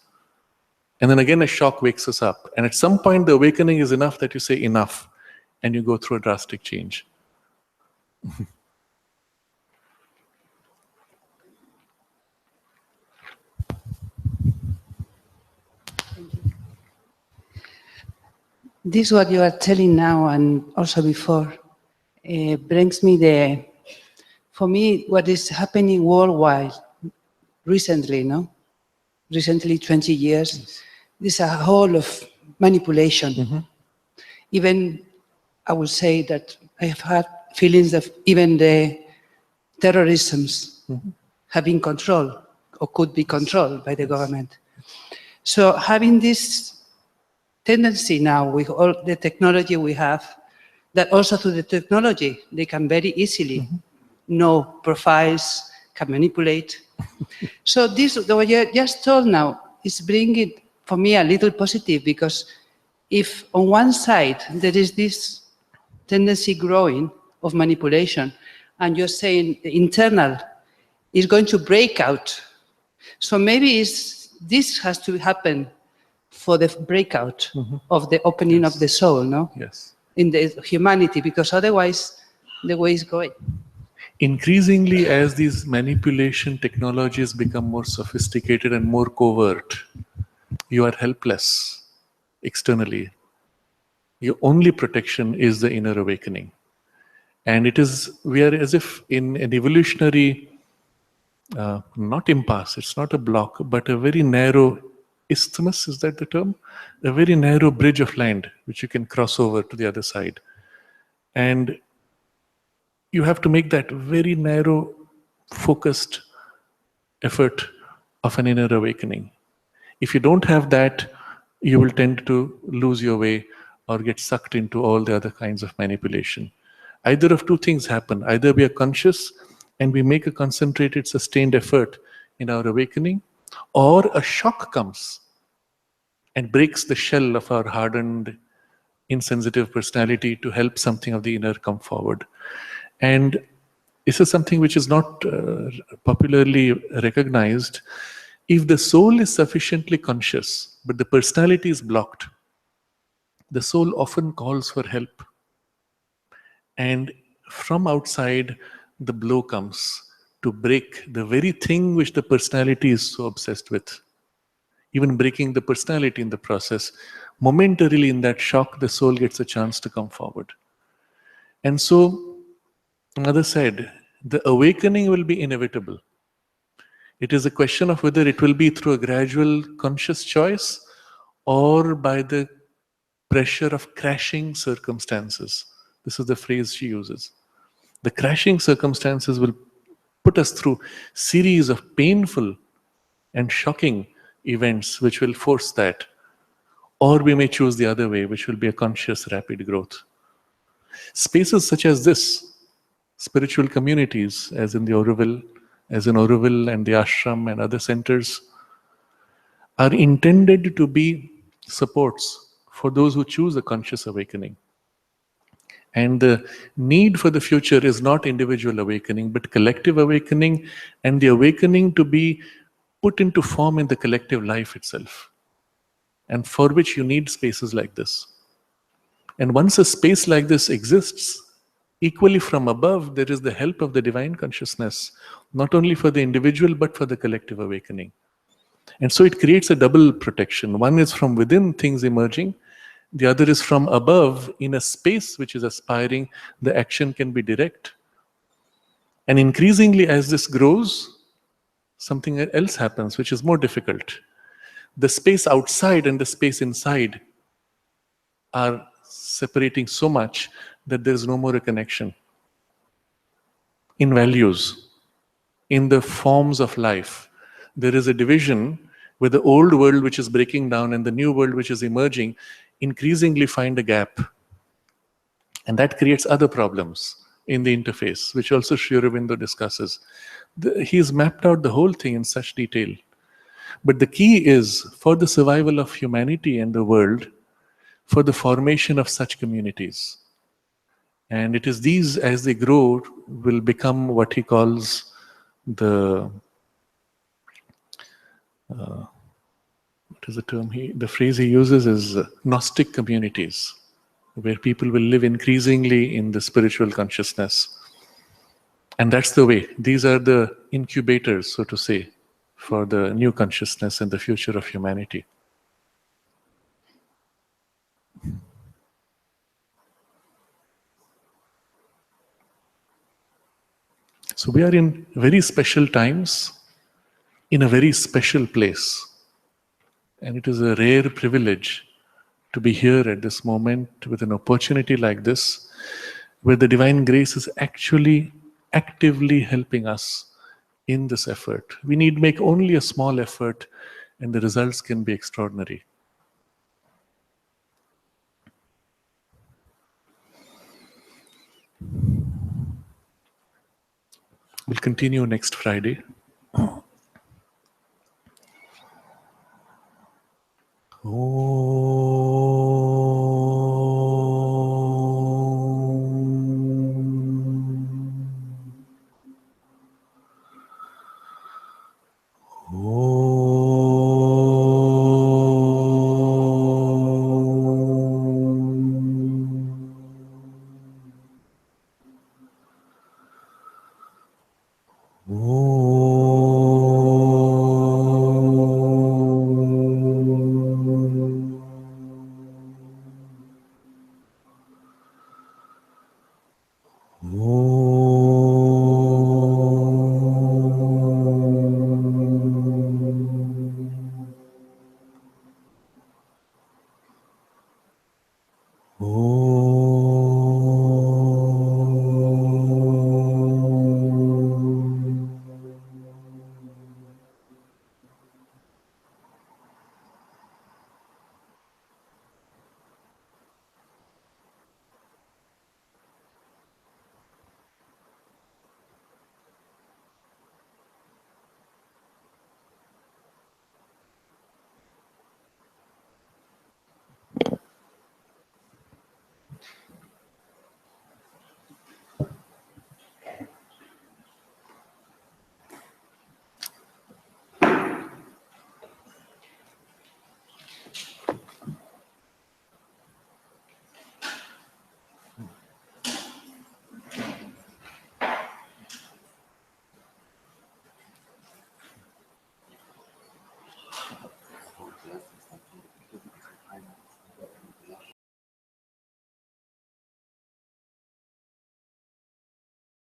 And then again a shock wakes us up. And at some point the awakening is enough that you say enough, and you go through a drastic change. This what you are telling now and also before brings me for me, what is happening worldwide recently, no? Recently, 20 years, there's a whole of manipulation. Mm-hmm. Even, I would say that I have had feelings of even the terrorisms have been controlled or could be controlled by the government. So having this tendency now with all the technology we have, that also through the technology, they can very easily know profiles, can manipulate. So this, what you just told now, is bringing for me a little positive, because if on one side there is this tendency growing of manipulation, and you're saying the internal is going to break out, so maybe this has to happen for the breakout of the opening of the soul, no? Yes. In the humanity, because otherwise the way is going. Increasingly, as these manipulation technologies become more sophisticated and more covert, you are helpless externally. Your only protection is the inner awakening. And we are as if in an evolutionary, not impasse, it's not a block, but a very narrow isthmus, is that the term? A very narrow bridge of land which you can cross over to the other side. And you have to make that very narrow, focused effort of an inner awakening. If you don't have that, you will tend to lose your way or get sucked into all the other kinds of manipulation. Either of two things happen. Either we are conscious and we make a concentrated, sustained effort in our awakening, or a shock comes and breaks the shell of our hardened, insensitive personality to help something of the inner come forward. And this is something which is not popularly recognized. If the soul is sufficiently conscious, but the personality is blocked, the soul often calls for help. And from outside, the blow comes to break the very thing which the personality is so obsessed with. Even breaking the personality in the process, momentarily in that shock, the soul gets a chance to come forward. And so, Mother said, the awakening will be inevitable. It is a question of whether it will be through a gradual conscious choice or by the pressure of crashing circumstances. This is the phrase she uses. The crashing circumstances will put us through series of painful and shocking events which will force that. Or we may choose the other way, which will be a conscious, rapid growth. Spaces such as this, spiritual communities, as in Auroville and the ashram and other centers, are intended to be supports for those who choose a conscious awakening. And the need for the future is not individual awakening, but collective awakening, and the awakening to be put into form in the collective life itself. And for which you need spaces like this. And once a space like this exists, equally from above, there is the help of the divine consciousness, not only for the individual, but for the collective awakening. And so it creates a double protection. One is from within, things emerging. The other is from above, in a space which is aspiring, the action can be direct. And increasingly, as this grows, something else happens, which is more difficult. The space outside and the space inside are separating so much that there is no more a connection. In values, in the forms of life, there is a division where the old world which is breaking down and the new world which is emerging increasingly find a gap. And that creates other problems in the interface, which also Sri Aurobindo discusses. He's mapped out the whole thing in such detail. But the key is, for the survival of humanity and the world, for the formation of such communities. And it is these, as they grow, will become what he calls the what is the term the phrase he uses is Gnostic communities, where people will live increasingly in the spiritual consciousness. And that's the way. These are the incubators, so to say, for the new consciousness and the future of humanity. So we are in very special times, in a very special place. And it is a rare privilege to be here at this moment with an opportunity like this, where the divine grace is actually actively helping us in this effort. We need make only a small effort and the results can be extraordinary. We'll continue next Friday. Oh.